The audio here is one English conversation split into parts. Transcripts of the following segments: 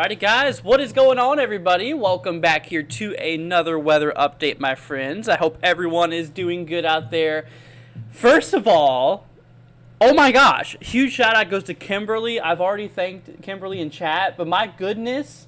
Alrighty, guys, what is going on, everybody? Welcome back here to another weather update, my friends. I hope everyone is doing good out there. First of all, oh my gosh, huge shout out goes to Kimberly. I've already thanked Kimberly in chat, but my goodness,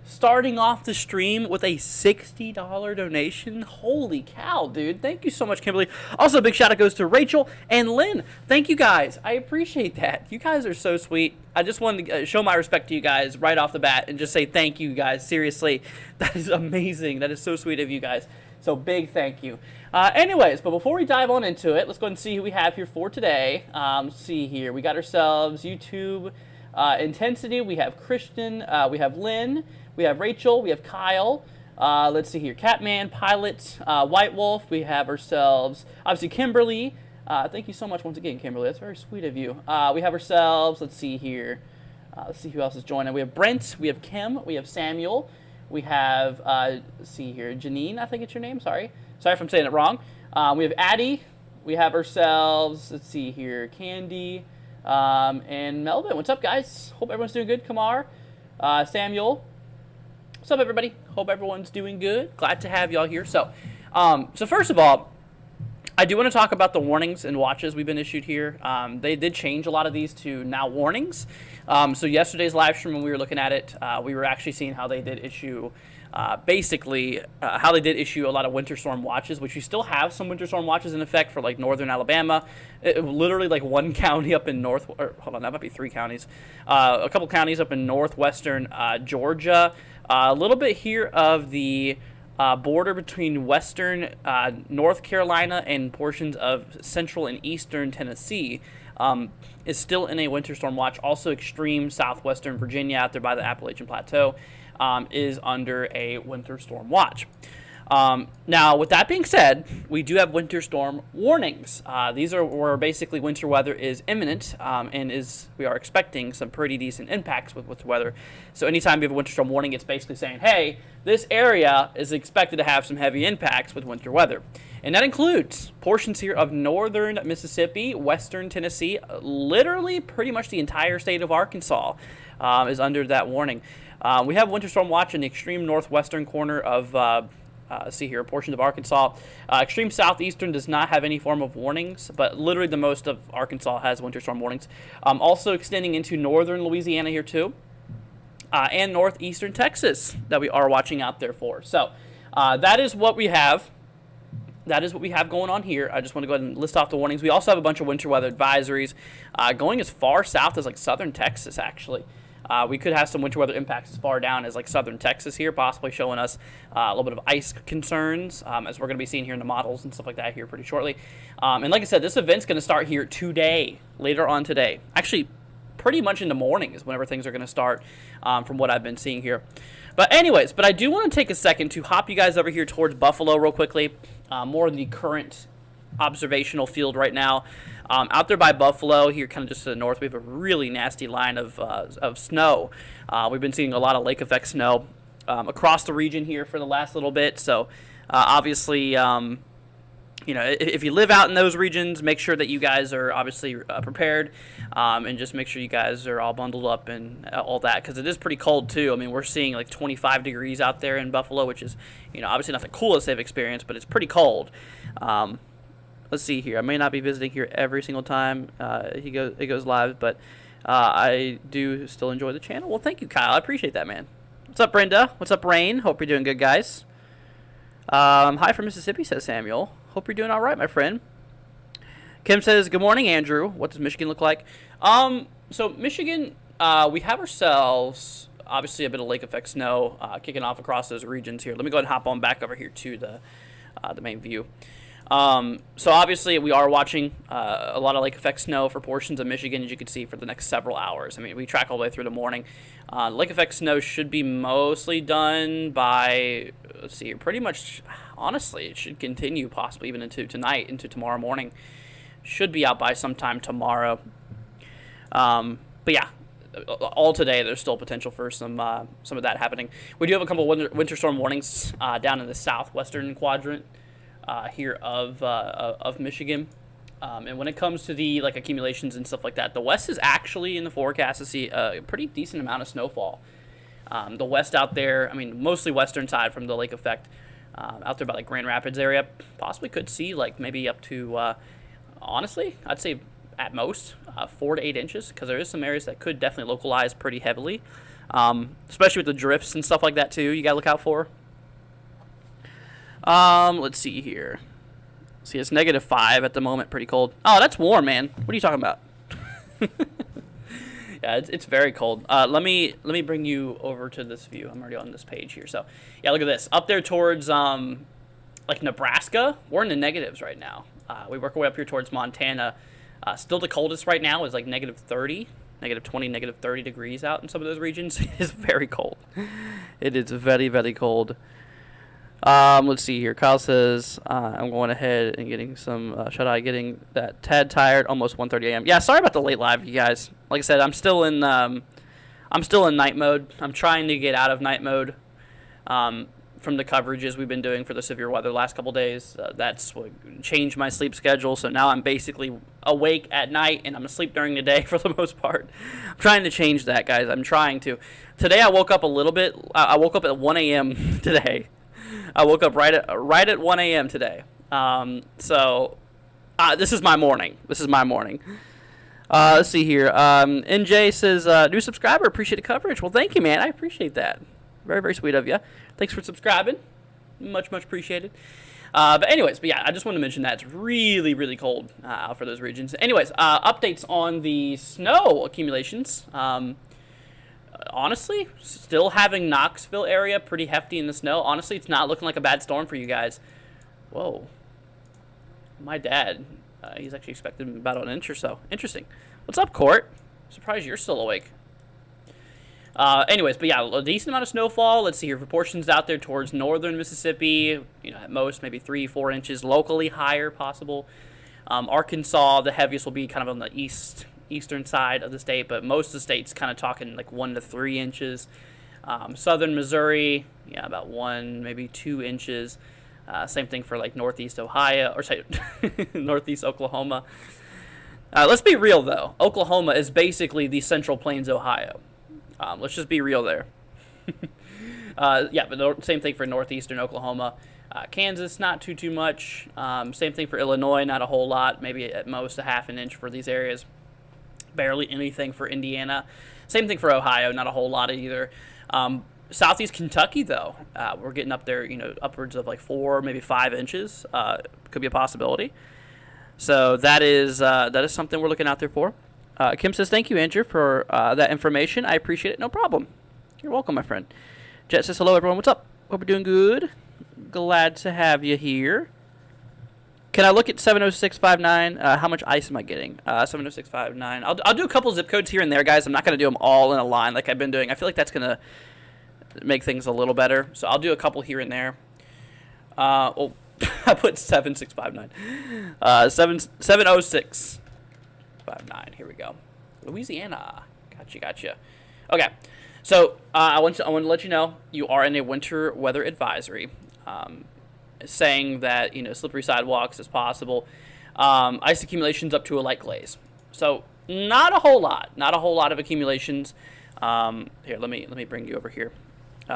starting off the stream with a $60 donation. Holy cow, dude. Thank you so much, Kimberly. Also, a big shout out goes to Rachel and Lynn. Thank you, guys. I appreciate that. You guys are so sweet. I just wanted to show my respect to you guys right off the bat and just say thank you, guys. Seriously, that is amazing. That is so sweet of you guys. So big thank you. Anyways, but before we dive on into it, let's go ahead and see who we have here for today. Let's see here. We got ourselves YouTube Intensity. We have Christian. We have Lynn. We have Rachel. We have Kyle. Let's see here. Catman, Pilot, White Wolf. We have ourselves, obviously, Kimberly. Thank you so much once again, Kimberly. That's very sweet of you. We have ourselves, let's see here. Let's see who else is joining. We have Brent. We have Kim. We have Samuel. We have, let's see here, Janine, I think it's your name. Sorry if I'm saying it wrong. We have Addie. We have ourselves, let's see here, Candy, and Melvin. What's up, guys? Hope everyone's doing good. Kamar, Samuel. What's up, everybody? Hope everyone's doing good. Glad to have y'all here. So first of all, I do want to talk about the warnings and watches we've been issued here. They did change a lot of these to now warnings. So yesterday's live stream, when we were looking at it, we were actually seeing how they did issue, how they did issue a lot of winter storm watches, which we still have some winter storm watches in effect for like northern Alabama. Literally like one county up in that might be three counties. A couple counties up in northwestern Georgia. A little bit here of the border between western North Carolina and portions of central and eastern Tennessee is still in a winter storm watch. Also, extreme southwestern Virginia out there by the Appalachian Plateau is under a winter storm watch. Now, with that being said, we do have winter storm warnings. These are where basically winter weather is imminent and we are expecting some pretty decent impacts with weather. So anytime you have a winter storm warning, it's basically saying, hey, this area is expected to have some heavy impacts with winter weather. And that includes portions here of northern Mississippi, western Tennessee, literally pretty much the entire state of Arkansas is under that warning. We have winter storm watch in the extreme northwestern corner of see here, portions of Arkansas. Extreme southeastern does not have any form of warnings, but literally the most of Arkansas has winter storm warnings. Also extending into northern Louisiana here too, and northeastern Texas that we are watching out there for. So that is what we have. That is what we have going on here. I just want to go ahead and list off the warnings. We also have a bunch of winter weather advisories going as far south as like southern Texas, actually. We could have some winter weather impacts as far down as like southern Texas here, possibly showing us a little bit of ice concerns, as we're going to be seeing here in the models and stuff like that here pretty shortly. And like I said, this event's going to start here today, later on today. Actually, pretty much in the morning is whenever things are going to start from what I've been seeing here. But anyways, I do want to take a second to hop you guys over here towards Buffalo real quickly, more in the current observational field right now. Out there by Buffalo, here kind of just to the north, we have a really nasty line of snow. We've been seeing a lot of lake effect snow across the region here for the last little bit. So obviously, if you live out in those regions, make sure that you guys are obviously prepared, and just make sure you guys are all bundled up and all that, because it is pretty cold too. I mean, we're seeing like 25 degrees out there in Buffalo, which is, obviously not the coolest they've experienced, but it's pretty cold. Let's see here. I may not be visiting here every single time it goes live, but I do still enjoy the channel. Well, thank you, Kyle. I appreciate that, man. What's up, Brenda? What's up, Rain? Hope you're doing good, guys. Hi from Mississippi, says Samuel. Hope you're doing all right, my friend. Kim says, good morning, Andrew. What does Michigan look like? So Michigan, we have ourselves, obviously, a bit of lake effect snow kicking off across those regions here. Let me go ahead and hop on back over here to the main view. So obviously we are watching a lot of lake effect snow for portions of Michigan, as you can see, for the next several hours. I mean, we track all the way through the morning. Lake effect snow should be mostly done by, let's see, pretty much, honestly, it should continue possibly even into tonight, into tomorrow morning. Should be out by sometime tomorrow. But yeah, all today there's still potential for some of that happening. We do have a couple winter storm warnings down in the southwestern quadrant here of Michigan. And when it comes to the accumulations and stuff like that, the west is actually in the forecast to see a pretty decent amount of snowfall. The west out there, I mean, mostly western side from the lake effect, out there by like Grand Rapids area, possibly could see like maybe up to, honestly, I'd say at most 4 to 8 inches, because there is some areas that could definitely localize pretty heavily, especially with the drifts and stuff like that too. You gotta look out for. Let's see here. See, it's -5 at the moment. Pretty cold. Oh, that's warm, man. What are you talking about? Yeah, it's very cold. Let me bring you over to this view. I'm already on this page here. So, yeah, look at this. Up there towards like Nebraska, we're in the negatives right now. We work our way up here towards Montana. Still the coldest right now is like -30, -20, -30 degrees out in some of those regions. It is very cold. It is very, very cold. Let's see here. Kyle says, I'm going ahead and getting some shut-eye, getting that tad tired, almost 1:30 a.m. Yeah, sorry about the late live, you guys. Like I said, I'm still in night mode. I'm trying to get out of night mode from the coverages we've been doing for the severe weather the last couple days. That's what changed my sleep schedule, so now I'm basically awake at night and I'm asleep during the day for the most part. I'm trying to change that, guys. I'm trying to. Today I woke up a little bit. I woke up at 1 a.m. today. I woke up right at 1 a.m. today. So this is my morning. Let's see here. NJ says, new subscriber, appreciate the coverage. Well, thank you, man. I appreciate that. Very, very sweet of you. Thanks for subscribing. Much, much appreciated. But yeah, I just wanted to mention that it's really, really cold out for those regions. Anyways, updates on the snow accumulations. Honestly, still having Knoxville area pretty hefty in the snow. Honestly, it's not looking like a bad storm for you guys. Whoa. My dad, he's actually expecting about an inch or so. Interesting. What's up, Court? Surprised you're still awake. Anyways, but yeah, a decent amount of snowfall. Let's see here. Proportions out there towards northern Mississippi. At most maybe 3-4 inches. Locally higher possible. Arkansas, the heaviest will be kind of on the eastern side of the state, but most of the state's kind of talking like 1 to 3 inches. Southern Missouri, yeah, about 1, maybe 2 inches. Same thing for like northeast Ohio, or sorry, northeast Oklahoma. Let's be real though. Oklahoma is basically the Central Plains, Ohio. Let's just be real there. Yeah, but same thing for northeastern Oklahoma. Kansas, not too much. Same thing for Illinois, not a whole lot. Maybe at most a half an inch for these areas. Barely anything for Indiana. Same thing for Ohio, not a whole lot either. Southeast Kentucky, though, we're getting up there, upwards of like 4, maybe 5 inches. Could be a possibility. So that is something we're looking out there for. Kim says, thank you, Andrew, for that information. I appreciate it. No problem. You're welcome, my friend. Jet says, hello, everyone. What's up? Hope you're doing good. Glad to have you here. Can I look at 70659? How much ice am I getting? 70659. I'll do a couple zip codes here and there, guys. I'm not going to do them all in a line like I've been doing. I feel like that's going to make things a little better. So I'll do a couple here and there. I put 7659. 70659. Here we go. Louisiana. Gotcha. Okay. So I want to let you know you are in a winter weather advisory. Saying that slippery sidewalks is possible, ice accumulations up to a light glaze. So not a whole lot of accumulations. Here, let me bring you over here.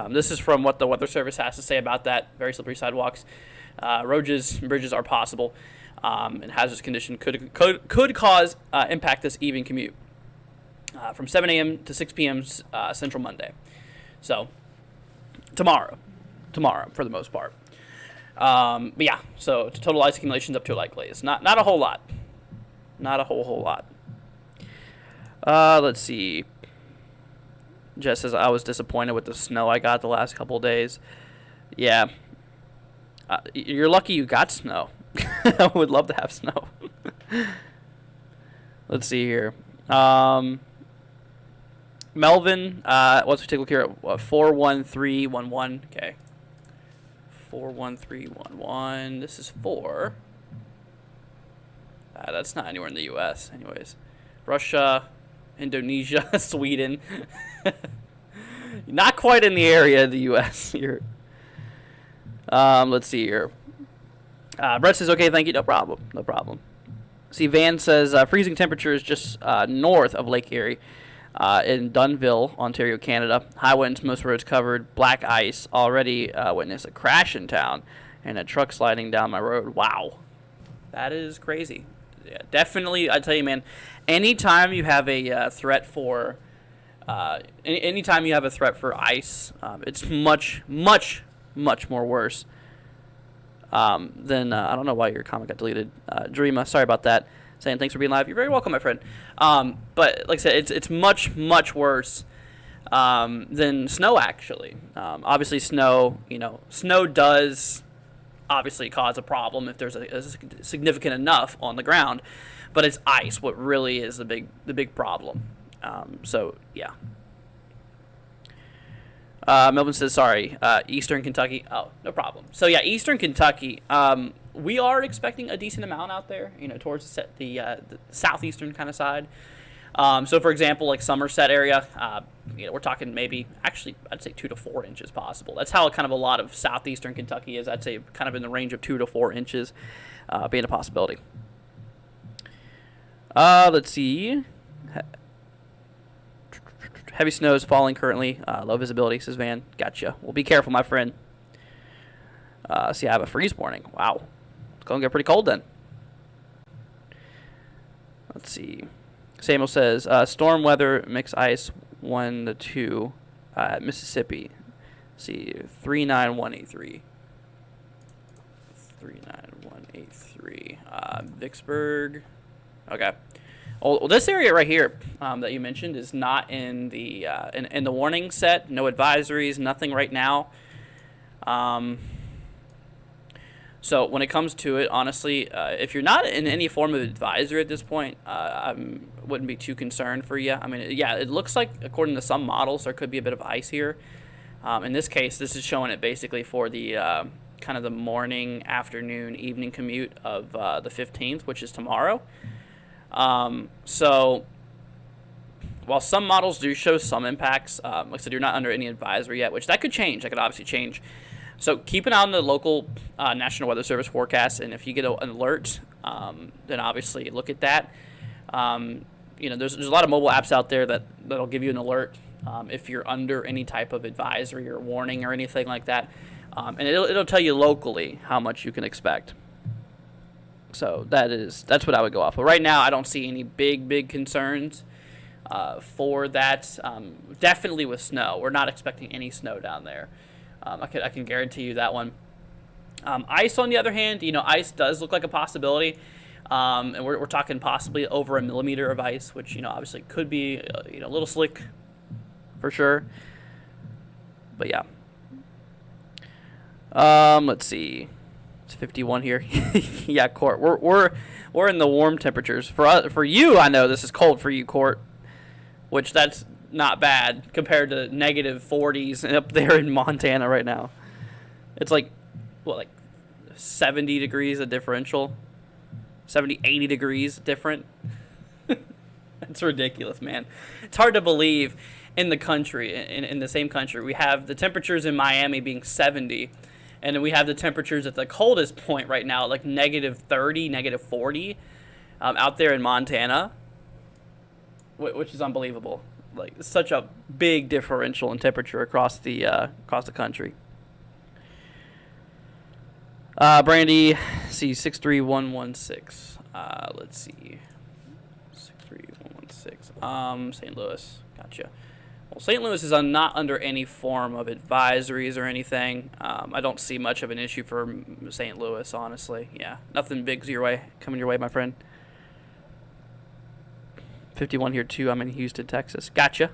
This is from what the Weather Service has to say about that. Very slippery sidewalks, roads, bridges are possible, and hazardous condition could cause impact this evening commute from 7 a.m. to 6 p.m. Central Monday. So tomorrow for the most part. But yeah, so total ice accumulations up to a light glaze. Not a whole lot. Not a whole lot. Let's see. Jess says, I was disappointed with the snow I got the last couple days. Yeah. You're lucky you got snow. I would love to have snow. Let's see here. Melvin, once we take a look here at 41311. Okay. 41311. This is for. That's not anywhere in the U.S. Anyways, Russia, Indonesia, Sweden. Not quite in the area of the U.S. here. Let's see here. Brett says, okay, thank you. No problem. See, Van says, freezing temperatures just north of Lake Erie. In Dunnville, Ontario, Canada, high winds, most roads covered, black ice. Already witnessed a crash in town and a truck sliding down my road. Wow. That is crazy. Yeah, definitely, I tell you, man, anytime you have a threat for anytime you have a threat for ice, it's much more worse than I don't know why your comment got deleted. Dreama, sorry about that. Saying thanks for being live. You're very welcome, my friend. But like I said, it's much worse than snow actually. Obviously, snow does obviously cause a problem if there's a significant enough on the ground, but it's ice what really is the big problem. So yeah. Melvin says sorry. Eastern Kentucky. Oh, no problem. So yeah, Eastern Kentucky. We are expecting a decent amount out there. Towards the southeastern kind of side. So for example, like Somerset area, we're talking maybe, actually, I'd say 2 to 4 inches possible. That's how kind of a lot of southeastern Kentucky is. I'd say kind of in the range of 2 to 4 inches being a possibility. Let's see. Heavy snow is falling currently. Low visibility, says Van. Gotcha. Well, be careful, my friend. See, I have a freeze warning. Wow. It's going to get pretty cold then. Let's see. Samuel says, storm weather, mix ice 1 to 2 at Mississippi. Let's see, 39183. 39183. Vicksburg. Okay. Well, this area right here that you mentioned is not in the in the warning set. No advisories, nothing right now. So when it comes to it, honestly, if you're not in any form of advisory at this point, I wouldn't be too concerned for you. I mean, yeah, it looks like, according to some models, there could be a bit of ice here. In this case, this is showing it basically for the kind of the morning, afternoon, evening commute of the 15th, which is tomorrow. So while some models do show some impacts, like I said, you're not under any advisory yet, which that could change. That could obviously change. So keep an eye on the local National Weather Service forecast, and if you get an alert, then obviously look at that. There's a lot of mobile apps out there that'll give you an alert if you're under any type of advisory or warning or anything like that, and it'll tell you locally how much you can expect. So that's what I would go off. But right now, I don't see any big concerns for that. Definitely with snow, we're not expecting any snow down there. I can guarantee you that one. Ice, on the other hand, ice does look like a possibility, and we're talking possibly over 1 millimeter of ice, which obviously could be a little slick, for sure. But yeah. Let's see. It's 51 here. Yeah, Court. We're in the warm temperatures. For you, I know this is cold for you, Court, which that's not bad compared to negative 40s up there in Montana right now. It's like 70 degrees a differential. 70, 80 degrees different. It's ridiculous, man. It's hard to believe in the country, in the same country, we have the temperatures in Miami being 70, and then we have the temperatures at the coldest point right now, like negative 30, negative 40, out there in Montana, which is unbelievable. Like, such a big differential in temperature across the country. Brandy, see 63116. Let's see, 63116. St. Louis, gotcha. Well, St. Louis is not under any form of advisories or anything. I don't see much of an issue for St. Louis, honestly. Yeah, nothing big's coming your way, my friend. 51 here too. I'm in Houston, Texas. Gotcha.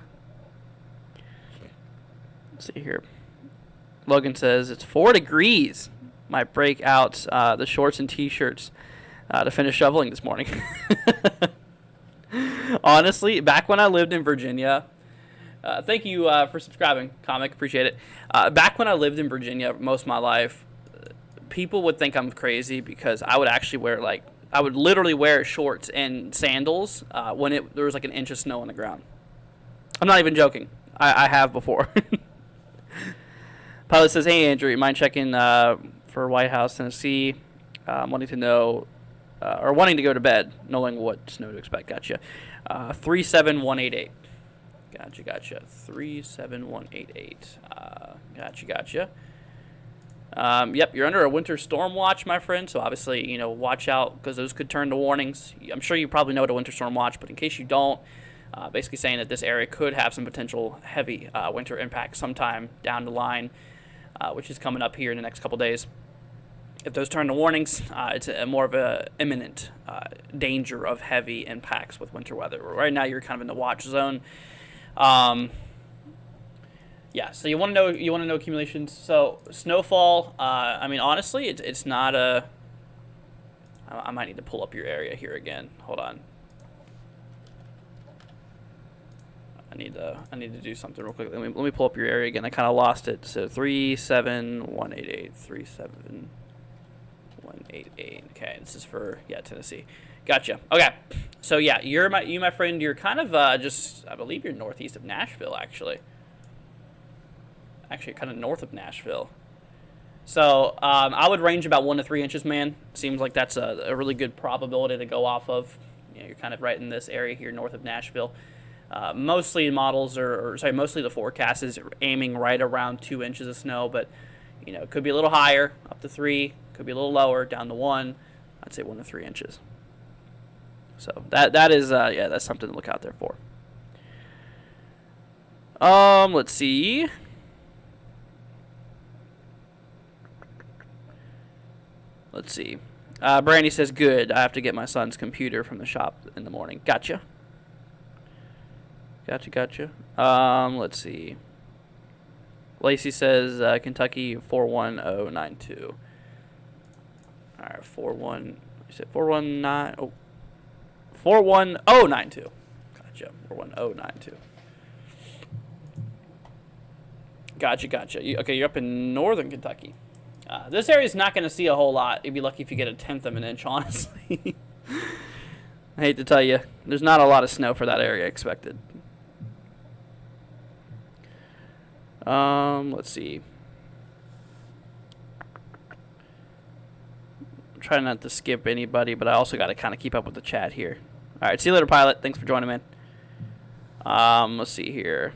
Let's see here. Logan says it's 4 degrees. Might break out the shorts and t-shirts to finish shoveling this morning. Honestly, back when I lived in Virginia, thank you for subscribing, Comic. Appreciate it. Back when I lived in Virginia most of my life, people would think I'm crazy because I would actually I would literally wear shorts and sandals when there was like an inch of snow on the ground. I'm not even joking. I have before. Pilot says, hey, Andrew, you mind checking for White House, Tennessee? Wanting to know, or wanting to go to bed, knowing what snow to expect. Gotcha. 37188. Gotcha. 37188. Gotcha. Yep, you're under a winter storm watch, my friend. So obviously, watch out because those could turn to warnings. I'm sure you probably know what a winter storm watch, but in case you don't, basically saying that this area could have some potential heavy winter impact sometime down the line, which is coming up here in the next couple days. If those turn to warnings, it's more of a imminent danger of heavy impacts with winter weather. Right now, you're kind of in the watch zone. Yeah, so you want to know accumulations. So snowfall. Honestly, it's not a. I might need to pull up your area here again. Hold on. I need to do something real quick. Let me pull up your area again. I kind of lost it. So 37188. 37188. Okay, this is for Tennessee. Gotcha. Okay, so yeah, my friend. You're kind of just, I believe you're northeast of Nashville, actually. Actually, kind of north of Nashville. So I would range about 1 to 3 inches, man. Seems like that's a really good probability to go off of. You're kind of right in this area here north of Nashville. Mostly mostly the forecast is aiming right around 2 inches of snow, but it could be a little higher, up to 3. Could be a little lower, down to 1. I'd say 1 to 3 inches. So that is that's something to look out there for. Let's see. Brandy says, good. I have to get my son's computer from the shop in the morning. Gotcha. Let's see. Lacey says, Kentucky 41092. All right, 41092. Gotcha. 41092. Gotcha. You're up in northern Kentucky. This area is not going to see a whole lot. You'd be lucky if you get 1/10 of an inch, honestly. I hate to tell you, there's not a lot of snow for that area expected. Let's see. I'm trying not to skip anybody, but I also got to kind of keep up with the chat here. All right, see you later, Pilot. Thanks for joining, man. Let's see here.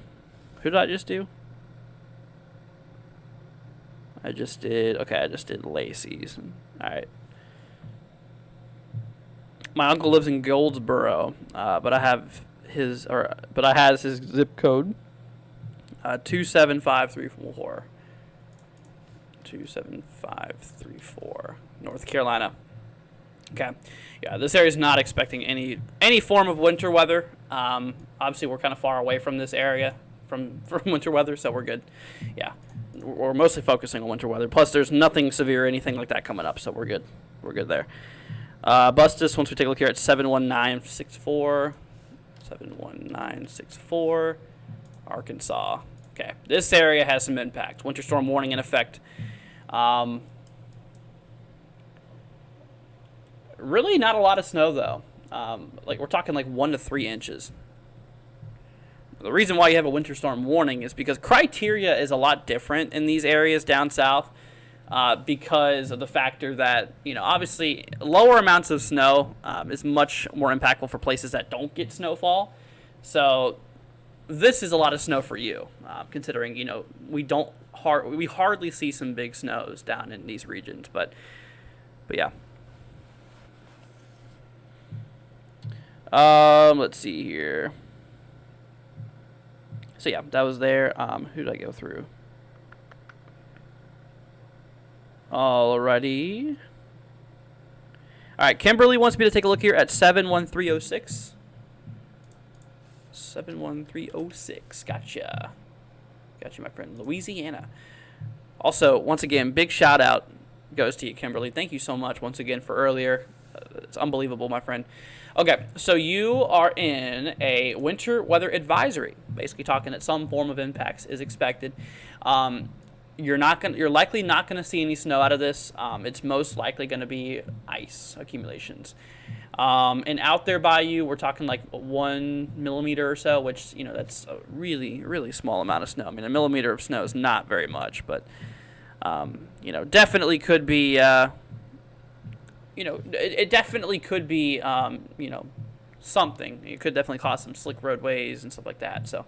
Who did I just do? I just did Lacey's. All right. My uncle lives in Goldsboro, but I has his zip code 27534. 27534, North Carolina. Okay. Yeah, this area is not expecting any form of winter weather. Obviously, we're kind of far away from this area from winter weather, so we're good. Yeah. We're mostly focusing on winter weather. Plus, there's nothing severe or anything like that coming up, so we're good. We're good there. Bustus, once we take a look here at 71964. 71964. Arkansas. Okay. This area has some impact. Winter storm warning in effect. Really not a lot of snow, though. We're talking 1 to 3 inches. The reason why you have a winter storm warning is because criteria is a lot different in these areas down south because of the factor that, obviously lower amounts of snow is much more impactful for places that don't get snowfall. So this is a lot of snow for you, considering, we hardly see some big snows down in these regions. But yeah. Let's see here. So yeah, that was there. Who did I go through? Alrighty. All right, Kimberly wants me to take a look here at 71306. 71306. Gotcha, my friend. Louisiana. Also, once again, big shout out goes to you, Kimberly. Thank you so much once again for earlier. It's unbelievable, my friend. Okay, so you are in a winter weather advisory, basically talking that some form of impacts is expected. You're likely not gonna see any snow out of this. It's most likely gonna be ice accumulations. And out there by you, we're talking 1 millimeter or so, which that's a really, really small amount of snow. I mean, a millimeter of snow is not very much, but definitely could be. It definitely could be, something. It could definitely cause some slick roadways and stuff like that. So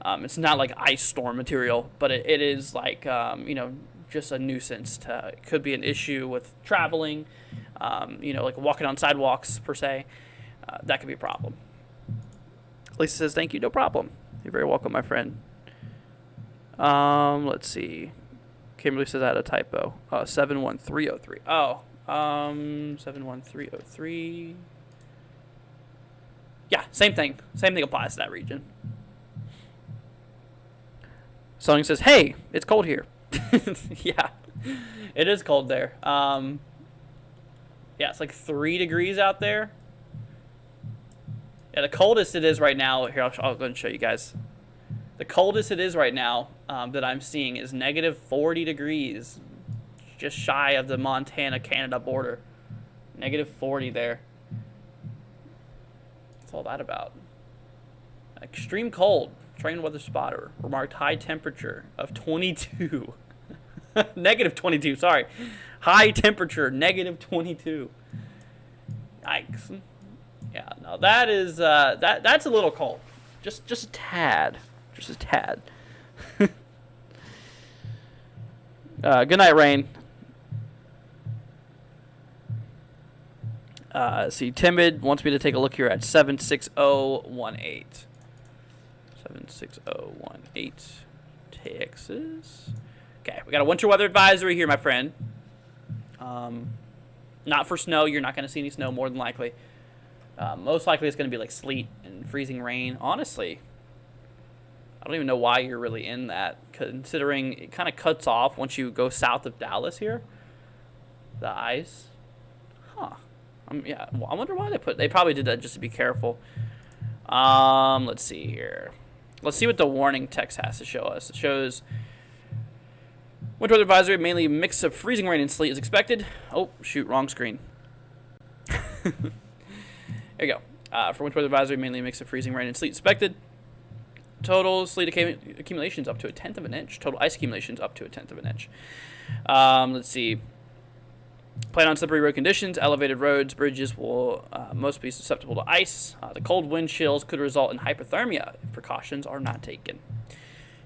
it's not like ice storm material, but it is like, just a nuisance. It could be an issue with traveling, like walking on sidewalks per se. That could be a problem. Lisa says, thank you, no problem. You're very welcome, my friend. Let's see. Kimberly says I had a typo. 71303. 71303. Yeah, same thing. Same thing applies to that region. Sony says, hey, it's cold here. Yeah, it is cold there. Yeah, it's like 3 degrees out there. Yeah, the coldest it is right now. Here, I'll go ahead and show you guys. The coldest it is right now that I'm seeing is negative 40 degrees. Just shy of the Montana-Canada border. Negative 40 there. What's all that about? Extreme cold. Train weather spotter remarked high temperature of 22. Negative 22, sorry. High temperature, negative 22. Yikes. Yeah, no, that is that's a little cold. Just a tad. Just a tad. Good night, Rain. See, Timid wants me to take a look here at 76018. 76018 Texas. Okay, we got a winter weather advisory here, my friend. Not for snow. You're not going to see any snow, more than likely. Most likely it's going to be like sleet and freezing rain. Honestly, I don't even know why you're really in that, considering it kind of cuts off once you go south of Dallas here. The ice. Huh. Yeah, well, I wonder why they probably did that just to be careful. Let's see here. Let's see what the warning text has to show us. It shows winter weather advisory, mainly a mix of freezing rain and sleet is expected. Oh, shoot, wrong screen. There you go. For winter weather advisory, mainly a mix of freezing rain and sleet expected. Total sleet accumulations up to 1/10 of an inch. Total ice accumulations up to 1/10 of an inch. Let's see. Plan on slippery road conditions. Elevated roads, bridges will most be susceptible to ice. The cold wind chills could result in hypothermia if precautions are not taken.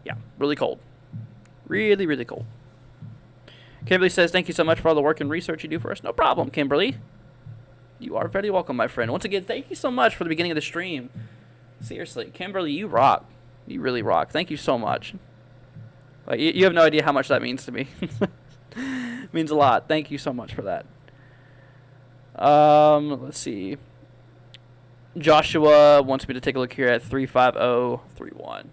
Yeah, really cold. Really, really cold. Kimberly says, thank you so much for all the work and research you do for us. No problem, Kimberly. You are very welcome, my friend. Once again, thank you so much for the beginning of the stream. Seriously, Kimberly, you rock. You really rock. Thank you so much. Like, you have no idea how much that means to me. It means a lot. Thank you so much for that. Let's see. Joshua wants me to take a look here at 35031.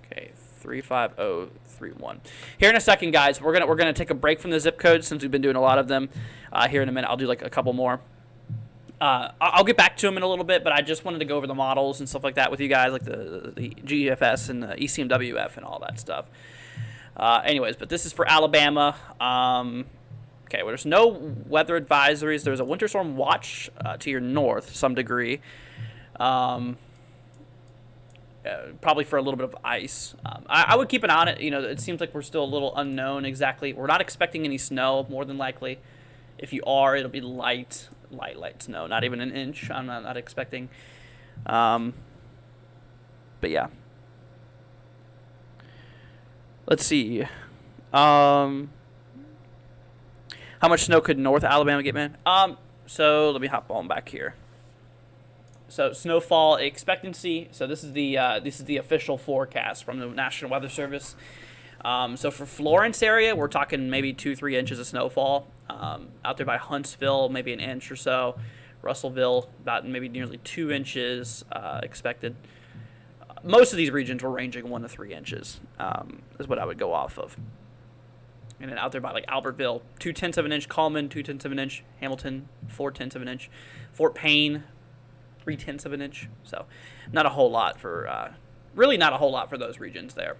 Okay, 35031. Here in a second, guys, we're gonna take a break from the zip codes since we've been doing a lot of them. Here in a minute, I'll do like a couple more. I'll get back to them in a little bit, but I just wanted to go over the models and stuff like that with you guys, like the GFS and the ECMWF and all that stuff. Anyways, but this is for Alabama. Okay, well, there's no weather advisories. There's a winter storm watch to your north, some degree. Probably for a little bit of ice. I would keep an eye on it. You know, it seems like we're still a little unknown exactly. We're not expecting any snow, more than likely. If you are, it'll be light snow, not even an inch. I'm not expecting. But yeah. Let's see. How much snow could North Alabama get, man? So let me hop on back here. So snowfall expectancy. So this is the official forecast from the National Weather Service. So for Florence area, we're talking maybe 2-3 inches of snowfall. Out there by Huntsville, maybe an inch or so. Russellville, about maybe nearly 2 inches expected. Most of these regions were ranging 1 to 3 inches, is what I would go off of. And then out there by like Albertville, 0.2 of an inch. Coleman, 0.2 of an inch. Hamilton, 0.4 of an inch. Fort Payne, 0.3 of an inch. So not a whole lot for, really not a whole lot for those regions there.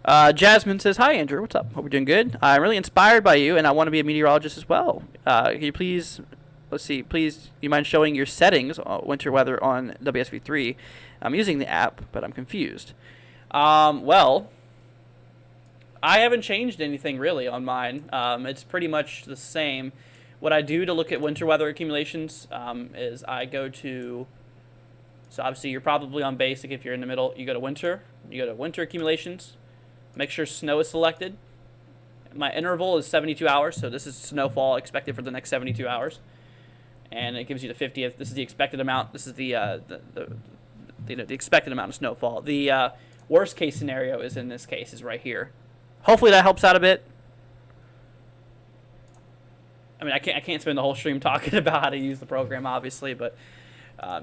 Jasmine says, hi, Andrew. What's up? Hope you're doing good. I'm really inspired by you, and I want to be a meteorologist as well. Can you please, please, you mind showing your settings, winter weather on WSV3? I'm using the app, but I'm confused. Well, I haven't changed anything really on mine. It's pretty much the same. what I do to look at winter weather accumulations is I go to, so obviously you're probably on basic if you're in the middle. You go to winter accumulations, make sure snow is selected. My interval is 72 hours, so this is snowfall expected for the next 72 hours. And it gives you the 50th. This is the expected amount. This is the expected amount of snowfall. The worst case scenario is in this case is right here. Hopefully that helps out a bit. I mean, I can't spend the whole stream talking about how to use the program, obviously, but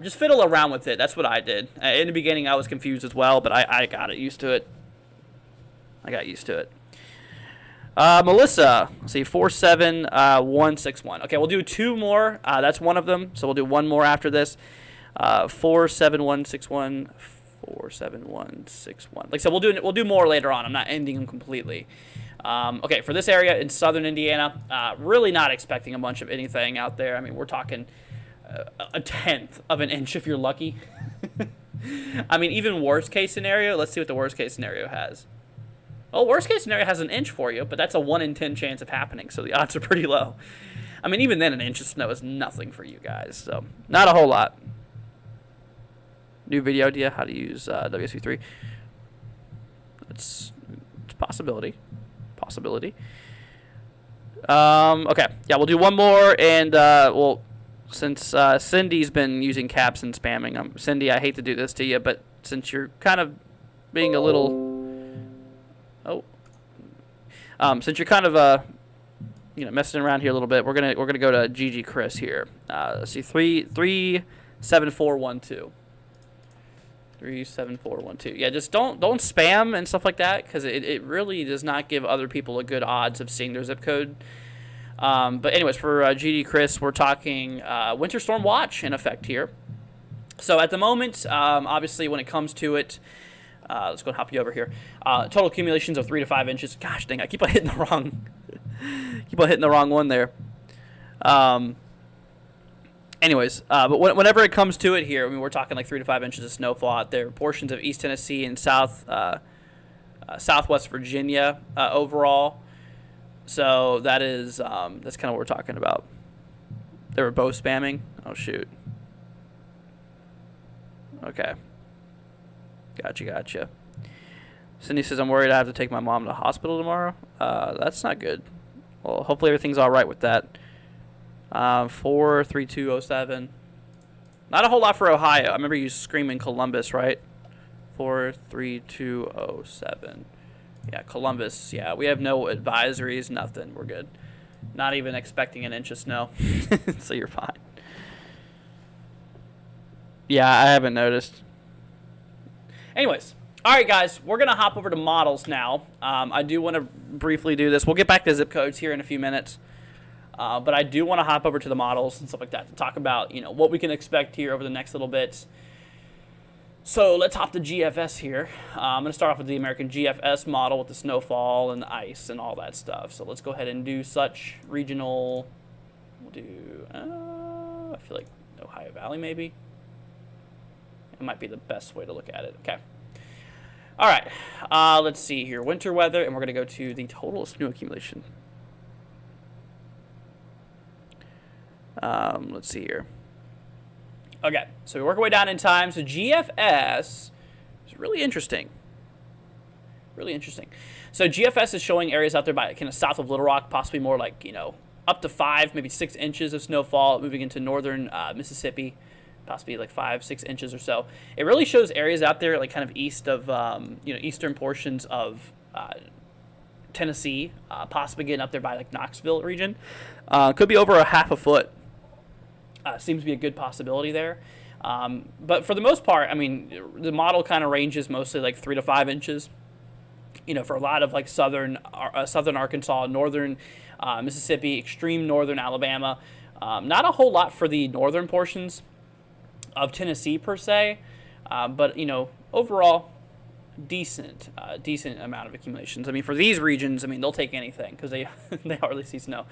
just fiddle around with it. That's what I did. In the beginning, I was confused as well, but I got used to it. I got used to it. Melissa, let's see, 47161. Okay, we'll do 2 more. That's one of them, so we'll do 1 more after this. 47161. 47161. Like I said, we'll do more later on. I'm not ending them completely. Okay, for this area in southern Indiana, really not expecting a bunch of anything out there. I mean, we're talking a 1/10 of an inch if you're lucky. I mean, even worst case scenario. Let's see what the worst case scenario has. Well, worst case scenario has an inch for you, but that's a 1 in 10 chance of happening, so the odds are pretty low. I mean, even then, an inch of snow is nothing for you guys, so not a whole lot. New video idea, how to use WSV3. It's a possibility. Okay, yeah, we'll do 1 more, and well, since Cindy's been using caps and spamming, Cindy, I hate to do this to you, but since you're kind of being a little... since you're kind of messing around here a little bit, we're gonna go to GG Chris here. Let's see, 37412. 37412. Yeah, just don't spam and stuff like that, because it really does not give other people a good odds of seeing their zip code. But anyways, for GG Chris, we're talking winter storm watch in effect here. So at the moment, obviously when it comes to it. Let's go and hop you over here. Total accumulations of 3 to 5 inches. Gosh dang, I keep on hitting the wrong one there. Anyways, but whenever it comes to it here, I mean, we're talking like 3 to 5 inches of snowfall out there. Portions of East Tennessee and Southwest Virginia overall. So that is that's kind of what we're talking about. They were both spamming. Oh shoot. Okay. Gotcha. Cindy says, I'm worried I have to take my mom to the hospital tomorrow. That's not good. Well, hopefully everything's all right with that. 43207. Not a whole lot for Ohio. I remember you screaming Columbus, right? 43207. Yeah, Columbus. Yeah, we have no advisories, nothing. We're good. Not even expecting an inch of snow. So you're fine. Yeah, I haven't noticed. Anyways, all right, guys, we're going to hop over to models now. I do want to briefly do this. We'll get back to zip codes here in a few minutes. But I do want to hop over to the models and stuff like that to talk about, what we can expect here over the next little bit. So let's hop to GFS here. I'm going to start off with the American GFS model with the snowfall and the ice and all that stuff. So let's go ahead and do such regional. We'll do, I feel like Ohio Valley maybe. It might be the best way to look at it. Okay. All right. Let's see here. Winter weather, and we're going to go to the total snow accumulation. Let's see here. Okay. So we work our way down in time. So GFS is really interesting. So GFS is showing areas out there by kind of south of Little Rock, possibly more like, up to 5, maybe 6 inches of snowfall, moving into northern Mississippi. Possibly like 5-6 inches or so. It really shows areas out there like kind of east of eastern portions of Tennessee, possibly getting up there by like Knoxville region. Could be over a half a foot. Seems to be a good possibility there. But for the most part, I mean, the model kind of ranges mostly like 3 to 5 inches. For a lot of like southern Arkansas, northern Mississippi, extreme northern Alabama. Not a whole lot for the northern portions of Tennessee per se, but overall decent amount of accumulations. I mean, for these regions, I mean, they'll take anything because they hardly see snow.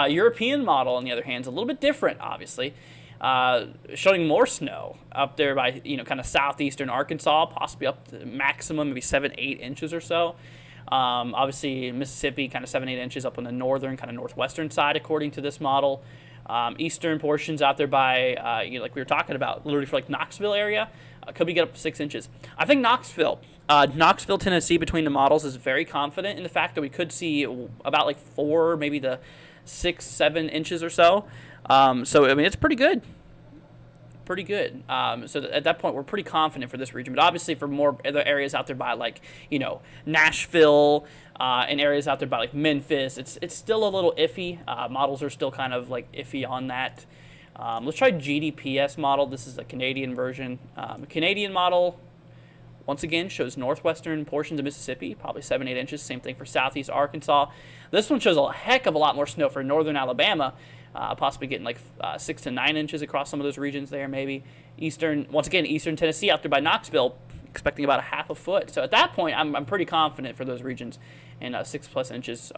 European model, on the other hand, is a little bit different, obviously, showing more snow up there by kind of southeastern Arkansas, possibly up to maximum maybe 7-8 inches or so. Obviously, Mississippi, kind of 7-8 inches up on the northern, kind of northwestern side, according to this model. Eastern portions out there by, like we were talking about, literally for like Knoxville area, could be get up to 6 inches. I think Knoxville, Tennessee, between the models is very confident in the fact that we could see about like 4, maybe the 6, 7 inches or so. So I mean, it's pretty good. Pretty good. So at that point, we're pretty confident for this region. But obviously, for more other areas out there by like Nashville and areas out there by like Memphis, it's still a little iffy. Models are still kind of like iffy on that. Let's try GDPS model. This is a Canadian version. Canadian model, once again, shows northwestern portions of Mississippi, probably 7-8 inches. Same thing for southeast Arkansas. This one shows a heck of a lot more snow for northern Alabama. Possibly getting like 6 to 9 inches across some of those regions there, maybe. Eastern Tennessee out there by Knoxville, expecting about a half a foot. So at that point, I'm pretty confident for those regions. And 6+ inches,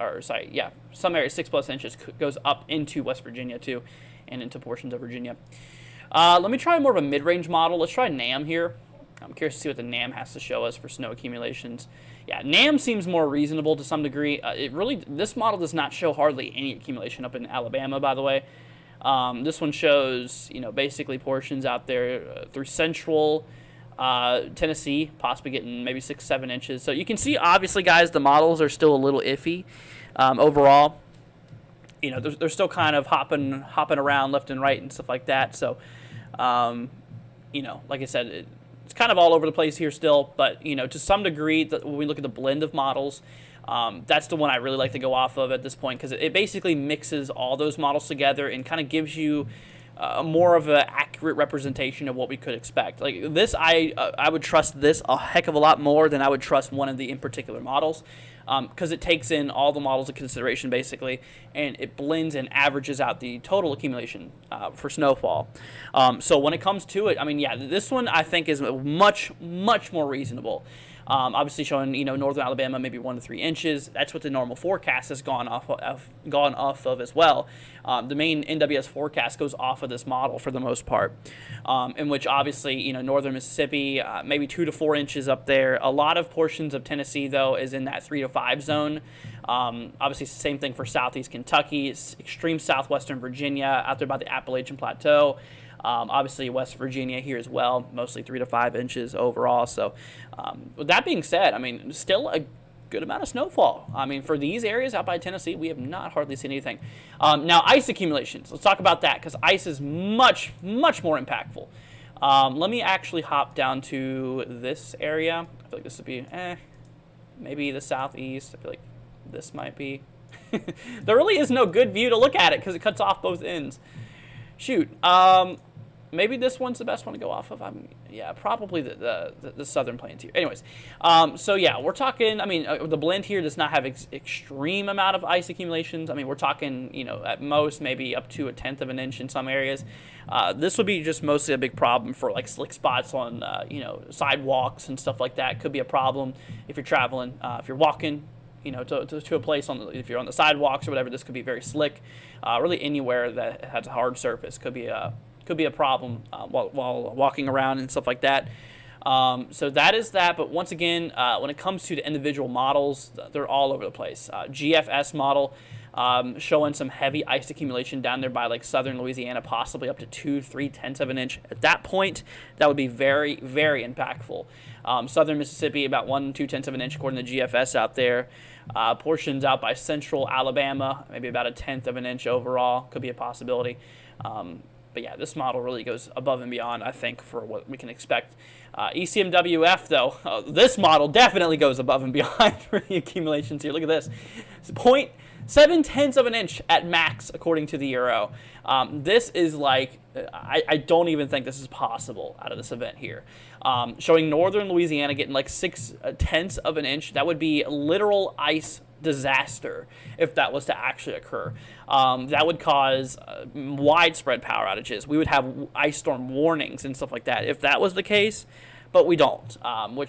some areas 6+ inches goes up into West Virginia too, and into portions of Virginia. Let me try more of a mid-range model. Let's try NAM here. I'm curious to see what the NAM has to show us for snow accumulations. Yeah, NAM seems more reasonable to some degree. This model does not show hardly any accumulation up in Alabama, by the way. This one shows, basically portions out there through central Tennessee, possibly getting maybe 6-7 inches. So you can see, obviously, guys, the models are still a little iffy overall. They're still kind of hopping around left and right and stuff like that. So, like I said, it's kind of all over the place here still, but to some degree, when we look at the blend of models, that's the one I really like to go off of at this point, because it basically mixes all those models together and kind of gives you more of an accurate representation of what we could expect. Like this, I would trust this a heck of a lot more than I would trust one of the in particular models, because it takes in all the models into consideration basically, and it blends and averages out the total accumulation for snowfall. So when it comes to it, I mean, yeah, this one I think is much more reasonable. Obviously showing northern Alabama maybe 1 to 3 inches. That's what the normal forecast has gone off of as well. The main NWS forecast goes off of this model for the most part, in which obviously northern Mississippi maybe 2 to 4 inches up there. A lot of portions of Tennessee though is in that 3 to 5 zone. Obviously same thing for southeast Kentucky, extreme southwestern Virginia out there by the Appalachian Plateau. Obviously West Virginia here as well, mostly 3 to 5 inches overall. So with that being said, I mean, still a good amount of snowfall. I mean, for these areas out by Tennessee, we have not hardly seen anything. Now, ice accumulations. Let's talk about that, because ice is much more impactful. Let me actually hop down to this area. I feel like this would be, maybe the southeast. I feel like this might be. There really is no good view to look at it, because it cuts off both ends. Shoot. Maybe this one's the best one to go off of. Yeah, probably the southern plains here. Anyways, so yeah, we're talking. I mean, the blend here does not have extreme amount of ice accumulations. I mean, we're talking, at most maybe up to 1/10 of an inch in some areas. This would be just mostly a big problem for like slick spots on, sidewalks and stuff like that. Could be a problem if you're traveling, if you're walking. To a place if you're on the sidewalks or whatever. This could be very slick. Really anywhere that has a hard surface could be a problem while walking around and stuff like that. So that is that. But once again, when it comes to the individual models, they're all over the place. GFS model showing some heavy ice accumulation down there by like southern Louisiana, possibly up to 2-3 of an inch. At that point, that would be very impactful. Southern Mississippi, about 1-2 of an inch according to GFS out there. Portions out by central Alabama, maybe about 1/10 of an inch overall, could be a possibility. But yeah, this model really goes above and beyond, I think, for what we can expect. ECMWF, though, this model definitely goes above and beyond for the accumulations here. Look at this. It's 0.7 of an inch at max, according to the Euro. This is like, I don't even think this is possible out of this event here. Showing northern Louisiana getting like 0.6 of an inch. That would be literal ice disaster if that was to actually occur. That would cause widespread power outages. We would have ice storm warnings and stuff like that if that was the case, but we don't. I'm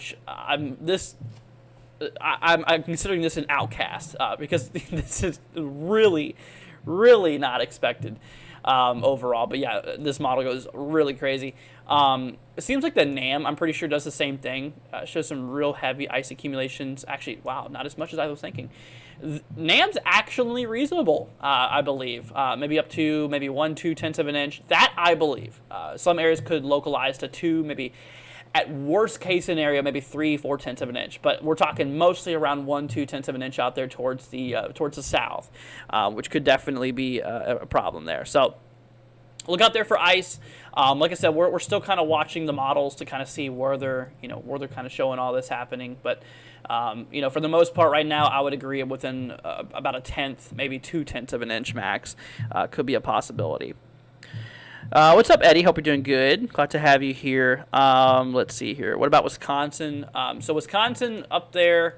considering this an outcast because this is really not expected. overall. But yeah, this model goes really crazy. It seems like the NAM, I'm pretty sure, does the same thing. Shows some real heavy ice accumulations. Actually, wow, not as much as I was thinking. NAM's actually reasonable, I believe. Maybe up to maybe 1/2 of an inch. That I believe. Some areas could localize to 2, maybe at worst case scenario, maybe 3/4 of an inch. But we're talking mostly around 1/2 of an inch out there towards the south, which could definitely be a problem there. So look out there for ice. Like I said, we're still kind of watching the models to kind of see where they're kind of showing all this happening. But for the most part right now, I would agree within about 1/10, maybe 2/10 of an inch max could be a possibility. What's up, Eddie? Hope you're doing good. Glad to have you here. Let's see here. What about Wisconsin? So Wisconsin up there,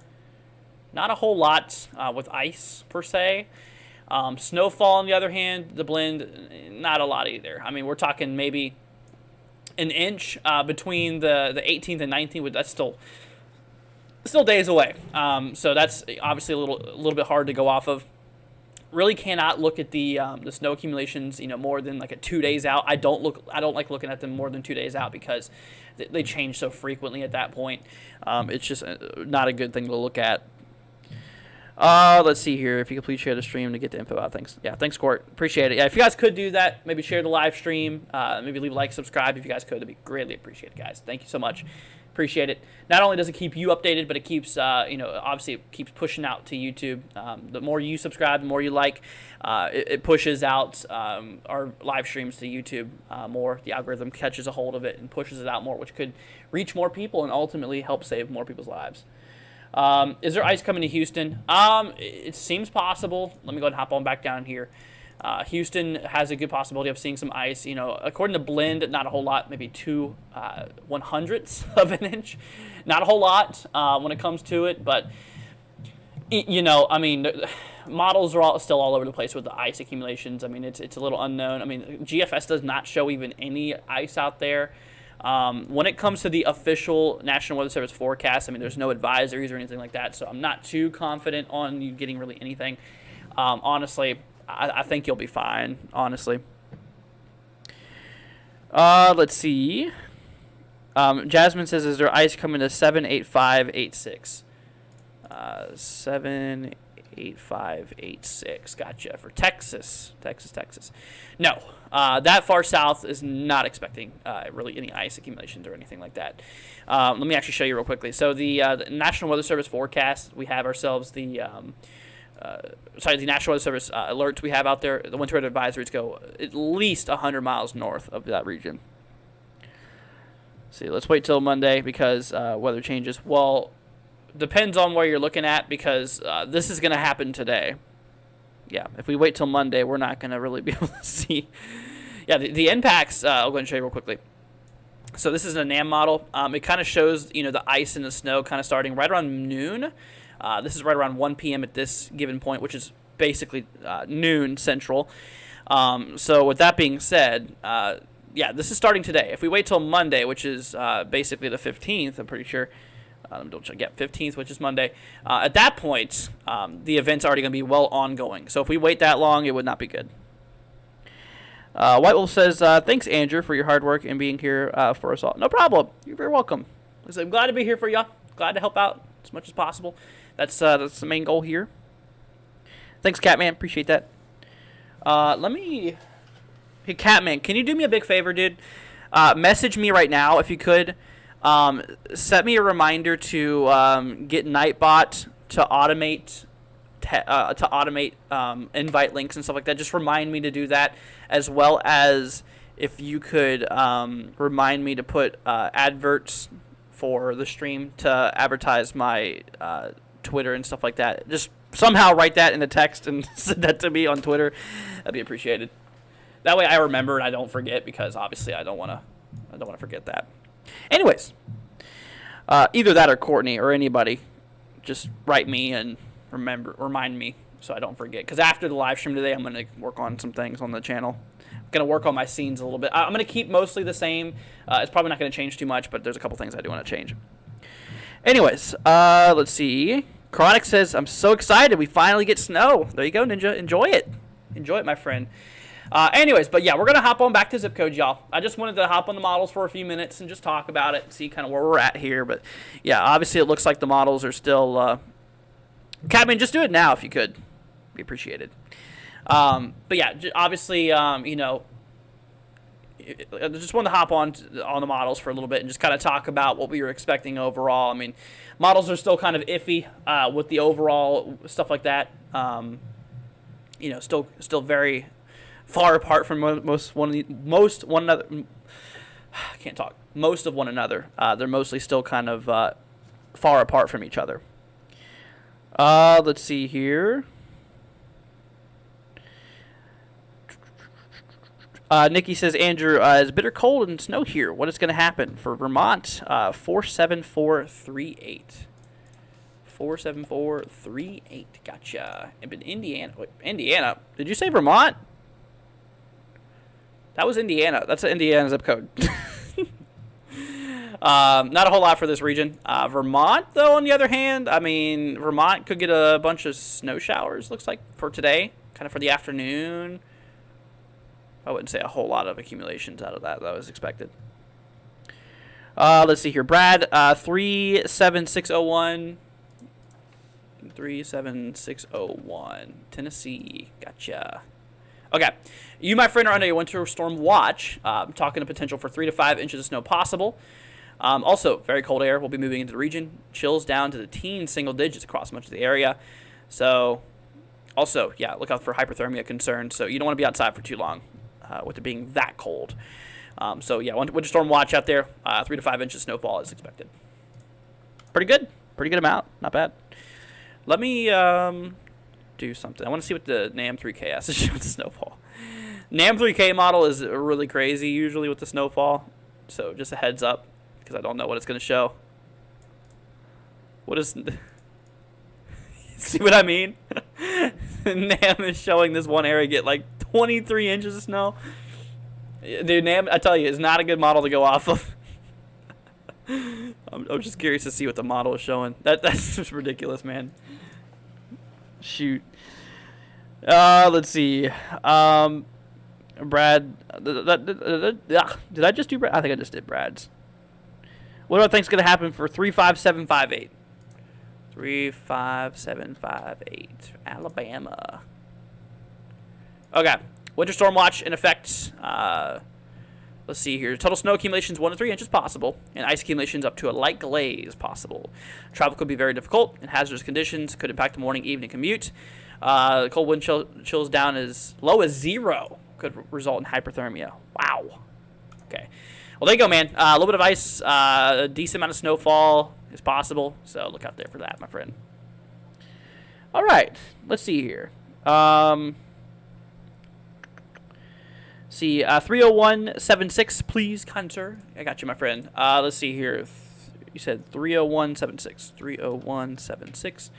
not a whole lot with ice per se. Snowfall, on the other hand, the blend, not a lot either. I mean, we're talking maybe an inch between the 18th and 19th. That's still days away. So that's obviously a little bit hard to go off of. Really cannot look at the snow accumulations, more than like 2 days out. I don't like looking at them more than 2 days out because they change so frequently at that point. It's just not a good thing to look at. Let's see here. If you could please share the stream to get the info out. Thanks. Yeah, thanks, Court. Appreciate it. Yeah, if you guys could do that, maybe share the live stream. Maybe leave a like, subscribe if you guys could. That'd be greatly appreciated, guys. Thank you so much. Appreciate it. Not only does it keep you updated, but it keeps, obviously it keeps pushing out to YouTube. The more you subscribe, the more you like, it pushes out our live streams to YouTube more. The algorithm catches a hold of it and pushes it out more, which could reach more people and ultimately help save more people's lives. Is there ice coming to Houston? It seems possible. Let me go ahead and hop on back down here. Houston has a good possibility of seeing some ice. According to Blend, not a whole lot, maybe 2/100ths of an inch. Not a whole lot when it comes to it, but models are still all over the place with the ice accumulations. I mean, it's a little unknown. I mean, GFS does not show even any ice out there. When it comes to the official National Weather Service forecast, I mean, there's no advisories or anything like that, so I'm not too confident on you getting really anything. Honestly, I think you'll be fine, honestly. Let's see. Jasmine says, is there ice coming to 78586? 78586. Gotcha. For Texas. No. That far south is not expecting really any ice accumulations or anything like that. Let me actually show you real quickly. So the National Weather Service forecast, we have ourselves the National Weather Service alerts we have out there. The winter weather advisories go at least 100 miles north of that region. See, let's wait till Monday because weather changes. Well, depends on where you're looking at because this is going to happen today. Yeah, if we wait till Monday, we're not going to really be able to see. Yeah, the impacts, I'll go ahead and show you real quickly. So this is a NAM model. It kind of shows, the ice and the snow kind of starting right around noon. This is right around 1 p.m. at this given point, which is basically noon central. So with that being said, this is starting today. If we wait till Monday, which is basically the 15th, I'm pretty sure. Let me double check. Yeah, 15th, which is Monday. At that point, the event's already going to be well ongoing. So if we wait that long, it would not be good. White Wolf says, thanks, Andrew, for your hard work and being here for us all. No problem. You're very welcome. I'm glad to be here for you. Glad to help out as much as possible. That's the main goal here. Thanks, Catman. Appreciate that. Hey, Catman, can you do me a big favor, dude? Message me right now if you could. Set me a reminder to get Nightbot to automate invite links and stuff like that. Just remind me to do that, as well as if you could remind me to put adverts for the stream to advertise my Twitter and stuff like that. Just somehow write that in the text and send that to me on Twitter. That'd be appreciated. That way I remember and I don't forget, because obviously I don't want to forget that. Anyways, either that or Courtney or anybody, just write me and remind me so I don't forget. Because after the live stream today, I'm going to work on some things on the channel. I'm going to work on my scenes a little bit. I'm going to keep mostly the same. It's probably not going to change too much, but there's a couple things I do want to change. Anyways, let's see. Chronic says, I'm so excited. We finally get snow. There you go, Ninja. Enjoy it. Enjoy it, my friend. Anyways, but yeah, we're going to hop on back to zip code, y'all. I just wanted to hop on the models for a few minutes and just talk about it and see kind of where we're at here. But yeah, obviously it looks like the models are still... Catman, just do it now if you could. Be appreciated. But yeah, obviously, you know, I just wanted to hop on the models for a little bit and just kind of talk about what we were expecting overall. I mean, models are still kind of iffy with the overall stuff like that. You know, still very far apart from most of one another. They're mostly still kind of far apart from each other. Let's see here. Nikki says, Andrew, it's bitter cold and snow here. What is going to happen for Vermont? 47438. 47438. Gotcha. And Indiana. Wait, Indiana. Did you say Vermont? That was Indiana. That's an Indiana zip code. Not a whole lot for this region. Vermont, though, on the other hand, I mean, Vermont could get a bunch of snow showers, looks like, for today. Kind of for the afternoon. I wouldn't say a whole lot of accumulations out of that was expected. Let's see here. Brad, 37601. 37601. Tennessee. Gotcha. Okay. You, my friend, are under a winter storm watch. Talking a potential for 3 to 5 inches of snow possible. Also, very cold air will be moving into the region. Chills down to the teen single digits across much of the area. So, also, yeah, look out for hypothermia concerns. So, you don't want to be outside for too long. With it being that cold. So, yeah, winter storm watch out there. 3 to 5 inches snowfall is expected. Pretty good. Pretty good amount. Not bad. Let me do something. I want to see what the NAM 3K has to show with the snowfall. NAM 3K model is really crazy usually with the snowfall. So, just a heads up, because I don't know what it's going to show. What is... See what I mean? NAM is showing this one area get like 23 inches of snow. Dude, NAM, I tell you, is not a good model to go off of. I'm just curious to see what the model is showing. That's just ridiculous, man. Shoot. Let's see. Brad. Did I just do Brad? I think I just did Brad's. What do I think is going to happen for 35758? 35758. Alabama. Okay. Winter storm watch in effect. Let's see here. Total snow accumulations 1 to 3 inches possible, and ice accumulations up to a light glaze possible. Travel could be very difficult, and hazardous conditions could impact the morning evening commute. The cold wind chills down as low as 0 could result in hyperthermia. Wow. Okay. Well, there you go, man. A little bit of ice, a decent amount of snowfall is possible, so look out there for that, my friend. All right. Let's see here. See, 30176, please, kind sir. I got you, my friend. Let's see here. You said 30176. 30176,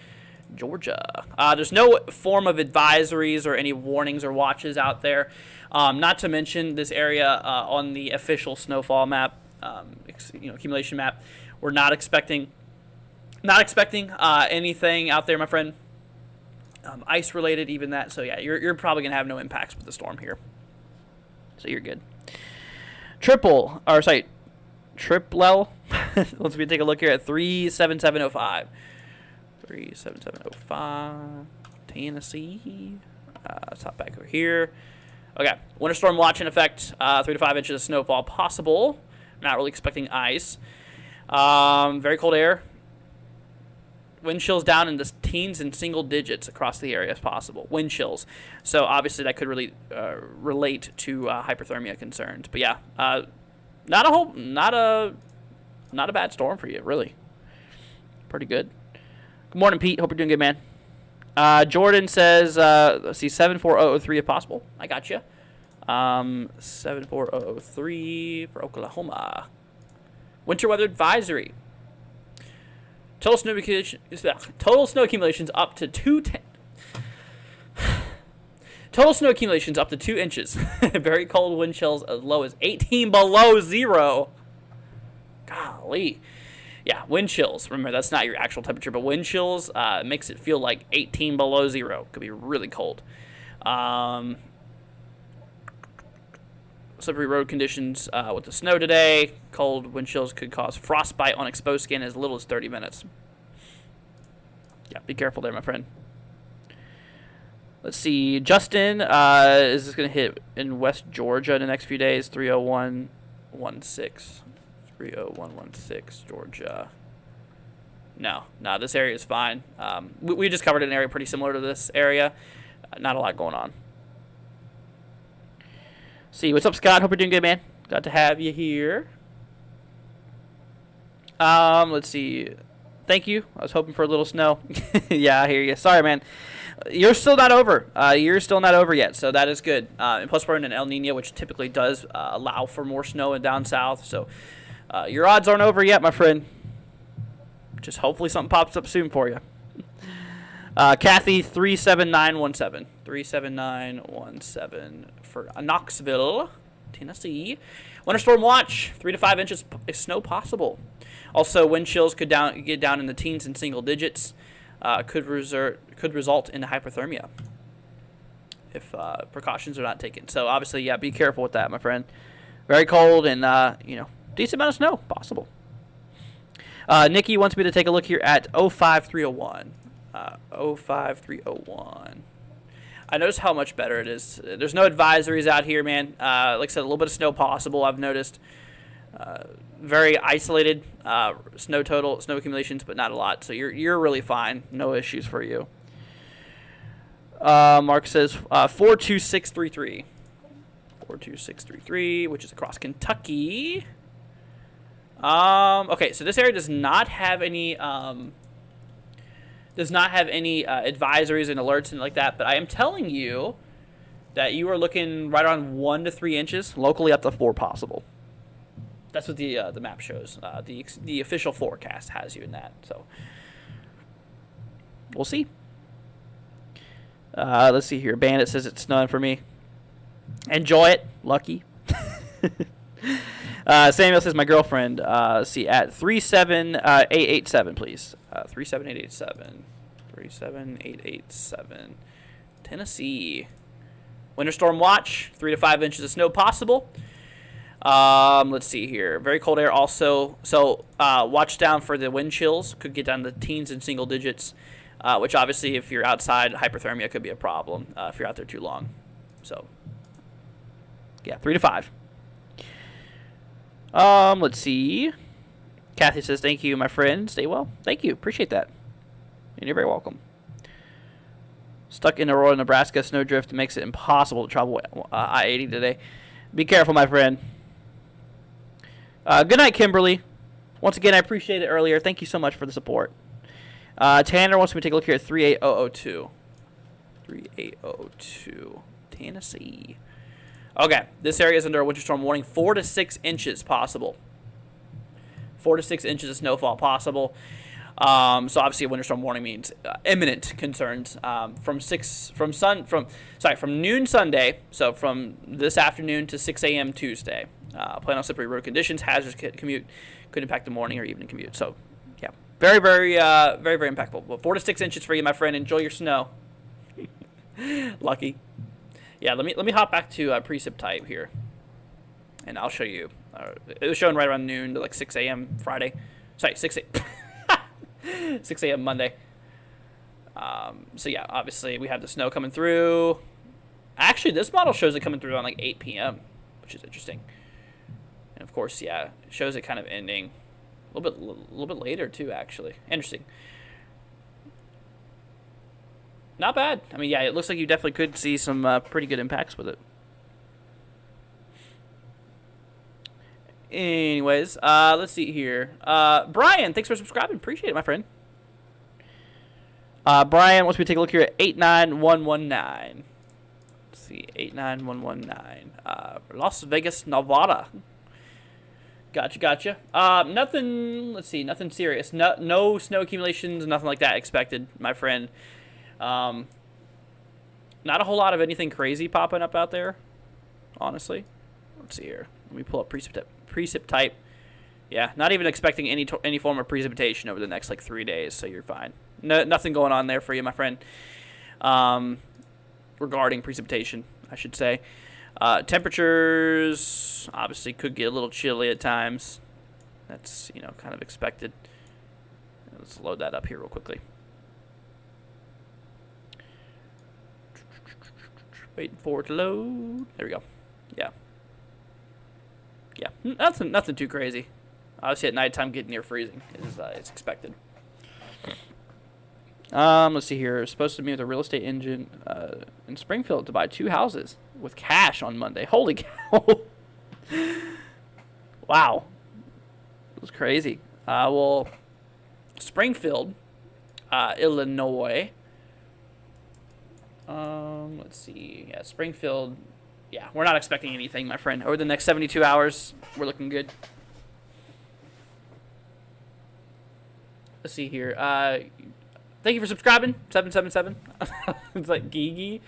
Georgia. There's no form of advisories or any warnings or watches out there. Not to mention this area on the official snowfall map, accumulation map. We're not expecting anything out there, my friend. Ice related, even that. So yeah, you're probably gonna have no impacts with the storm here. So you're good. Triple. Let's take a look here at 37705. 37705. Tennessee. Let's hop back over here. Okay. Winter storm watch in effect. 3 to 5 inches of snowfall possible. Not really expecting ice. Very cold air. Wind chills down in the teens and single digits across the area as possible. Wind chills. So obviously that could really relate to hyperthermia concerns. But yeah, not a bad storm for you, really. Pretty good. Good morning, Pete. Hope you're doing good, man. Jordan says, let's see, 74003 if possible. I got you. 74003 for Oklahoma. Winter weather advisory. Total snow accumulations up to 2 inches. Very cold wind chills as low as 18 below 0. Golly. Yeah, wind chills. Remember, that's not your actual temperature, but wind chills makes it feel like 18 below 0. Could be really cold. slippery road conditions with the snow today. Cold wind chills could cause frostbite on exposed skin as little as 30 minutes. Yeah, be careful there, my friend. Let's see. Justin, is this going to hit in West Georgia in the next few days? 30116. 30116, Georgia. No, this area is fine. We just covered an area pretty similar to this area. Not a lot going on. See, what's up, Scott? Hope you're doing good, man. Glad to have you here. Let's see. Thank you. I was hoping for a little snow. Yeah, I hear you. Sorry, man. You're still not over. You're still not over yet, so that is good. And plus, we're in an El Nino, which typically does allow for more snow down south. So your odds aren't over yet, my friend. Just hopefully something pops up soon for you. Kathy 37917. 37917 for Knoxville, Tennessee. Winter storm watch. 3 to 5 inches of snow possible. Also, wind chills could get down in the teens and single digits. Could result in hypothermia if precautions are not taken. So obviously, yeah, be careful with that, my friend. Very cold and decent amount of snow possible. Nikki wants me to take a look here at 05301. 05301. I noticed how much better it is. There's no advisories out here, man. Like I said, a little bit of snow possible, I've noticed. Very isolated snow accumulations, but not a lot. So you're really fine. No issues for you. Mark says 42633. 42633, which is across Kentucky. Okay, so this area does not have any advisories and alerts and like that, but I am telling you that you are looking right around 1 to 3 inches, locally up to 4 possible. That's what the map shows. The official forecast has you in that. So we'll see. Let's see here. Bandit says it's snowing for me. Enjoy it. Lucky. Samuel says my girlfriend. See at 37887, please. 37887. 37887. Tennessee. Winter storm watch. 3 to 5 inches of snow possible. Let's see here. Very cold air also. So watch down for the wind chills. Could get down to teens and single digits, which obviously if you're outside, hyperthermia could be a problem if you're out there too long. So yeah, 3 to 5. Let's see. Kathy says, thank you, my friend. Stay well. Thank you. Appreciate that. And you're very welcome. Stuck in Aurora, Nebraska. Snowdrift makes it impossible to travel I-80 today. Be careful, my friend. Good night, Kimberly. Once again, I appreciate it earlier. Thank you so much for the support. Tanner wants me to take a look here at 38002. 38002. Tennessee. Okay, this area is under a winter storm warning. 4 to 6 inches possible. 4 to 6 inches of snowfall possible. So obviously a winter storm warning means imminent concerns from noon Sunday, so from this afternoon to 6 a.m. Tuesday. Plan on slippery road conditions, hazardous commute could impact the morning or evening commute. So yeah, very, very impactful. Well, 4 to 6 inches for you, my friend. Enjoy your snow. Lucky. Yeah, let me hop back to precip type here, and I'll show you. It was showing right around noon to like 6 a.m. Friday. Sorry, 6 a.m. Monday. So yeah, obviously we have the snow coming through. Actually, this model shows it coming through on like 8 p.m., which is interesting. And of course, yeah, it shows it kind of ending a little bit later too. Actually, interesting. Not bad. I mean, yeah, it looks like you definitely could see some pretty good impacts with it. Anyways, let's see here. Brian, thanks for subscribing. Appreciate it, my friend. Brian wants me to take a look here at 89119. Let's see, 89119. Las Vegas, Nevada. Gotcha. Nothing, let's see, nothing serious. No snow accumulations, nothing like that expected, my friend. Not a whole lot of anything crazy popping up out there, honestly. Let's see here. Let me pull up precip type. Yeah, not even expecting any form of precipitation over the next like 3 days, so you're fine. Nothing going on there for you, my friend. Regarding precipitation, I should say. Temperatures obviously could get a little chilly at times. That's, kind of expected. Let's load that up here real quickly. Waiting for it to load. There we go. Yeah. Yeah, nothing too crazy. Obviously, at nighttime, getting near freezing is expected. Let's see here. Supposed to meet with a real estate agent in Springfield to buy 2 houses with cash on Monday. Holy cow! Wow, it was crazy. Well, Springfield, Illinois. Let's see. Yeah, Springfield. Yeah, we're not expecting anything, my friend. Over the next 72 hours, we're looking good. Let's see here. Thank you for subscribing. 777. It's like Gigi.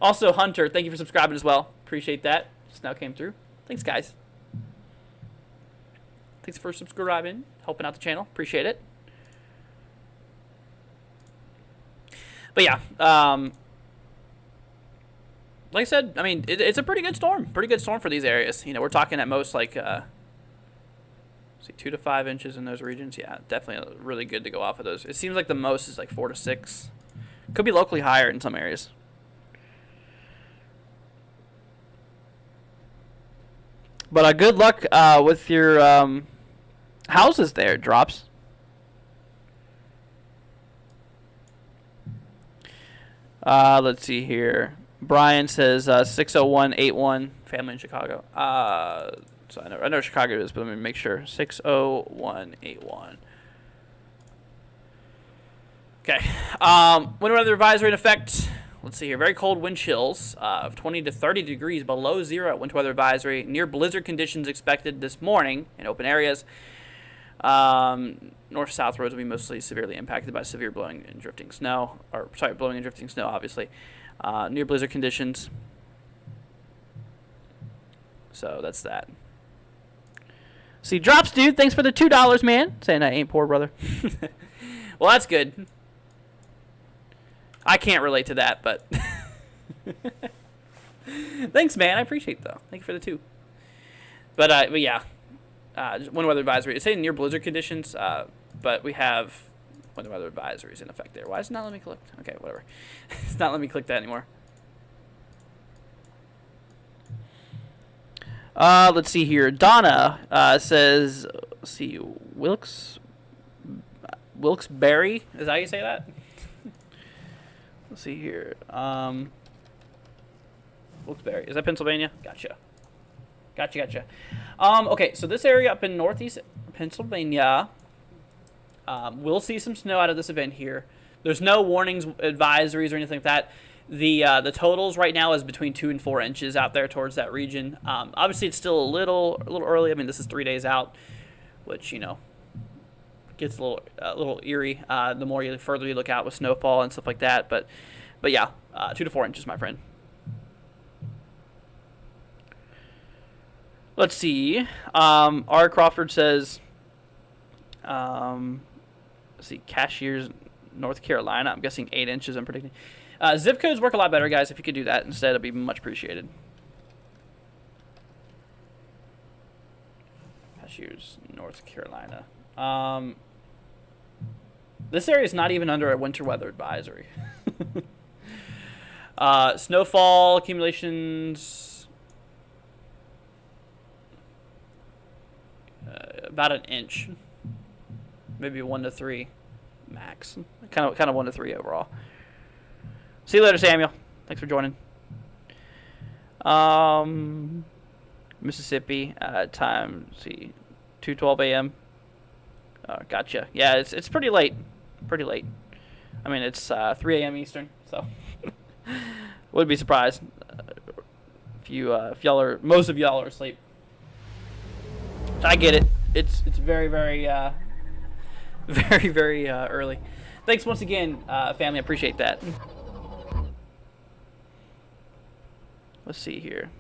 Also, Hunter, thank you for subscribing as well. Appreciate that. Just now came through. Thanks, guys. Thanks for subscribing, helping out the channel. Appreciate it. But yeah, like I said, I mean, it's a pretty good storm. Pretty good storm for these areas. We're talking at most like, 2 to 5 inches in those regions. Yeah, definitely really good to go off of those. It seems like the most is like 4 to 6. Could be locally higher in some areas. But good luck with your houses there, Drops. Let's see here. Brian says 60181, family in Chicago. So I know Chicago is, but let me make sure. 60181. Okay. Winter weather advisory in effect. Let's see here. Very cold wind chills of 20 to 30 degrees below zero at winter weather advisory. Near blizzard conditions expected this morning in open areas. North-south roads will be mostly severely impacted by severe blowing and drifting snow. Blowing and drifting snow, obviously. Near blizzard conditions. So that's that. See, Drops, dude. Thanks for the $2, man. Saying I ain't poor, brother. Well, that's good. I can't relate to that, but thanks, man. I appreciate it, though. Thank you for the 2. But yeah, winter weather advisory. It's saying near blizzard conditions, but we have winter weather advisories in effect there. Why is it not letting me click? Okay, whatever. It's not letting me click that anymore. Let's see here. Donna says, let's see, Wilkes-Barre? Is that how you say that? Let's see here. Wilkes-Barre. Is that Pennsylvania? Gotcha. Okay, so this area up in northeast Pennsylvania, we'll see some snow out of this event here. There's no warnings, advisories, or anything like that. The totals right now is between 2 and 4 inches out there towards that region. Obviously, it's still a little early. I mean, this is 3 days out, which gets a little eerie the more further you look out with snowfall and stuff like that. But yeah, 2 to 4 inches, my friend. Let's see. R. Crawford says, let's see, Cashiers, North Carolina. I'm guessing 8 inches. I'm predicting. Zip codes work a lot better, guys. If you could do that instead, it'd be much appreciated. Cashiers, North Carolina. This area is not even under a winter weather advisory. Snowfall accumulations, about an inch, maybe 1 to 3 max. Kind of 1 to 3 overall. See you later, Samuel. Thanks for joining. Mississippi time. Let's see, 2:12 a.m. Gotcha. Yeah, it's pretty late. Pretty late. I mean, it's 3 a.m. Eastern, so wouldn't be surprised if y'all are, most of y'all are asleep. I get it. It's very very very early. Thanks once again, family. I appreciate that. Let's see here.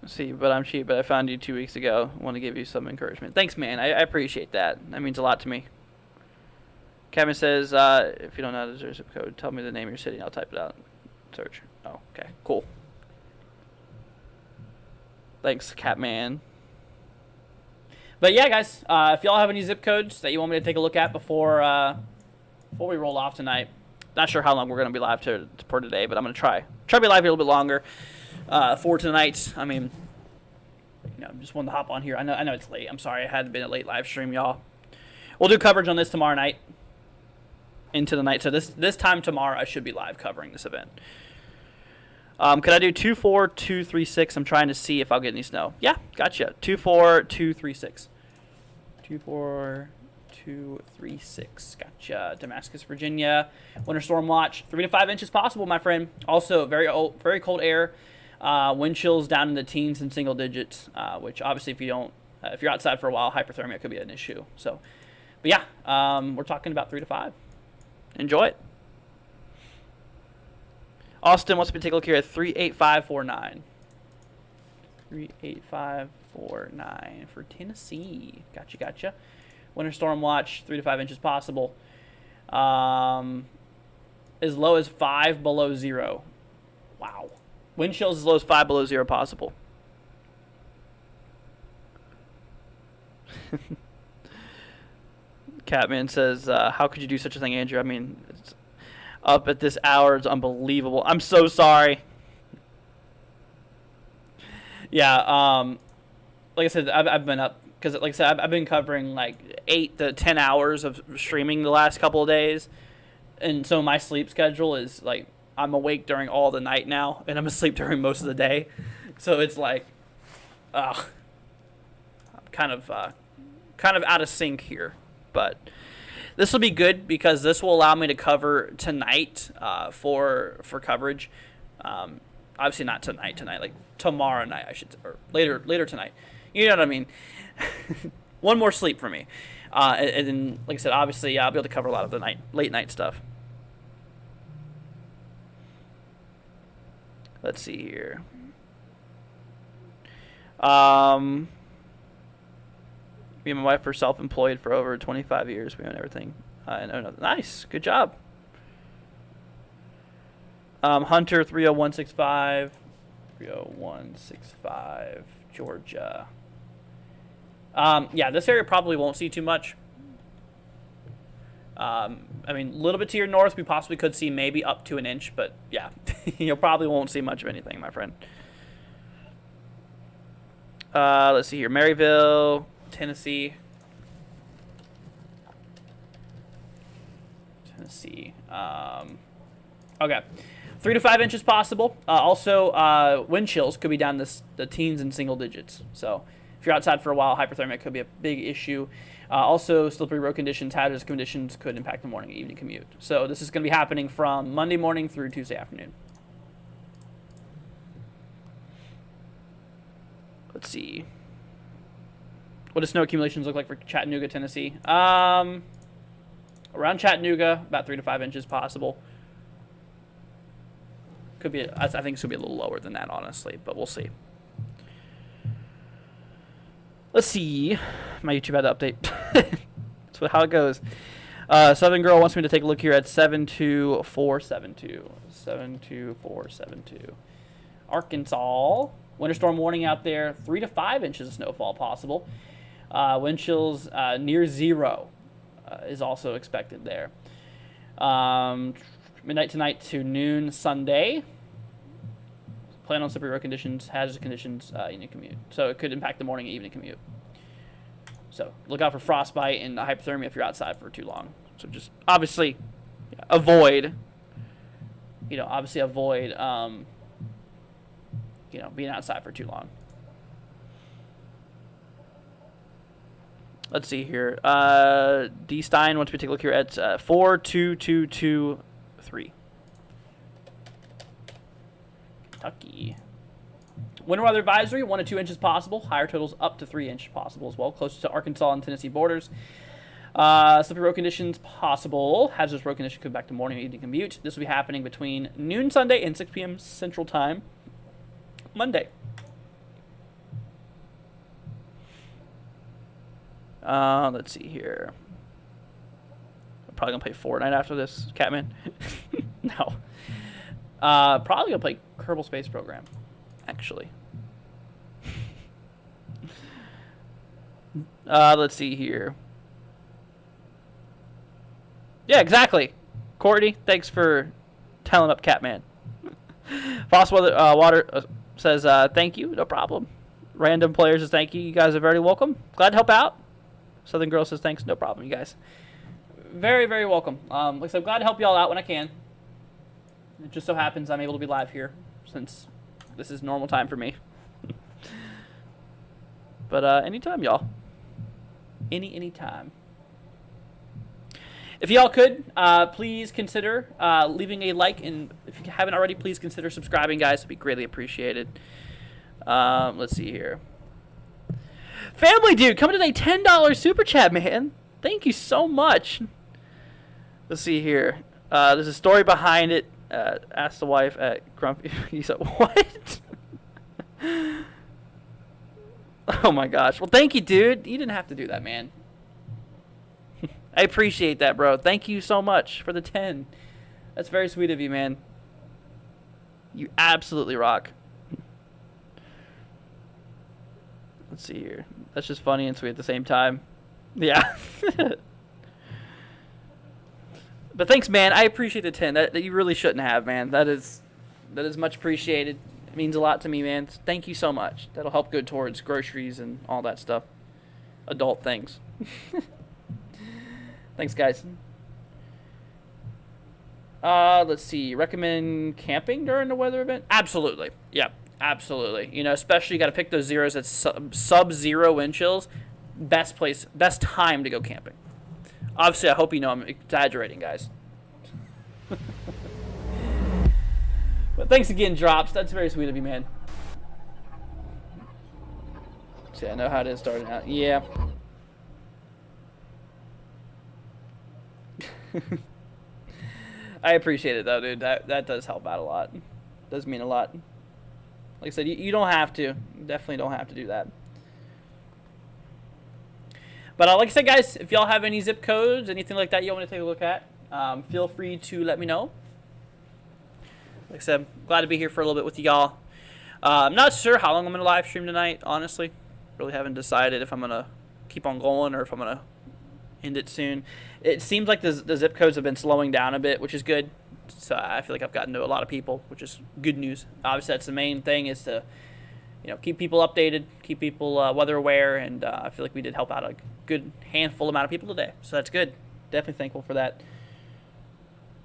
See, but I'm cheap, but I found you 2 weeks ago. Want to give you some encouragement. Thanks, man. I appreciate that. That means a lot to me. Kevin says, if you don't know how to do zip code, tell me the name of your city and I'll type it out. Search. Oh, okay. Cool. Thanks, Catman. But yeah, guys, if y'all have any zip codes that you want me to take a look at before we roll off tonight, not sure how long we're going to be live for today, but I'm going to try to be live a little bit longer for tonight. I mean, just wanted to hop on here. I know it's late. I'm sorry I had been a late live stream, y'all. We'll do coverage on this tomorrow night into the night. So this time tomorrow, I should be live covering this event. Could I do 24236? I'm trying to see if I'll get any snow. Yeah, gotcha. 24236. 24236. Gotcha. Damascus, Virginia. Winter storm watch. 3 to 5 inches possible, my friend. Also, very cold air. Wind chills down in the teens and single digits, which obviously if you're outside for a while, hypothermia could be an issue. So, but yeah, we're talking about 3 to 5. Enjoy it. Austin wants me to take a look here at 38549. 38549 for Tennessee. Gotcha. Winter storm watch, 3 to 5 inches possible. As low as 5 below 0. Wow. Wind chills as low as 5 below 0 possible. Catman says, how could you do such a thing, Andrew? I mean, it's up at this hour. It's unbelievable. I'm so sorry. Yeah, like I said, I've been up because, like I said, I've been covering like 8 to 10 hours of streaming the last couple of days, and so my sleep schedule is like I'm awake during all the night now, and I'm asleep during most of the day. So it's like, I'm kind of out of sync here, but this will be good because this will allow me to cover tonight for coverage. Obviously not tonight, like tomorrow night, I should, or later tonight. You know what I mean? One more sleep for me. And then, like I said, obviously, I'll be able to cover a lot of the late night stuff. Let's see here. Me and my wife are self-employed for over 25 years. We own everything. Nice. Good job. Hunter 30165. 30165. Georgia. Yeah, this area probably won't see too much. I mean, a little bit to your north, we possibly could see maybe up to an inch, but yeah, you probably won't see much of anything, my friend. Let's see here. Maryville, Tennessee. Okay. 3 to 5 inches possible. Also, wind chills could be down the teens and single digits. So if you're outside for a while, hypothermia could be a big issue. Also, slippery road conditions, hazardous conditions could impact the morning and evening commute. So this is going to be happening from Monday morning through Tuesday afternoon. Let's see. What does snow accumulations look like for Chattanooga, Tennessee? Around Chattanooga, about 3 to 5 inches possible. Could be. I think it's gonna be a little lower than that, honestly, but we'll see. Let's see. My YouTube had to update. That's how it goes. Southern Girl wants me to take a look here at 72472. 72472. Arkansas. Winter storm warning out there. 3 to 5 inches of snowfall possible. Wind chills near 0 is also expected there. Midnight tonight to noon Sunday. Plan on slippery road conditions, hazardous conditions, evening commute. So it could impact the morning and evening commute. So look out for frostbite and hypothermia if you're outside for too long. So just obviously avoid, being outside for too long. Let's see here. D. Stein wants me to take a look here at 42223. Kentucky. Winter weather advisory, 1 to 2 inches possible. Higher totals up to 3 inches possible as well. Close to Arkansas and Tennessee borders. Slippery road conditions possible. Hazardous road conditions come back to morning and evening commute. This will be happening between noon Sunday and 6 p.m. Central Time Monday. Let's see here. I'm probably gonna play Fortnite after this, Catman. No. Probably gonna play Kerbal Space Program, actually. Let's see here. Yeah, exactly. Courtney, thanks for telling up Catman. Fossil Water says, thank you, no problem. Random Player says, thank you. You guys are very welcome. Glad to help out. Southern Girl says, thanks, no problem, you guys. Very, very welcome. Like I said, I'm glad to help you all out when I can. It just so happens I'm able to be live here since this is normal time for me. But anytime, y'all. Anytime. If y'all could, please consider leaving a like, and if you haven't already, please consider subscribing, guys. It'd be greatly appreciated. Let's see here. Family Dude, coming to a $10 super chat, man. Thank you so much. Let's see here. There's a story behind it. Ask the wife at Grumpy. He said, what? Oh my gosh. Well, thank you, dude. You didn't have to do that, man. I appreciate that, bro. Thank you so much for the 10. That's very sweet of you, man. You absolutely rock. Let's see here. That's just funny and sweet at the same time. Yeah. But thanks, man. I appreciate the 10. That you really shouldn't have, man. That is much appreciated. It means a lot to me, man. Thank you so much. That'll help go towards groceries and all that stuff. Adult things. Thanks, guys. Let's see. Recommend camping during the weather event? Absolutely. Yeah, absolutely. You know, especially you got to pick those zeros at sub-zero wind chills. Best time to go camping. Obviously, I hope you know I'm exaggerating, guys. But thanks again, Drops. That's very sweet of you, man. See, I know how it is starting out. Yeah. I appreciate it, though, dude. That does help out a lot. Does mean a lot. Like I said, you don't have to. You definitely don't have to do that. But like I said, guys, if y'all have any zip codes, anything like that you want to take a look at, feel free to let me know. Like I said, I'm glad to be here for a little bit with y'all. I'm not sure how long I'm going to live stream tonight, honestly. Really haven't decided if I'm going to keep on going or if I'm going to end it soon. It seems like the zip codes have been slowing down a bit, which is good. So I feel like I've gotten to a lot of people, which is good news. Obviously, that's the main thing, is to keep people updated, keep people weather aware, and I feel like we did help out a good handful amount of people today. So that's good. Definitely thankful for that.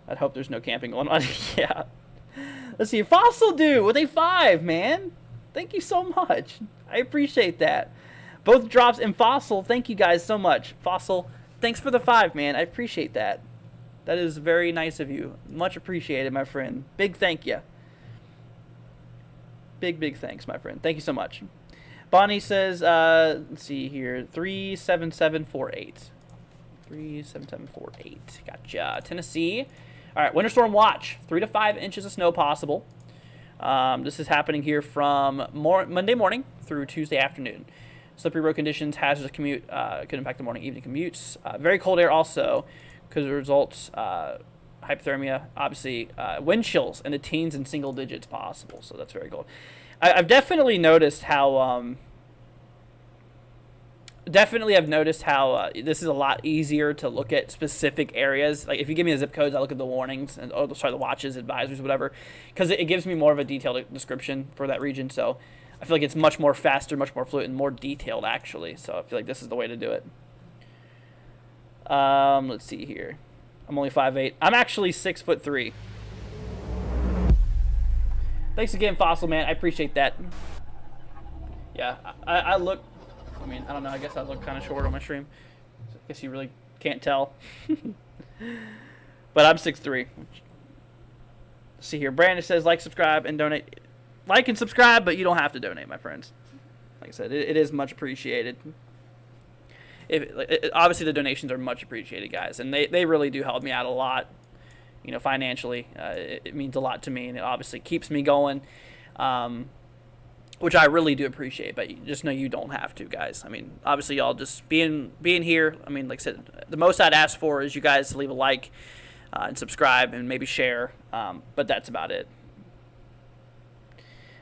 I'd hope there's no camping going on. Yeah. Let's see. Fossil Dude with a 5, man. Thank you so much. I appreciate that. Both Drops and Fossil, thank you guys so much. Fossil, thanks for the 5, man. I appreciate that. That is very nice of you. Much appreciated, my friend. Big thank you. Big thanks, my friend. Thank you so much. Bonnie says, let's see here, 37748. 37748. Gotcha. Tennessee. All right, winter storm watch. 3 to 5 inches of snow possible. This is happening here from Monday morning through Tuesday afternoon. Slippery road conditions, hazardous commute, could impact the morning, evening commutes. Very cold air also, because it results hypothermia, obviously wind chills in the teens and single digits possible. So that's very cold. I've definitely noticed how this is a lot easier to look at specific areas. Like if you give me the zip codes, I look at the warnings and the watches, advisories, whatever, because it gives me more of a detailed description for that region. So I feel like it's much more faster, much more fluid, and more detailed actually. So I feel like this is the way to do it. Let's see here. I'm only 5'8". I'm actually 6'3". Thanks again, Fossil Man. I appreciate that. Yeah, I look. I mean, I don't know. I guess I look kind of short on my stream. I guess you really can't tell. But I'm 6'3". Let's see here. Brandon says like, subscribe, and donate. Like and subscribe, but you don't have to donate, my friends. Like I said, it is much appreciated. Obviously, the donations are much appreciated, guys, and they really do help me out a lot. Financially, it means a lot to me, and it obviously keeps me going. which I really do appreciate. But you just know you don't have to, guys. I mean, obviously, y'all just being here. I mean, like I said, the most I'd ask for is you guys to leave a like and subscribe and maybe share. But that's about it.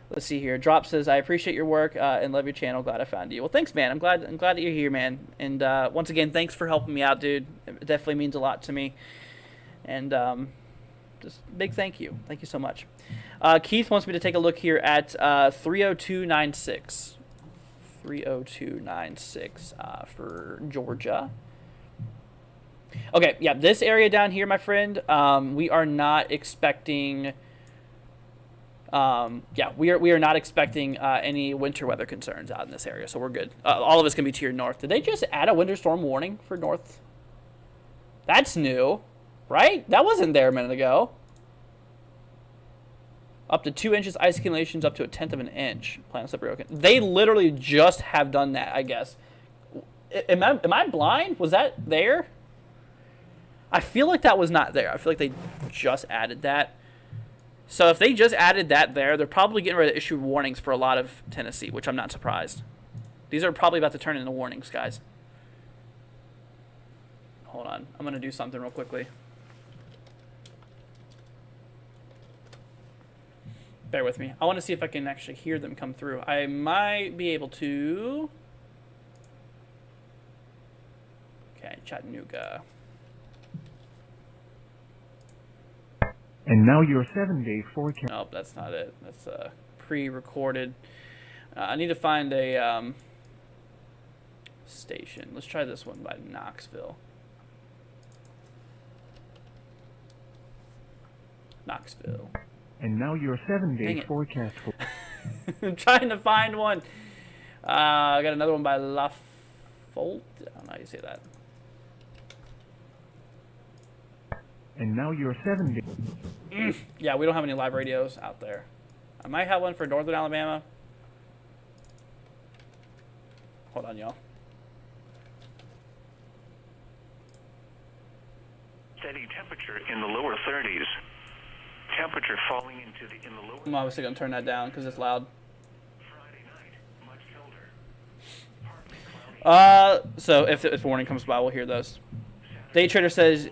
Let's see here. Drop says, I appreciate your work and love your channel. Glad I found you. Well, thanks, man. I'm glad that you're here, man. And once again, thanks for helping me out, dude. It definitely means a lot to me. And just big thank you. Thank you so much. Keith wants me to take a look here at 30296. 30296 for Georgia. Okay, yeah, this area down here, my friend, we are not expecting... we are not expecting any winter weather concerns out in this area, so we're good. All of us can be to your north. Did they just add a winter storm warning for north? That's new, right? That wasn't there a minute ago. Up to 2 inches ice accumulations, up to 1/10 of an inch. Plant slippery oak. They literally just have done that, I guess. Am I blind? Was that there? I feel like that was not there. I feel like they just added that. So if they just added that there, they're probably getting ready to issue warnings for a lot of Tennessee, which I'm not surprised. These are probably about to turn into warnings, guys. Hold on. I'm going to do something real quickly. Bear with me. I want to see if I can actually hear them come through. I might be able to. Okay, Chattanooga. And now your 7-day forecast. Nope, that's not it. That's pre-recorded. I need to find a station. Let's try this one by Knoxville. Knoxville. And now your 7-day forecast. I'm trying to find one. I got another one by La Folte. I don't know how you say that. And now your 7-day. Yeah, we don't have any live radios out there. I might have one for Northern Alabama. Hold on, y'all. Steady temperature in the lower 30s. Temperature falling into the lower. I'm obviously gonna turn that down because it's loud. Friday night, much colder. So if warning comes by, we'll hear those. Day Trader says,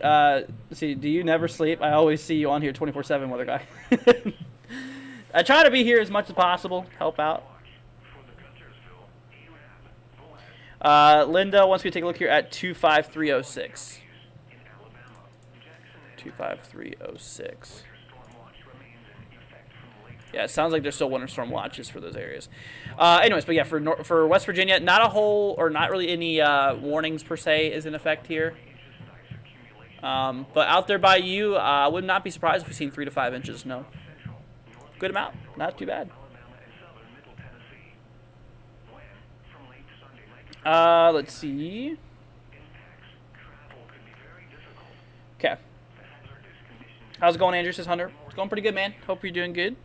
see, do you never sleep? I always see you on here 24/7, weather guy. I try to be here as much as possible, help out. Linda wants me to take a look here at 25306. 25306. Yeah, it sounds like there's still winter storm watches for those areas. Anyways, but yeah, for West Virginia, not really any warnings per se is in effect here. But out there by you, I would not be surprised if we've seen 3 to 5 inches. No, good amount, not too bad. Let's see. Okay. How's it going, Andrew? Says Hunter. It's going pretty good, man. Hope you're doing good.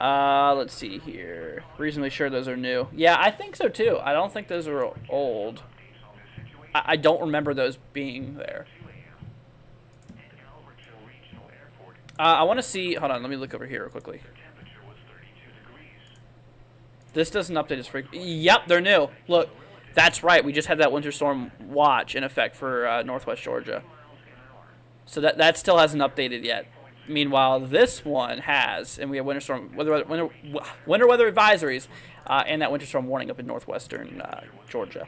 Let's see here. Reasonably sure those are new. Yeah, I think so too. I don't think those are old. I don't remember those being there. I want to see. Hold on, let me look over here real quickly. This doesn't update as frequently. Yep, they're new. Look, that's right. We just had that winter storm watch in effect for northwest Georgia. So that still hasn't updated yet. Meanwhile, this one has, and we have winter weather advisories and that winter storm warning up in northwestern Georgia.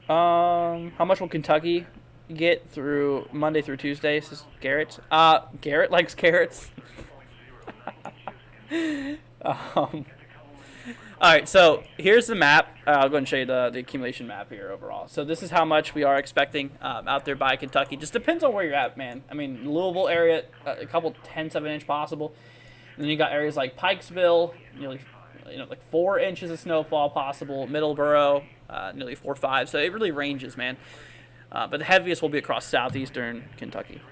How much will Kentucky get through Monday through Tuesday? Says Garrett. Garrett likes carrots. All right, so here's the map. I'll go and show you the accumulation map here overall. So this is how much we are expecting out there by Kentucky. Just depends on where you're at, man. I mean, Louisville area, a couple 10th of an inch possible. And then you got areas like Pikesville, nearly, like 4 inches of snowfall possible. Middleborough, nearly 4 or 5. So it really ranges, man. But the heaviest will be across southeastern Kentucky.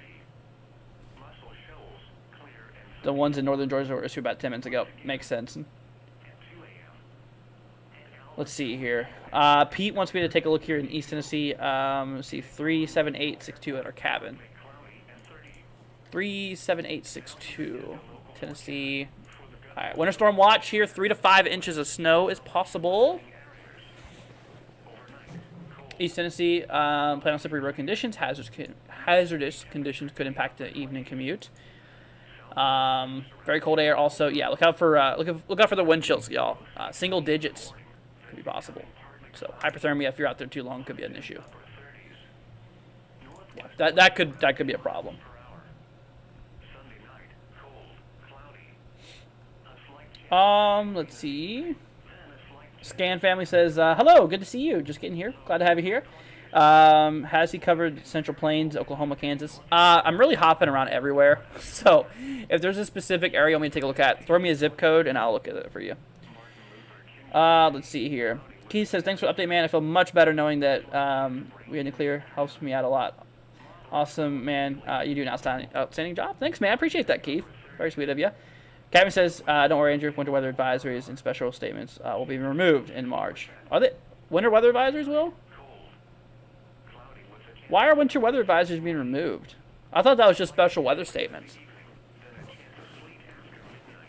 The ones in northern Georgia were issued about 10 minutes ago. Makes sense. Let's see here. Pete wants me to take a look here in East Tennessee. Let's see, 37862 at our cabin. 37862. Tennessee. All right, winter storm watch here. 3 to 5 inches of snow is possible. East Tennessee, plan on slippery road conditions. Hazardous conditions could impact the evening commute. Very cold air. Also, yeah, look out for the wind chills, y'all. Single digits could be possible. So hypothermia, if you're out there too long, could be an issue. Yeah, that could be a problem. Let's see. Scan family says, hello, good to see you. Just getting here. Glad to have you here. Has he covered Central Plains, Oklahoma, Kansas? I'm really hopping around everywhere. So if there's a specific area you want me to take a look at, throw me a zip code and I'll look at it for you. Let's see here. Keith says, thanks for the update, man. I feel much better knowing that we had nuclear. Helps me out a lot. Awesome, man. You do an outstanding job. Thanks, man. I appreciate that, Keith. Very sweet of you. Captain says, don't worry, Andrew. Winter weather advisories and special statements will be removed in March. Are they winter weather advisories, Will? Why are winter weather advisories being removed? I thought that was just special weather statements.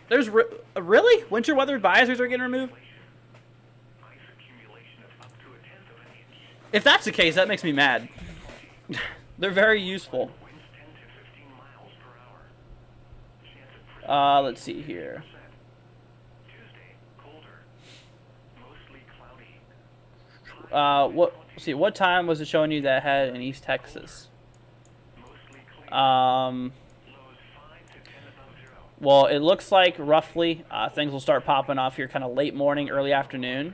There's really? Winter weather advisories are getting removed? If that's the case, that makes me mad. They're very useful. Let's see here. What time was it showing you that had in East Texas? Well, it looks like roughly things will start popping off here kind of late morning, early afternoon.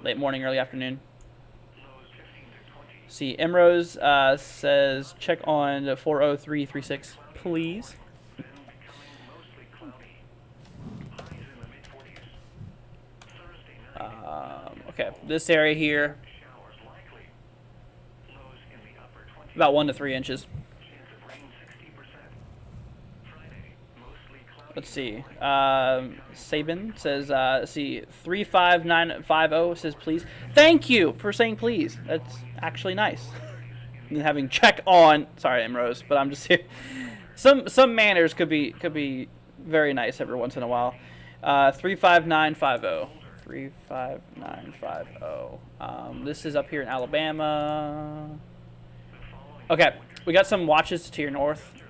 Late morning, early afternoon. See, Emrose says, check on the 40336, please. Okay, this area here, about 1 to 3 inches. Let's see. Sabin says, see, 35950 says, please. Thank you for saying please. That's actually nice. And having check on, sorry, Emrose, but I'm just here. Some manners could be very nice every once in a while. 35950. 35950. This is up here in Alabama. Okay, we got some watches to your north,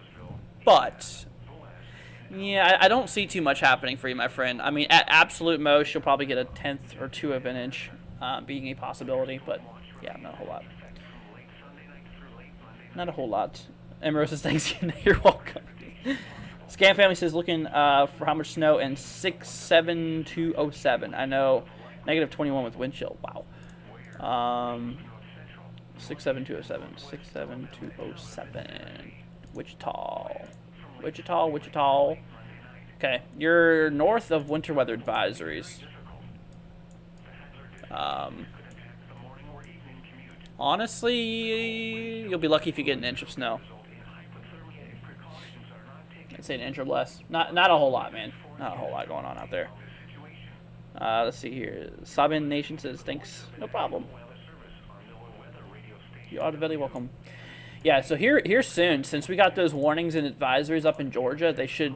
but yeah, I don't see too much happening for you, my friend. I mean, at absolute most, you'll probably get a tenth or two of an inch, being a possibility, but yeah, not a whole lot. Not a whole lot. Emerald says, thanks, you're welcome. Scam Family says, looking for how much snow in 67207. I know, negative 21 with wind chill. Wow. 67207. 67207. Wichita. Okay, you're north of winter weather advisories. Honestly, you'll be lucky if you get an inch of snow. I'd say an inch or less. Not a whole lot, man. Not a whole lot going on out there. Let's see here. Sabin Nation says, thanks. No problem. You are very welcome. Yeah, so here soon, since we got those warnings and advisories up in Georgia, they should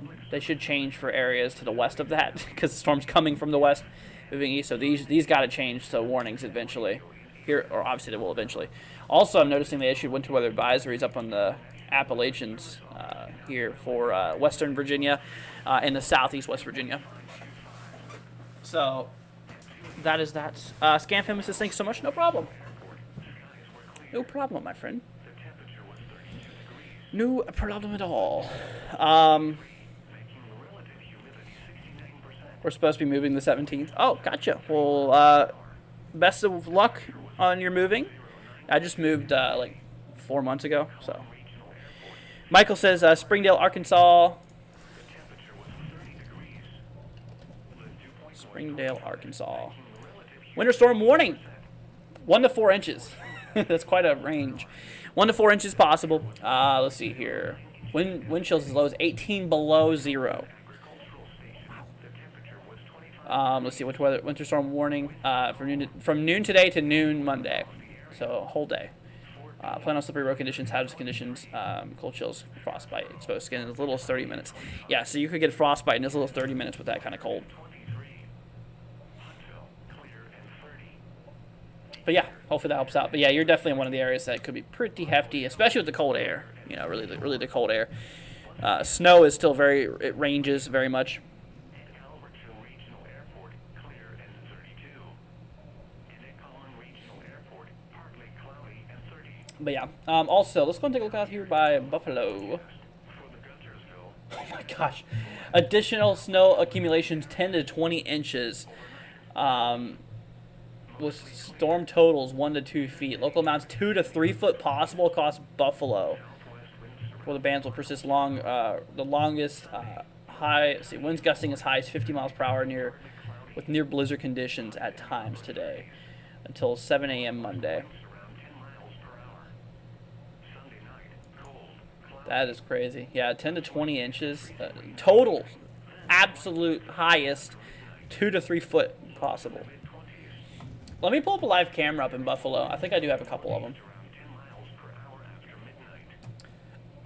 change for areas to the west of that because the storm's coming from the west, moving east. So these got to change to warnings eventually. Here, or obviously they will eventually. Also, I'm noticing they issued winter weather advisories up on the Appalachians here for Western Virginia and the Southeast West Virginia. So that is that. Scam Family says, thanks so much. No problem. No problem, my friend. No problem at all. We're supposed to be moving the 17th. Oh, gotcha. Well, best of luck on your moving. I just moved like 4 months ago. So, Michael says Springdale, Arkansas. Springdale, Arkansas. Winter storm warning. 1 to 4 inches. That's quite a range. 1 to 4 inches possible. Let's see here. Wind chills as low as 18 below zero. Let's see, winter storm warning from noon today to noon Monday. So a whole day. Plan on slippery road conditions, hazardous conditions, cold chills, frostbite, exposed skin as little as 30 minutes. Yeah, so you could get frostbite in as little as 30 minutes with that kind of cold. But yeah, hopefully that helps out. But yeah, you're definitely in one of the areas that could be pretty hefty, especially with the cold air. You know, really the cold air. Snow is still it ranges very much. But yeah, also, let's go and take a look out here by Buffalo. Oh my gosh. Additional snow accumulations 10 to 20 inches. With storm totals 1 to 2 feet. Local amounts 2 to 3 foot possible across Buffalo. Where the bands will persist the longest high. See, winds gusting as high as 50 miles per hour with near blizzard conditions at times today until 7 a.m. Monday. That is crazy. Yeah, 10 to 20 inches. Total, absolute highest, 2 to 3 foot possible. Let me pull up a live camera up in Buffalo. I think I do have a couple of them.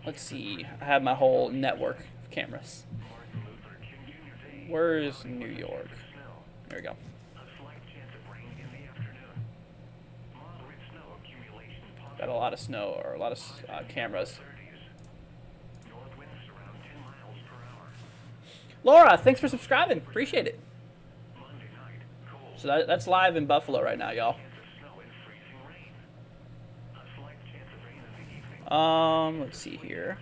Let's see. I have my whole network of cameras. Where is New York? There we go. Got a lot of snow, or a lot of cameras. Laura, thanks for subscribing. Appreciate it. So that's live in Buffalo right now, y'all. Let's see here.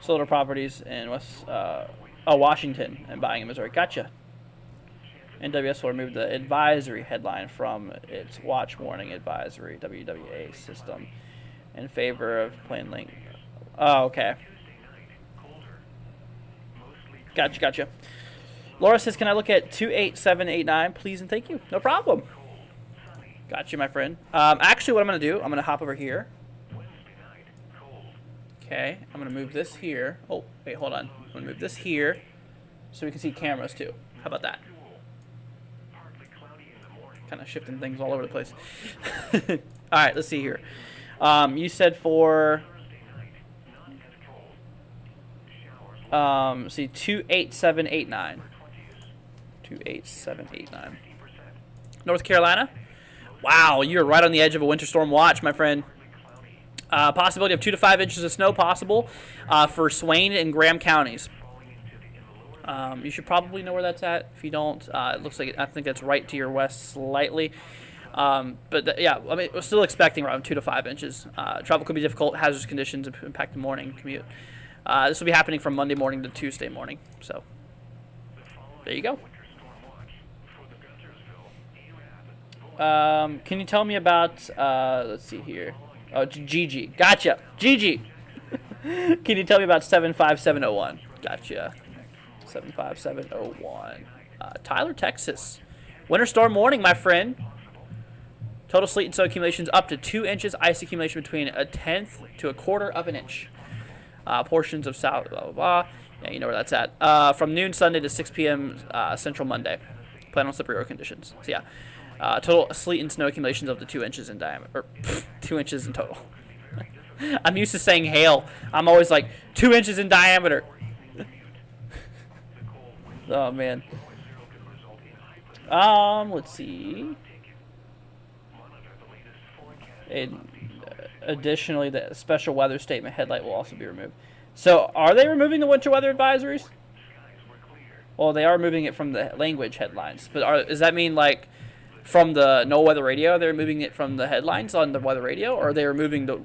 Solar properties in Washington and buying in Missouri. Gotcha. NWS will remove the advisory headline from its watch warning advisory WWA system in favor of plain link. Oh, okay. Gotcha. Laura says, can I look at 28789, please and thank you? No problem. Got you, my friend. Actually, what I'm going to do, I'm going to hop over here. Okay, I'm going to move this here. Oh, wait, hold on. I'm going to move this here so we can see cameras too. How about that? Kind of shifting things all over the place. All right, let's see here. You said for... see, 28789. 28789. North Carolina? Wow, you're right on the edge of a winter storm watch, my friend. Possibility of 2 to 5 inches of snow possible for Swain and Graham counties. You should probably know where that's at. If you don't, it looks like I think that's right to your west slightly. Yeah, I mean, we're still expecting around 2 to 5 inches. Travel could be difficult. Hazardous conditions impact the morning commute. This will be happening from Monday morning to Tuesday morning. So, there you go. Can you tell me about, let's see here. Oh, Gigi. Gotcha. Gigi. Can you tell me about 75701? Gotcha. 75701. Tyler, Texas. Winter storm warning, my friend. Total sleet and snow accumulations up to 2 inches. Ice accumulation between 1/10 to 1/4 of an inch. Portions of south, blah, blah, blah. Yeah, you know where that's at. From noon Sunday to 6 p.m. Central Monday. Plan on slippery road conditions. So, yeah. Total sleet and snow accumulations up to 2 inches in diameter. Or 2 inches in total. I'm used to saying hail. I'm always like, 2 inches in diameter. Oh, man. Let's see. And additionally, the special weather statement headlight will also be removed. So, are they removing the winter weather advisories? Well, they are removing it from the language headlines. But does that mean, like, from the no weather radio, they're removing it from the headlines on the weather radio? Or are they removing the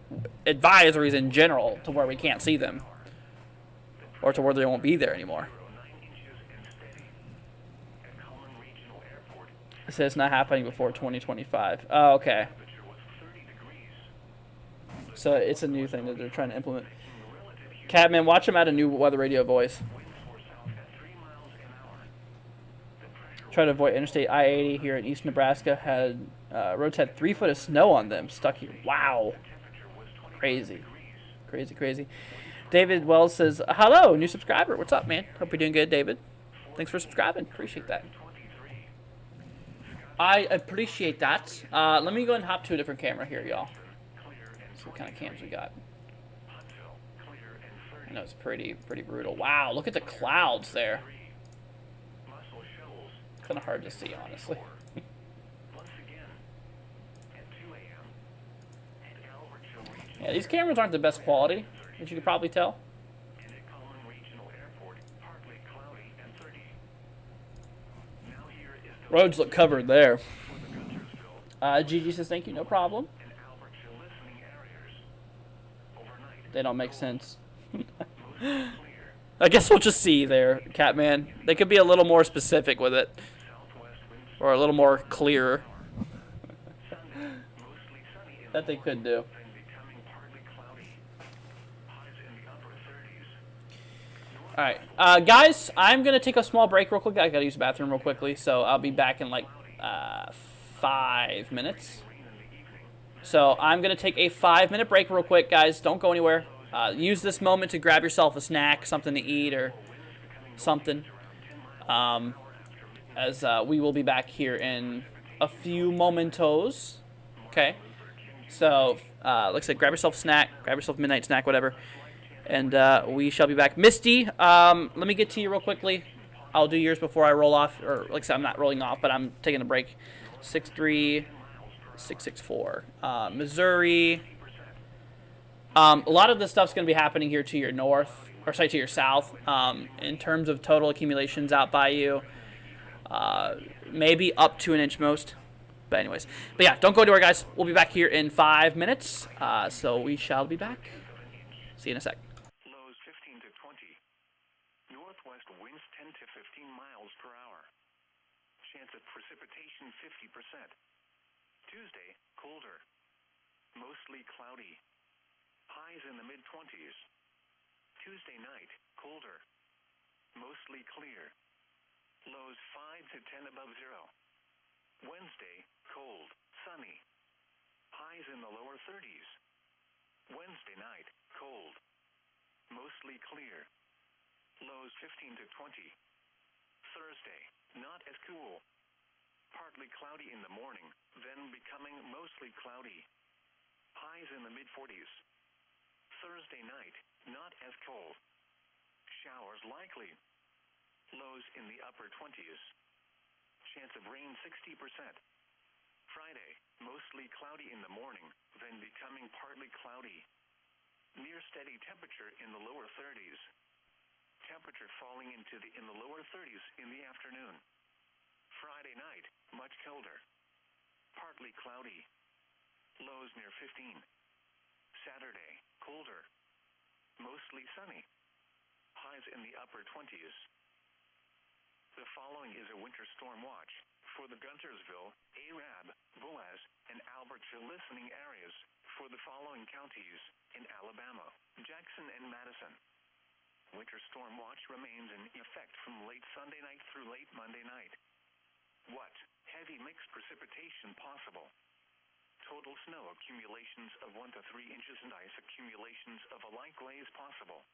advisories in general to where we can't see them? Or to where they won't be there anymore? It says it's not happening before 2025. Oh, okay. So it's a new thing that they're trying to implement. Catman, watch them add a new weather radio voice. Try to avoid Interstate I-80 here in East Nebraska. Roads had 3 foot of snow on them. Stuck here. Wow. Crazy. Crazy. David Wells says, hello, new subscriber. What's up, man? Hope you're doing good, David. Thanks for subscribing. Appreciate that. I appreciate that. Let me go and hop to a different camera here, y'all. See what kind of cams we got. I know it's pretty brutal. Wow, look at the clouds there. Kind of hard to see, honestly. Yeah, these cameras aren't the best quality, as you can probably tell. Roads look covered there. Gigi says thank you, no problem. They don't make sense. I guess we'll just see there, Catman. They could be a little more specific with it. Or a little more clear. That they could do. Alright, guys, I'm going to take a small break real quick. I got to use the bathroom real quickly, so I'll be back in like 5 minutes. So I'm going to take a 5-minute break real quick, guys. Don't go anywhere. Use this moment to grab yourself a snack, something to eat, or something. As we will be back here in a few momentos. Okay. So, like I said, grab yourself a snack, grab yourself a midnight snack, whatever. And we shall be back. Misty, let me get to you real quickly. I'll do yours before I roll off. Or, like I said, I'm not rolling off, but I'm taking a break. 63664. Missouri. A lot of this stuff's going to be happening here to your north, or sorry, to your south. In terms of total accumulations out by you. Maybe up to an inch most. But anyways. But yeah, don't go anywhere, guys. We'll be back here in 5 minutes. So we shall be back. See you in a sec. Lows 15 to 20. Northwest winds 10 to 15 miles per hour. Chance of precipitation 50%. Tuesday, colder. Mostly cloudy. Highs in the mid-20s. Tuesday night, colder. Mostly clear. Lows 5 to 10 above zero. Wednesday, cold, sunny. Highs in the lower 30s. Wednesday night, cold. Mostly clear. Lows 15 to 20. Thursday, not as cool. Partly cloudy in the morning, then becoming mostly cloudy. Highs in the mid-40s. Thursday night, not as cold. Showers likely. Lows in the upper 20s. Chance of rain 60%. Friday, mostly cloudy in the morning, then becoming partly cloudy. Near steady temperature in the lower 30s. Temperature falling in the lower 30s in the afternoon. Friday night, much colder. Partly cloudy. Lows near 15. Saturday, colder. Mostly sunny. Highs in the upper 20s. The following is a winter storm watch for the Guntersville, Arab, Boaz, and Albertville listening areas for the following counties in Alabama, Jackson, and Madison. Winter storm watch remains in effect from late Sunday night through late Monday night. What? Heavy mixed precipitation possible. Total snow accumulations of 1 to 3 inches and ice accumulations of a light glaze possible.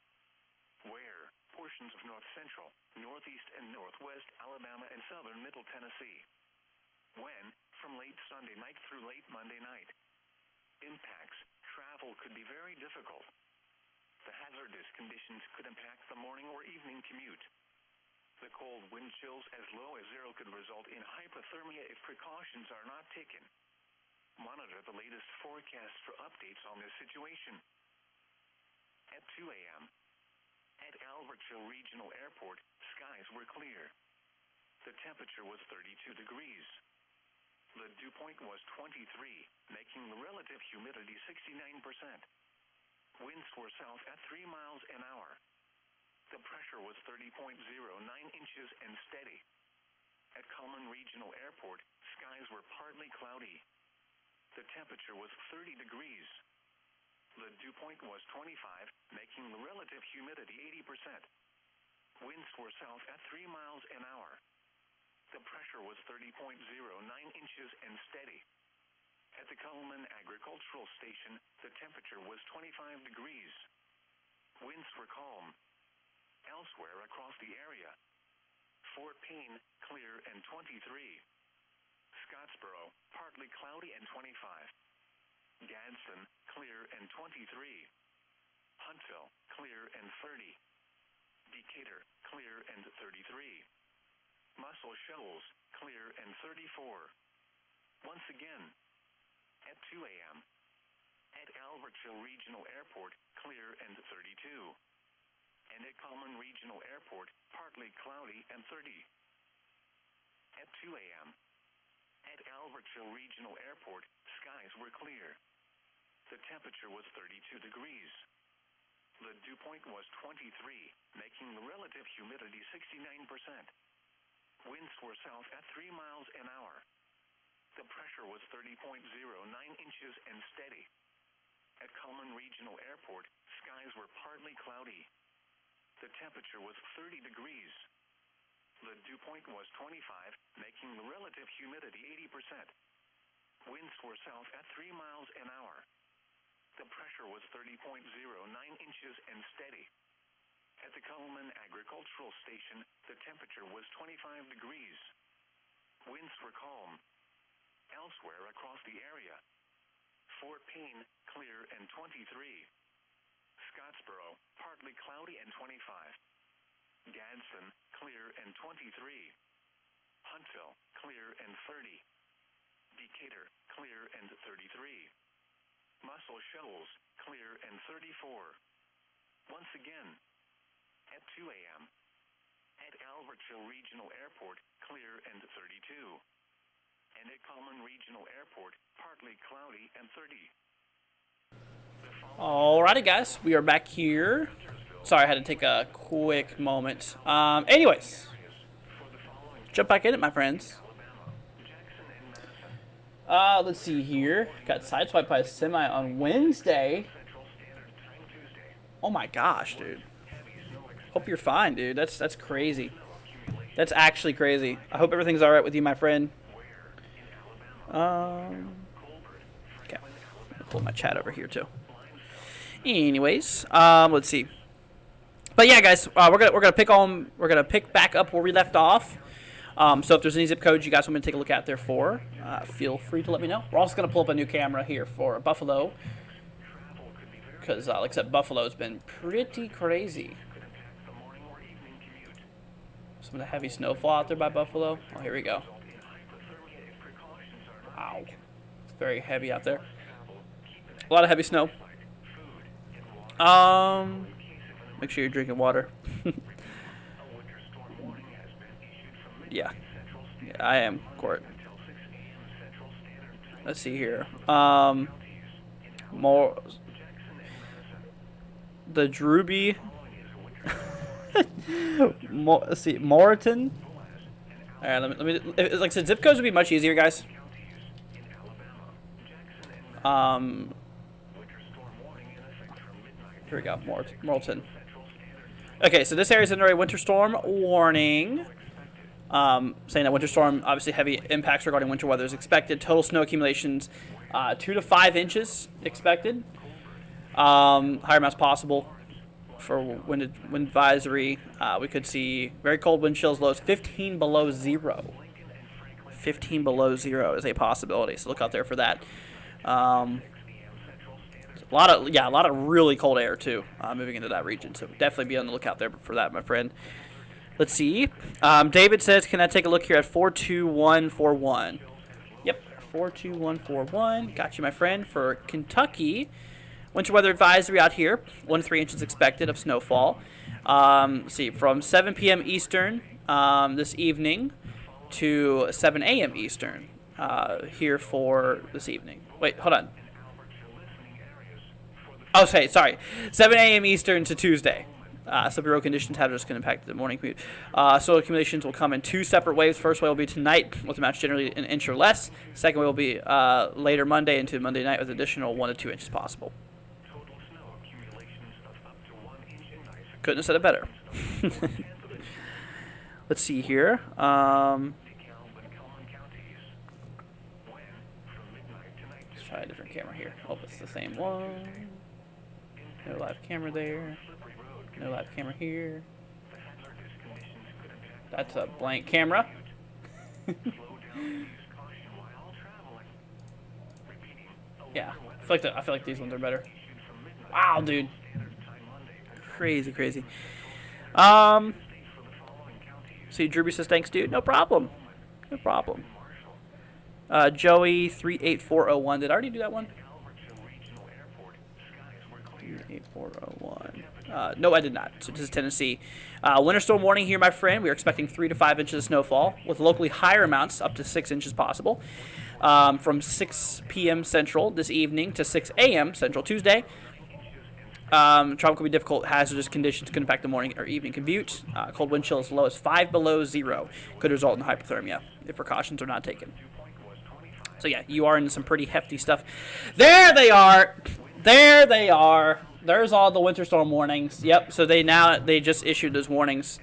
Where? Portions of north central, northeast, and northwest Alabama and southern middle Tennessee. When? From late Sunday night through late Monday night. Impacts. Travel could be very difficult. The hazardous conditions could impact the morning or evening commute. The cold wind chills as low as zero could result in hypothermia if precautions are not taken. Monitor the latest forecast for updates on this situation. At 2 a.m. At Albertville Regional Airport, skies were clear. The temperature was 32 degrees. The dew point was 23, making the relative humidity 69%. Winds were south at 3 miles an hour. The pressure was 30.09 inches and steady. At Cullman Regional Airport, skies were partly cloudy. The temperature was 30 degrees. The dew point was 25, making the relative humidity 80%. Winds were south at 3 miles an hour. The pressure was 30.09 inches and steady. At the Cullman Agricultural Station, the temperature was 25 degrees. Winds were calm. Elsewhere across the area, Fort Payne, clear and 23. Scottsboro, partly cloudy and 25. Gadsden, clear and 23. Huntsville, clear and 30. Decatur, clear and 33. Muscle Shoals, clear and 34. Once again, at 2 a.m. At Albertville Regional Airport, clear and 32. And at Coleman Regional Airport, partly cloudy and 30. At 2 a.m. At Albertville Regional Airport, skies were clear. The temperature was 32 degrees. The dew point was 23, making the relative humidity 69%. Winds were south at 3 miles an hour. The pressure was 30.09 inches and steady. At Coleman Regional Airport, skies were partly cloudy. The temperature was 30 degrees. The dew point was 25, making the relative humidity 80%. Winds were south at 3 miles an hour. The pressure was 30.09 inches and steady. At the Coleman Agricultural Station, the temperature was 25 degrees. Winds were calm. Elsewhere across the area, Fort Payne, clear and 23. Scottsboro, partly cloudy and 25. Gadsden, clear and 23. Huntsville, clear and 30. Decatur, clear and 33. Muscle Shoals, clear and 34. Once again, at 2 a.m. At Albertville Regional Airport, clear and 32. And at Coleman Regional Airport, partly cloudy and 30. Alrighty, guys, we are back here. Sorry, I had to take a quick moment. Anyways, jump back in it, my friends. Let's see here. Got sideswiped by a semi on Wednesday. Oh my gosh, dude. Hope you're fine, dude. That's crazy. That's actually crazy. I hope everything's alright with you, my friend. Okay. Pull my chat over here too. Anyways, let's see. But yeah, guys, we're gonna pick back up where we left off. So if there's any zip codes you guys want me to take a look at there for, feel free to let me know. We're also gonna pull up a new camera here for Buffalo, because like I said, Buffalo's been pretty crazy. Some of the heavy snowfall out there by Buffalo. Oh, here we go. Wow, it's very heavy out there. A lot of heavy snow. Make sure you're drinking water. Yeah, I am, Court. Let's see here. More the Druby. Let's see, Moreton. All right, let me. Like I said, zip codes would be much easier, guys. Here we go, Moreton. Okay, so this area is under a winter storm warning. Saying that winter storm, obviously heavy impacts regarding winter weather is expected. Total snow accumulations, 2 to 5 inches expected. Higher amounts possible for wind advisory. We could see very cold wind chills, lows 15 below zero. 15 below zero is a possibility, so look out there for that. A lot of really cold air too, moving into that region. So definitely be on the lookout there for that, my friend. Let's see. David says, "Can I take a look here at 42141?" Yep, 42141. Got you, my friend. For Kentucky, winter weather advisory out here. 1 to 3 inches expected of snowfall. Let's see, from 7 p.m. Eastern this evening to 7 a.m. Eastern here for this evening. Wait, hold on. Oh, sorry. 7 a.m. Eastern to Tuesday. Severe road conditions hazardous can impact the morning commute. Soil accumulations will come in 2 separate waves. First wave will be tonight with amounts generally an inch or less. Second wave will be later Monday into Monday night with additional 1 to 2 inches possible. Couldn't have said it better. Let's see here. Let's try a different camera here. Hope it's the same one. No live camera there. No live camera here. That's a blank camera. Yeah, I feel like these ones are better. Wow, dude. Crazy, crazy. See, Drewby says thanks, dude. No problem. No problem. Joey 38401. Did I already do that one? 38401. No, I did not. So this is Tennessee. Winter storm warning here, my friend. We are expecting 3 to 5 inches of snowfall with locally higher amounts, up to 6 inches possible, from 6 p.m. Central this evening to 6 a.m. Central Tuesday. Travel could be difficult. Hazardous conditions could impact the morning or evening commute. Cold wind chill as low as 5 below zero could result in hypothermia if precautions are not taken. So yeah, you are into some pretty hefty stuff. There they are. There they are. There's all the winter storm warnings. Yep. So they just issued those warnings.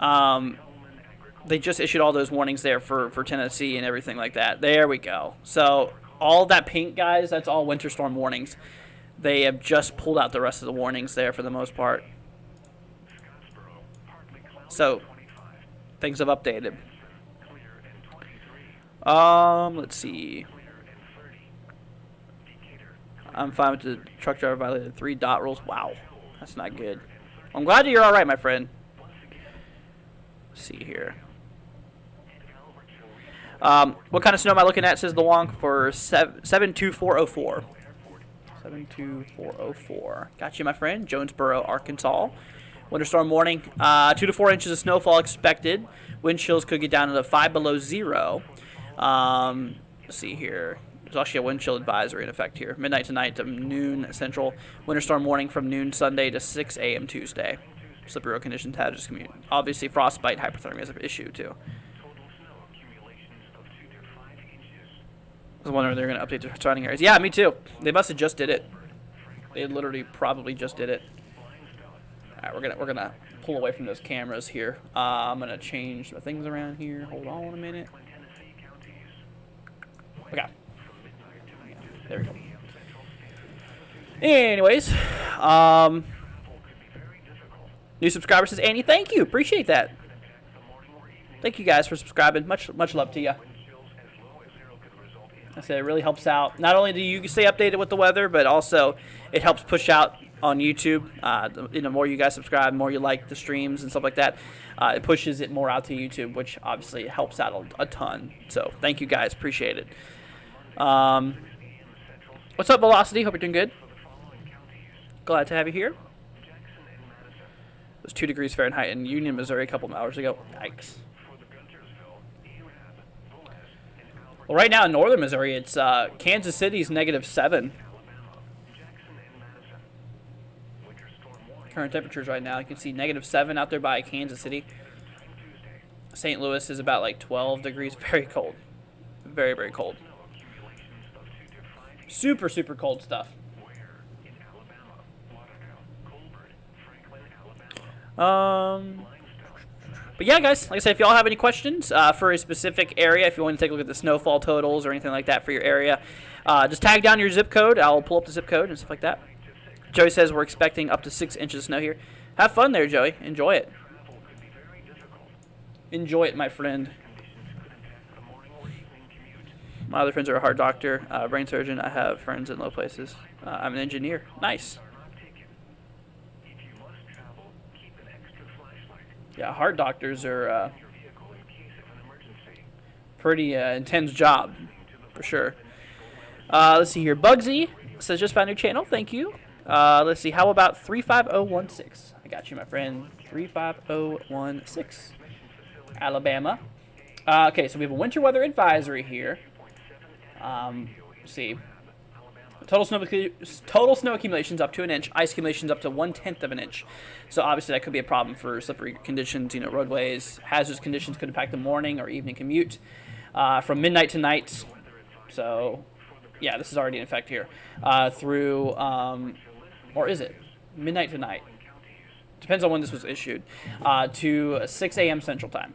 They just issued all those warnings there for Tennessee and everything like that. There we go. So all that pink, guys, that's all winter storm warnings. They have just pulled out the rest of the warnings there for the most part. So things have updated. Let's see. I'm fine with the truck driver violated 3 dot rules. Wow, that's not good. I'm glad you're all right, my friend. Let's see here. What kind of snow am I looking at, says the Wonk, for 72404. 72404. Got you, my friend. Jonesboro, Arkansas. Winter storm warning. 2 to 4 inches of snowfall expected. Wind chills could get down to 5 below zero. Let's see here. There's actually a wind chill advisory in effect here. Midnight tonight to noon Central. Winter storm warning from noon Sunday to 6 a.m. Tuesday. Slippery road conditions, hazardous commute. Obviously, frostbite, hypothermia is an issue, too. I was wondering if they're going to update the surrounding areas. Yeah, me too. They must have just did it. They literally probably just did it. All right, we're gonna pull away from those cameras here. I'm gonna change the things around here. Hold on a minute. Okay. There we go. Anyways, new subscriber says, Annie, thank you. Appreciate that. Thank you guys for subscribing. Much love to you. I said it really helps out. Not only do you stay updated with the weather, but also it helps push out on YouTube. The more you guys subscribe, the more you like the streams and stuff like that, it pushes it more out to YouTube, which obviously helps out a ton. So thank you guys. Appreciate it. What's up, Velocity? Hope you're doing good. Glad to have you here. It was 2 degrees Fahrenheit in Union, Missouri a couple of hours ago. Yikes. Well, right now in northern Missouri, it's Kansas City's -7. Current temperatures right now, you can see -7 out there by Kansas City. St. Louis is about like 12 degrees. Very cold. Very, very cold. Super, super cold stuff. But yeah, guys, like I said, if y'all have any questions for a specific area, if you want to take a look at the snowfall totals or anything like that for your area, just tag down your zip code. I'll pull up the zip code and stuff like that. Joey says we're expecting up to 6 inches of snow here. Have fun there, Joey. Enjoy it. Enjoy it, my friend. My other friends are a heart doctor, brain surgeon. I have friends in low places. I'm an engineer. Nice. Yeah, heart doctors are pretty intense job, for sure. Let's see here. Bugsy says just found your channel. Thank you. Let's see. How about 35016? I got you, my friend. 35016. Alabama. Okay, so we have a winter weather advisory here. Let's see. Total snow accumulations up to an inch. Ice accumulations up to 1/10 of an inch. So obviously that could be a problem for slippery conditions. You know, roadways. Hazardous conditions could impact the morning or evening commute from midnight to night. So yeah, this is already in effect here. Through, or is it midnight to night? Depends on when this was issued. To 6 a.m. Central Time.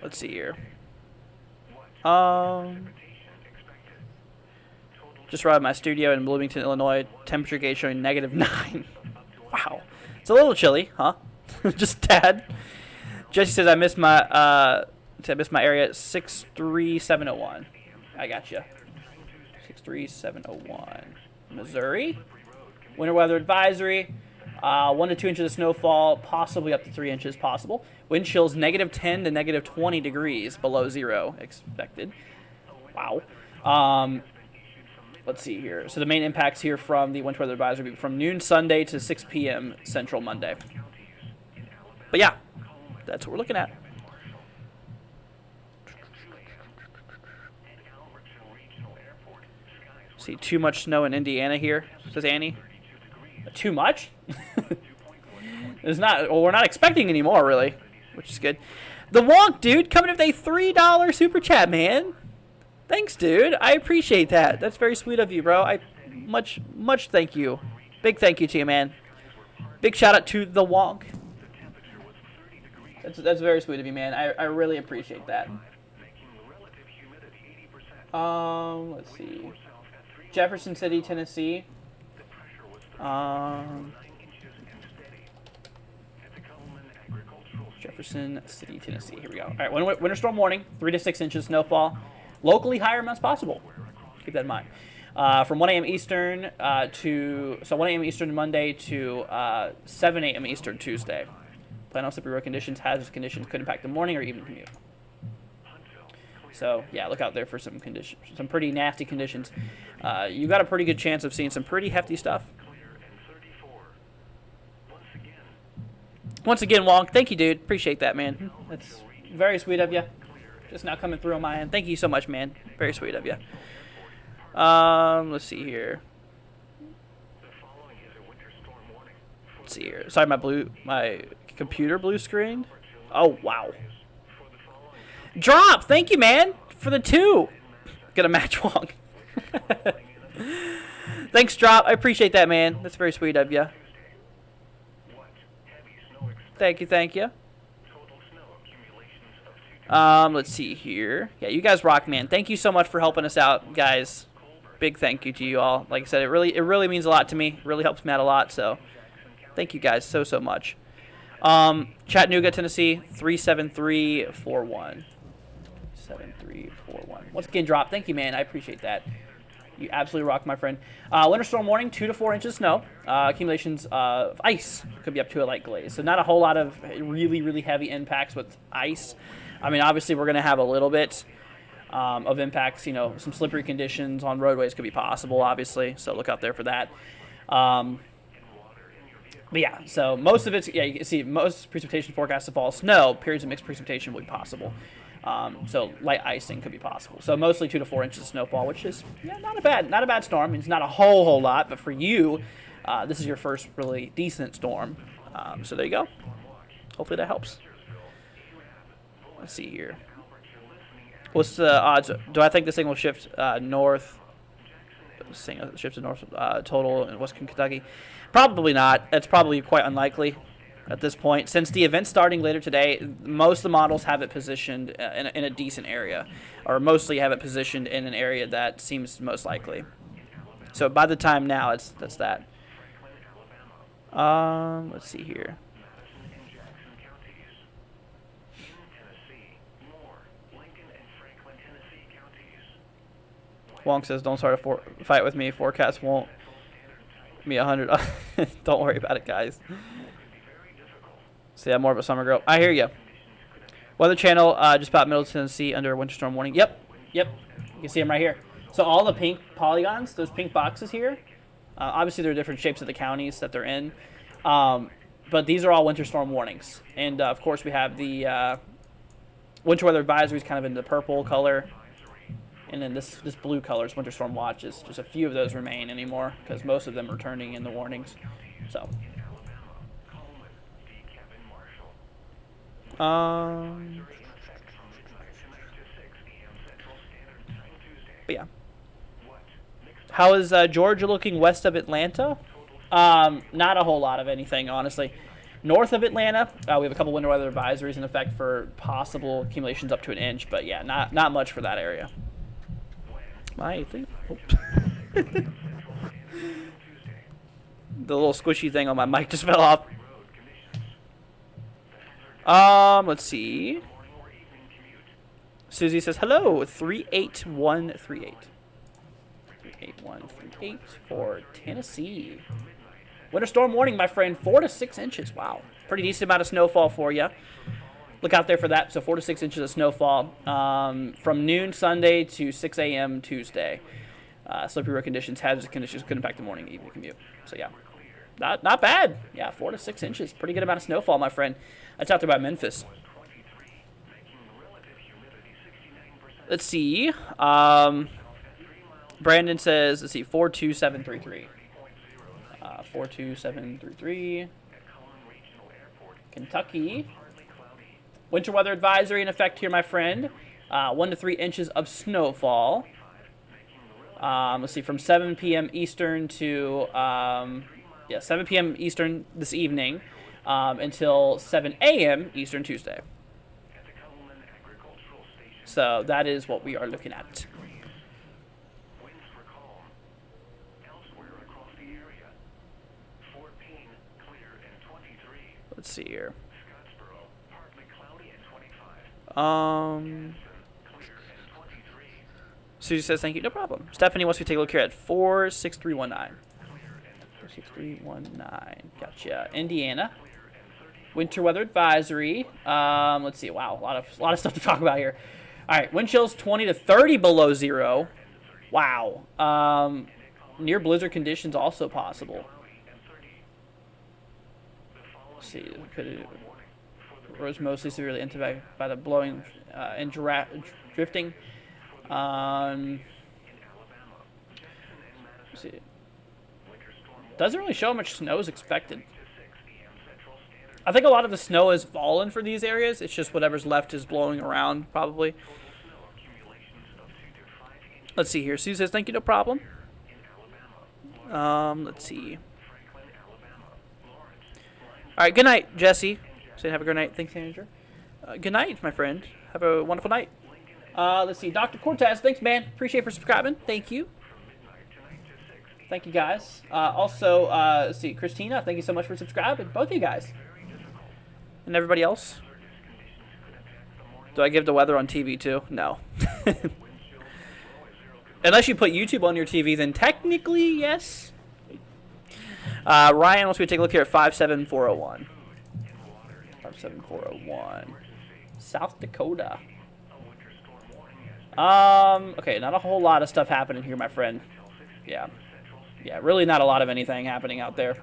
Let's see here. Just arrived at my studio in Bloomington, Illinois. Temperature gauge showing -9. Wow. It's a little chilly, huh? Just a tad. Jesse says I missed my area at 63701. I got you. 63701. Missouri. Winter weather advisory. 1 to 2 inches of snowfall, possibly up to 3 inches possible. Wind chills -10 to -20 degrees below zero expected. Wow. Let's see here. So the main impacts here from the winter weather advisory will be from noon Sunday to 6 p.m. Central Monday. But yeah, that's what we're looking at. See, too much snow in Indiana here, says Annie. Too much? It's not. Well, we're not expecting any more, really, which is good. The Wonk, dude, coming with a $3 super chat, man. Thanks, dude. I appreciate that. That's very sweet of you, bro. Much thank you. Big thank you to you, man. Big shout out to the Wonk. That's very sweet of you, man. I really appreciate that. Let's see. Jefferson City, Tennessee. Jefferson City, Tennessee. Here we go. All right, winter storm warning. 3 to 6 inches snowfall. Locally higher amounts possible. Keep that in mind. From 1 a.m. Eastern 1 a.m. Eastern Monday to 7 a.m. Eastern Tuesday. Plan on slippery road conditions. Hazardous conditions could impact the morning or evening commute. So yeah, look out there for some conditions, some pretty nasty conditions. You got a pretty good chance of seeing some pretty hefty stuff. Once again, Wonk, thank you, dude. Appreciate that, man. That's very sweet of you. Just now coming through on my end. Thank you so much, man. Very sweet of you. Let's see here. Let's see here. Sorry, my computer blue screen. Oh wow. Drop. Thank you, man, for the 2. Gonna match Wonk. Thanks, Drop. I appreciate that, man. That's very sweet of you. Thank you. Let's see here. Yeah, you guys rock, man. Thank you so much for helping us out, guys. Big thank you to you all. Like I said, it really means a lot to me. It really helps me out a lot. So, thank you guys so much. Chattanooga, Tennessee, 37341. 7341. Once again, Drop. Thank you, man. I appreciate that. You absolutely rock, my friend. Winter storm warning, 2 to 4 inches of snow. Accumulations of ice could be up to a light glaze. So not a whole lot of really heavy impacts with ice. I mean, obviously we're going to have a little bit of impacts. You know, some slippery conditions on roadways could be possible, obviously. So look out there for that. But yeah, so most of it's, yeah, you can see most precipitation forecasts to fall snow. Periods of mixed precipitation will be possible. So light icing could be possible. So mostly 2 to 4 inches of snowfall, which is not a bad storm. I mean, it's not a whole lot, but for you, this is your first really decent storm. So there you go. Hopefully that helps. Let's see here. What's the odds? Do I think this thing will shift north? Shift to north total in Western Kentucky? Probably not. It's probably quite unlikely at this point. Since the event's starting later today, most of the models have it positioned in a decent area, or mostly have it positioned in an area that seems most likely. So by the time now, that's that. Let's see here. Wonk says, "Don't start a fight with me. Forecast won't be 100. Don't worry about it, guys." See, I'm more of a summer girl. I hear you. Weather Channel just about Middle Tennessee under winter storm warning. Yep. You can see them right here. So all the pink polygons, those pink boxes here, obviously there are different shapes of the counties that they're in, but these are all winter storm warnings. And of course we have the winter weather advisories kind of in the purple color, and then this blue color is winter storm watches. Just a few of those remain anymore because most of them are turning in the warnings. So. But yeah. How is Georgia looking west of Atlanta? Not a whole lot of anything, honestly. North of Atlanta, we have a couple winter weather advisories in effect for possible accumulations up to an inch, but yeah, not much for that area. The little squishy thing on my mic just fell off. Let's see. Susie says, hello, 38138. 38138 for Tennessee. Winter storm warning, my friend, 4 to 6 inches. Wow. Pretty decent amount of snowfall for you. Look out there for that. So 4 to 6 inches of snowfall from noon Sunday to 6 a.m. Tuesday. Slippery road conditions, hazardous conditions could impact the morning and evening commute. So, yeah. Not bad. Yeah, 4 to 6 inches. Pretty good amount of snowfall, my friend. That's out there by Memphis. Let's see. Brandon says, let's see, 42733. 42733. Kentucky. Winter weather advisory in effect here, my friend. 1 to 3 inches of snowfall. Let's see, from 7 p.m. Eastern to 7 p.m. Eastern this evening until 7 a.m. Eastern Tuesday. So that is what we are looking at. Let's see here. Susie says thank you. No problem. Stephanie wants me to take a look here at 46319. 46319. Gotcha. Indiana. Winter weather advisory. Let's see. Wow, a lot of stuff to talk about here. All right, wind chills 20 to 30 below zero. Wow. Near blizzard conditions also possible. Let's see. Roads mostly severely impacted by the blowing and drifting. Let's see. Doesn't really show how much snow is expected. I think a lot of the snow has fallen for these areas. It's just whatever's left is blowing around, probably. Let's see here. Sue says, thank you, no problem. Let's see. All right, good night, Jesse. Say have a good night. Thanks, Andrew. Good night, my friend. Have a wonderful night. Let's see. Dr. Cortez, thanks, man. Appreciate it for subscribing. Thank you. Thank you, guys. Also, let's see. Christina, thank you so much for subscribing. Both of you guys. And everybody else. Do I give the weather on TV, too? No. Unless you put YouTube on your TV, then technically, yes. Ryan wants me to take a look here at 57401. 57401. South Dakota. Okay, not a whole lot of stuff happening here, my friend. Yeah, really not a lot of anything happening out there.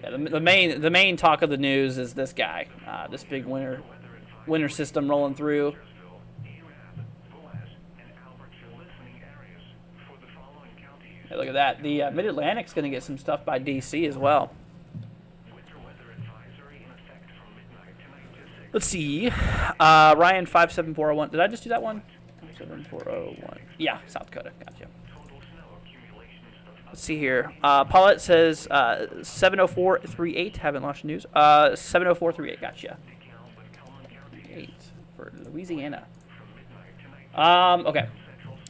Yeah, the main talk of the news is this guy, this big winter system rolling through. Hey, look at that. The Mid-Atlantic's going to get some stuff by D.C. as well. Let's see. Ryan 57401. Did I just do that one? 57401. Yeah, South Dakota. Gotcha. Let's see here. Paulette says 70438. Haven't launched news. 70438. Gotcha. 8 for Louisiana. Okay.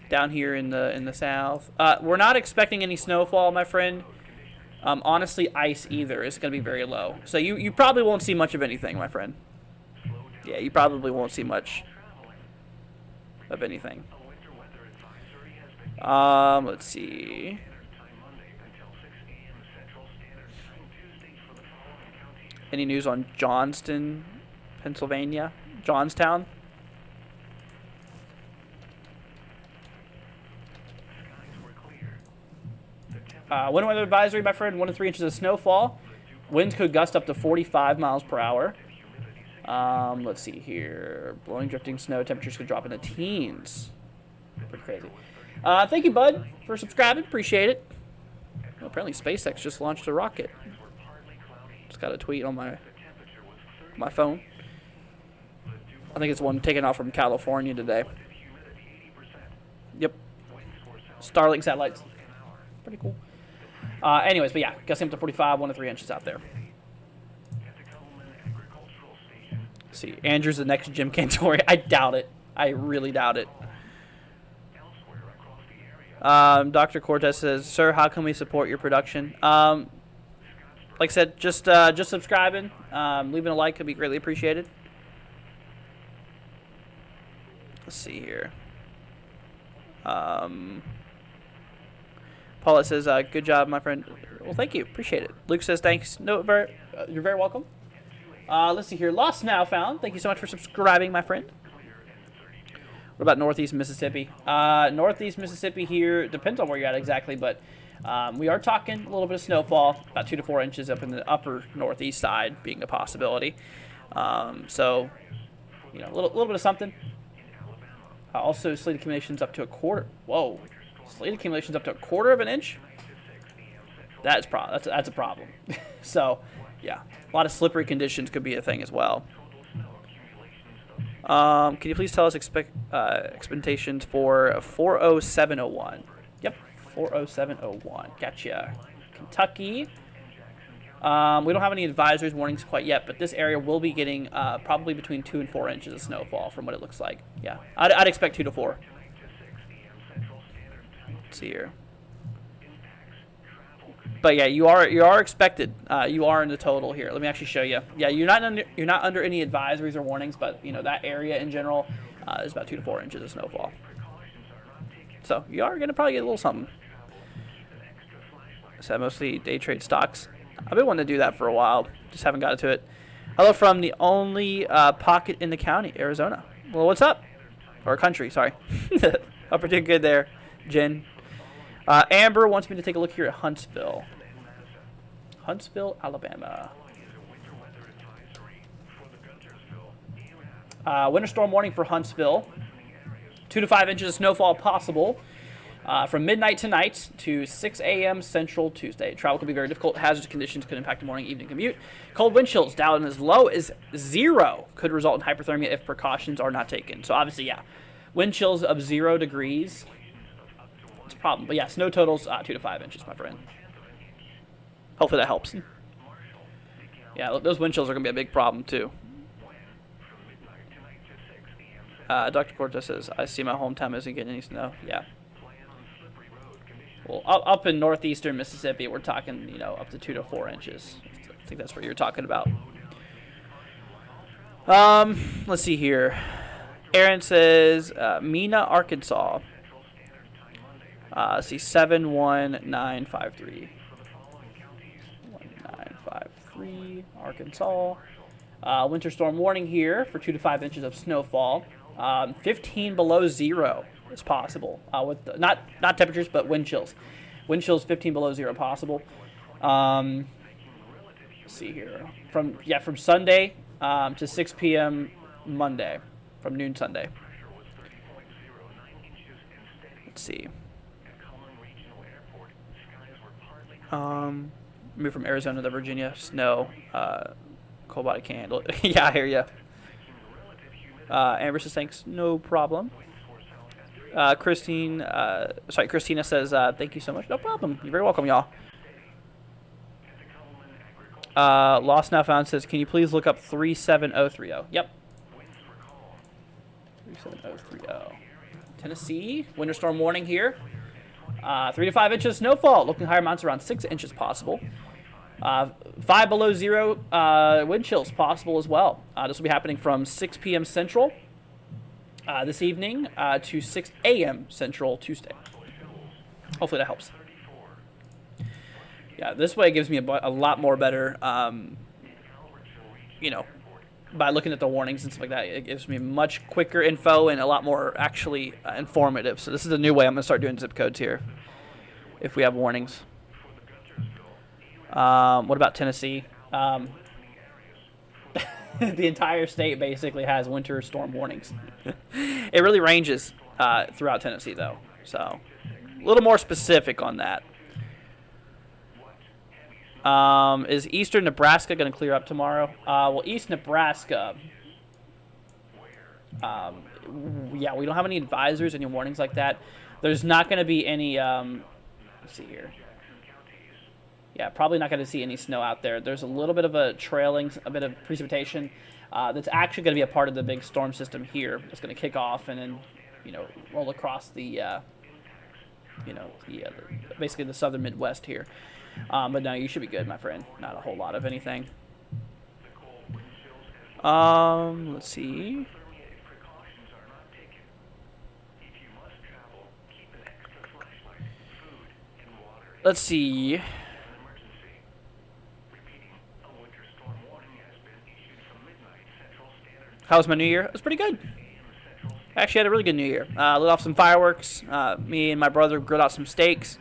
Down here in the south. We're not expecting any snowfall, my friend. Honestly, ice either. It's going to be very low. So you probably won't see much of anything, my friend. Yeah, you probably won't see much of anything. Let's see. Any news on Johnston, Pennsylvania? Johnstown? Winter weather advisory, my friend. 1 to 3 inches of snowfall. Winds could gust up to 45 miles per hour. Let's see here. Blowing, drifting snow. Temperatures could drop in the teens. Pretty crazy. Thank you, bud, for subscribing. Appreciate it. Well, apparently SpaceX just launched a rocket. Just got a tweet on my phone. I think it's one taken off from California today. Yep. Starlink satellites. Pretty cool. Anyways, but yeah, gusting up to 45, 1 to 3 inches out there. Let's see, Andrew's the next Jim Cantori. I doubt it. I really doubt it. Dr. Cortez says, "Sir, how can we support your production?" Like I said, just subscribing, leaving a like could be greatly appreciated. Let's see here. Paula says, "Good job, my friend." Well, thank you, appreciate it. Luke says, "Thanks." No, you're very welcome. Let's see here. Lost Now Found. Thank you so much for subscribing, my friend. What about Northeast Mississippi? Northeast Mississippi here depends on where you're at exactly, but we are talking a little bit of snowfall, about 2 to 4 inches up in the upper northeast side, being a possibility. So, you know, a little bit of something. Also, sleet accumulations up to a quarter. Whoa, sleet accumulations up to a quarter of an inch. That's a problem. So, yeah, a lot of slippery conditions could be a thing as well. Can you please tell us expectations for 40701? Yep, 40701. Gotcha. Kentucky. We don't have any advisories, warnings quite yet, but this area will be getting probably between 2 and 4 inches of snowfall from what it looks like. Yeah, I'd expect 2 to 4. Let's see here. But yeah, you are expected. You are in the total here. Let me actually show you. Yeah, you're not under any advisories or warnings, but you know that area in general is about 2 to 4 inches of snowfall. So you are gonna probably get a little something. Is that mostly day trade stocks? I've been wanting to do that for a while, just haven't got to it. Hello from the only pocket in the county, Arizona. Well, what's up? Or country, sorry. Hope you're doing good there, Jen. Amber wants me to take a look here at Huntsville. Huntsville, Alabama. Winter storm warning for Huntsville. 2 to 5 inches of snowfall possible from midnight tonight to 6 a.m. Central Tuesday. Travel could be very difficult. Hazardous conditions could impact the morning evening commute. Cold wind chills down as low as 0 could result in hypothermia if precautions are not taken. So obviously, yeah, wind chills of 0 degrees. It's a problem. But yeah, snow totals 2 to 5 inches, my friend. Hopefully that helps. Yeah, those wind chills are going to be a big problem too. Dr. Cortez says, "I see my hometown isn't getting any snow." Yeah. Well, up in northeastern Mississippi, we're talking, you know, up to 2 to 4 inches. I think that's what you're talking about. Let's see here. Aaron says, Mena, Arkansas. Let's see, 71953. 1953, Arkansas. Winter storm warning here for 2 to 5 inches of snowfall. 15 below 0 is possible. With the, not temperatures, but wind chills. Wind chills 15 below 0 possible. Let's see here. From Sunday to 6 p.m. Monday, from noon Sunday. Let's see. Move from Arizona to Virginia. Snow. Cold body can't handle it. Yeah, I hear ya. Amber says thanks, no problem. Christina says thank you so much, no problem. You're very welcome, y'all. Lost Now Found says, can you please look up 37030? Yep. 37030. Tennessee, winter storm warning here. 3 to 5 inches snowfall. Looking higher amounts around 6 inches possible. 5 below 0 wind chills possible as well. This will be happening from 6 p.m. Central this evening to 6 a.m. Central Tuesday. Hopefully that helps. Yeah, this way it gives me a lot more better, you know, by looking at the warnings and stuff like that. It gives me much quicker info and a lot more actually informative. So this is a new way I'm going to start doing zip codes here if we have warnings. What about Tennessee? The entire state basically has winter storm warnings. It really ranges throughout Tennessee, though. So a little more specific on that. Is eastern Nebraska going to clear up tomorrow? Well, East Nebraska, yeah, we don't have any advisors, any warnings like that. There's not going to be any, let's see here. Yeah, probably not going to see any snow out there. There's a little bit of a bit of precipitation that's actually going to be a part of the big storm system here. It's going to kick off and then, you know, roll across the you know, basically the southern Midwest here. But no, you should be good, my friend. Not a whole lot of anything. Let's see. Let's see. How was my New Year? It was pretty good. I actually had a really good New Year. Lit off some fireworks. Me and my brother grilled out some steaks,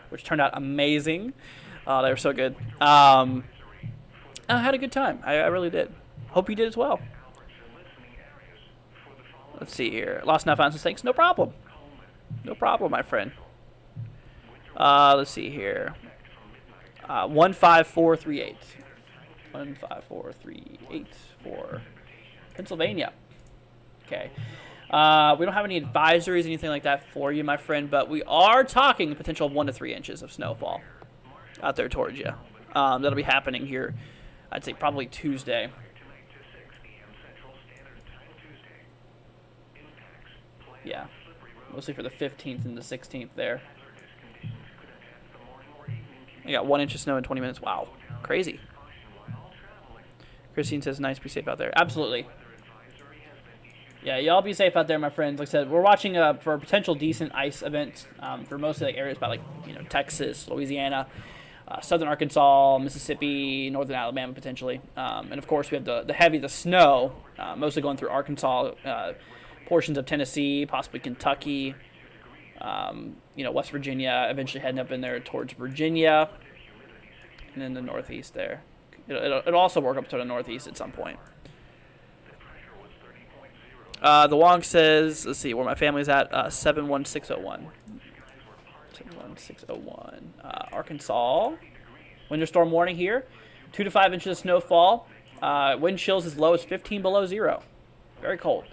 which turned out amazing. They were so good. I had a good time. I really did. Hope you did as well. Let's see here. Lost enough ounces of steaks? No problem. No problem, my friend. Let's see here. 15438. 15438 for Pennsylvania. Okay. We don't have any advisories, anything like that for you, my friend, but we are talking the potential of 1 to 3 inches of snowfall out there towards you. That'll be happening here, I'd say probably Tuesday. Yeah, mostly for the 15th and the 16th there. We got 1 inch of snow in 20 minutes. Wow, crazy. Christine says, nice, be safe out there. Absolutely. Yeah, y'all be safe out there, my friends. Like I said, we're watching for a potential decent ice event for most of the areas by, like, you know, Texas, Louisiana, southern Arkansas, Mississippi, northern Alabama potentially. And of course, we have the snow, mostly going through Arkansas, portions of Tennessee, possibly Kentucky, you know, West Virginia, eventually heading up in there towards Virginia, and then the northeast there. It'll also work up to the northeast at some point. The Wong says, let's see where my family's at, 71601. 71601. Arkansas. Winter storm warning here. 2 to 5 inches of snowfall. Wind chills as low as 15 below zero. Very cold.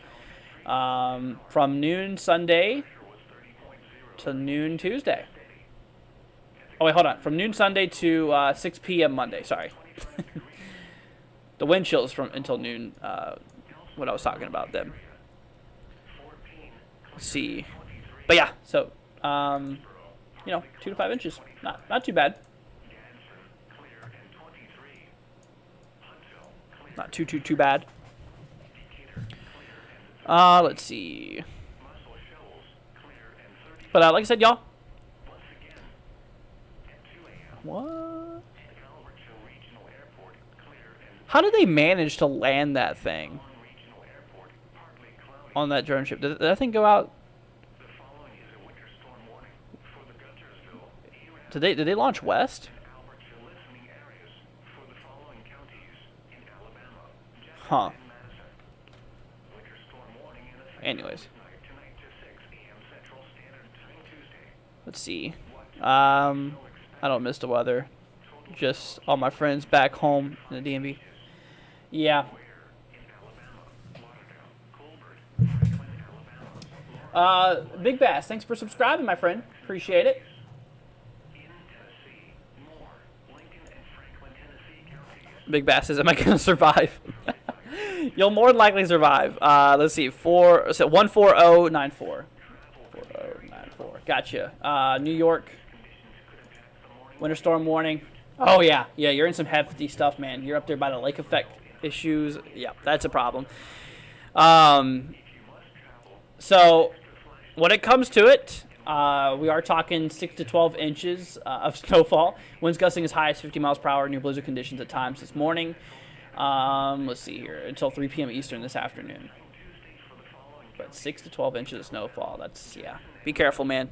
From noon Sunday to noon Tuesday. Oh, wait, hold on. From noon Sunday to 6 p.m. Monday. Sorry. The wind chills from until noon, what I was talking about then. Let's see. But yeah, so, you know, 2 to 5 inches. Not too bad. Not too bad. Let's see. But like I said, y'all. What? How did they manage to land that thing on that drone ship? Did that thing go out? Did they launch west? Huh. Anyways. Let's see. I don't miss the weather. Just all my friends back home in the DMV. Yeah. Big Bass, thanks for subscribing, my friend. Appreciate it. Big Bass says, am I going to survive? You'll more than likely survive. Let's see. 14094. 4094. Gotcha. New York. Winter storm warning. Oh, yeah. Yeah, you're in some hefty stuff, man. You're up there by the lake effect issues. Yeah, that's a problem. So, when it comes to it, we are talking 6 to 12 inches of snowfall. Winds gusting as high as 50 miles per hour. Near blizzard conditions at times this morning. Let's see here. Until 3 p.m. Eastern this afternoon. But 6 to 12 inches of snowfall. That's, yeah. Be careful, man.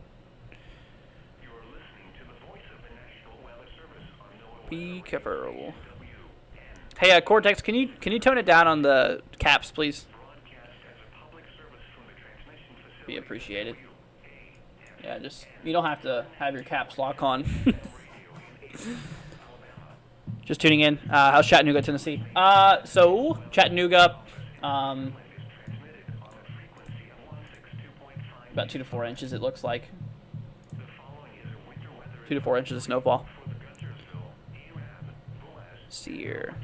Be careful. Hey, Cortex, can you tone it down on the caps, please? Be appreciated. Yeah, just you don't have to have your caps lock on. Just tuning in. How's Chattanooga, Tennessee? So Chattanooga, about 2 to 4 inches. It looks like 2 to 4 inches of snowfall. Let's see here.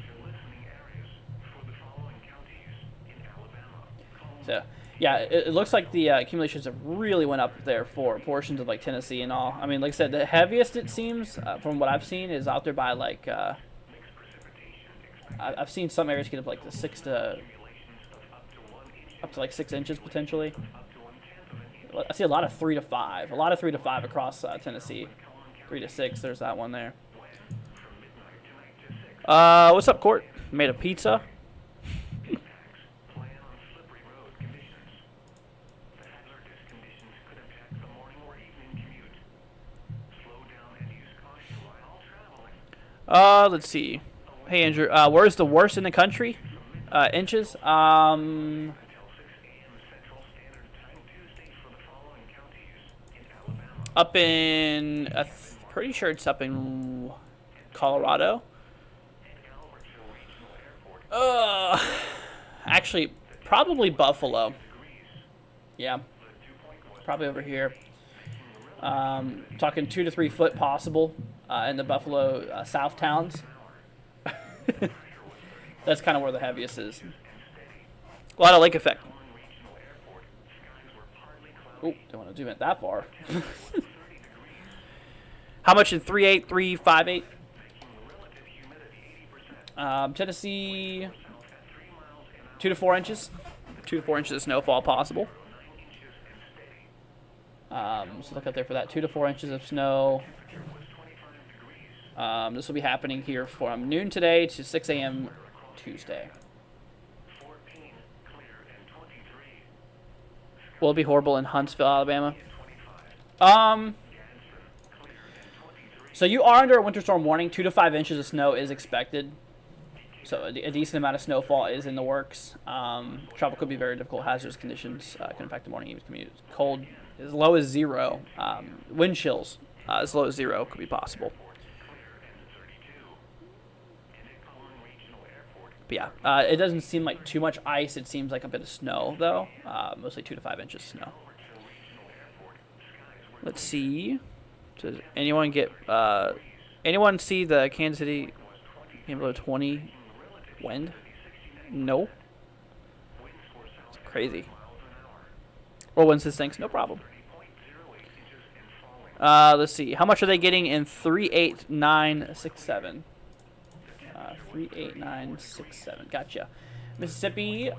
So, Yeah, it looks like the accumulations have really went up there for portions of like Tennessee and all. I mean, like I said, the heaviest it seems from what I've seen is out there by like I've seen some areas get up like the up to like 6 inches potentially. I see a lot of 3 to 5, across Tennessee. 3 to 6. There's that one there. What's up, Court? Made a pizza. Let's see. Hey, Andrew. Where's the worst in the country? Inches. Up in, pretty sure it's up in Colorado. Actually, probably Buffalo. Yeah, probably over here. Talking 2 to 3 foot possible in the Buffalo South towns. That's kind of where the heaviest is. A lot of lake effect. Oh, don't want to zoom it that far. How much in 3.8, 3.58? Tennessee, 2 to 4 inches. 2 to 4 inches of snowfall possible. So look out there for that. 2 to 4 inches of snow. This will be happening here from noon today to 6 a.m. Tuesday. Will it be horrible in Huntsville, Alabama? So you are under a winter storm warning. 2 to 5 inches of snow is expected. So a decent amount of snowfall is in the works. Travel could be very difficult. Hazardous conditions can impact the morning evening commute. Cold as low as 0. Wind chills as low as 0 could be possible. But yeah, it doesn't seem like too much ice. It seems like a bit of snow, though. Mostly 2 to 5 inches of snow. Let's see. Does anyone get... anyone see the Kansas City game below 20 wind? No. It's crazy. Or wins this thing? No problem. Let's see. How much are they getting in 38967? 38967. Gotcha. Mississippi. Okay,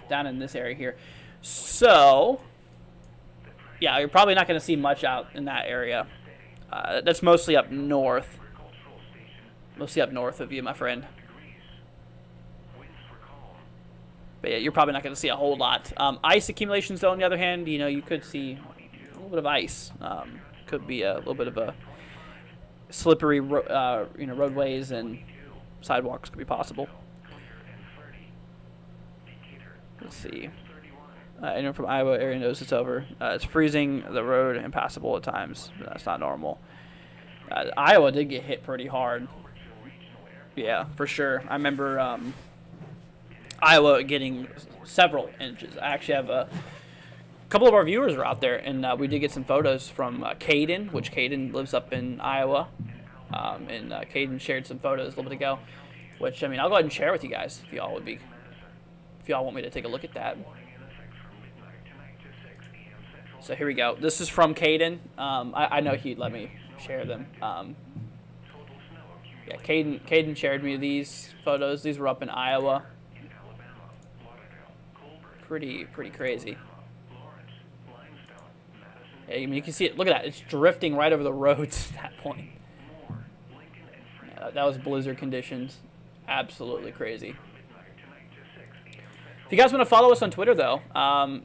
down in this area here. So, yeah, you're probably not going to see much out in that area. That's mostly up north. Mostly up north of you, my friend. But yeah, you're probably not going to see a whole lot. Ice accumulations, though, on the other hand, you could see a little bit of ice. Could be a little bit of a slippery, roadways and sidewalks could be possible. Let's see. Anyone from Iowa area knows it's over. It's freezing the road impassable at times. But that's not normal. Iowa did get hit pretty hard. Yeah, for sure. I remember Iowa getting several inches. I actually have a couple of our viewers are out there, and we did get some photos from Caden, which Caden lives up in Iowa. And Caden shared some photos a little bit ago, which, I mean, I'll go ahead and share with you guys if y'all want me to take a look at that. So here we go. This is from Caden. I know he'd let me share them. Yeah, Caden shared me these photos. These were up in Iowa. Pretty crazy. Yeah, I mean, you can see it. Look at that. It's drifting right over the roads at that point. Yeah, that was blizzard conditions. Absolutely crazy. If you guys want to follow us on Twitter, though,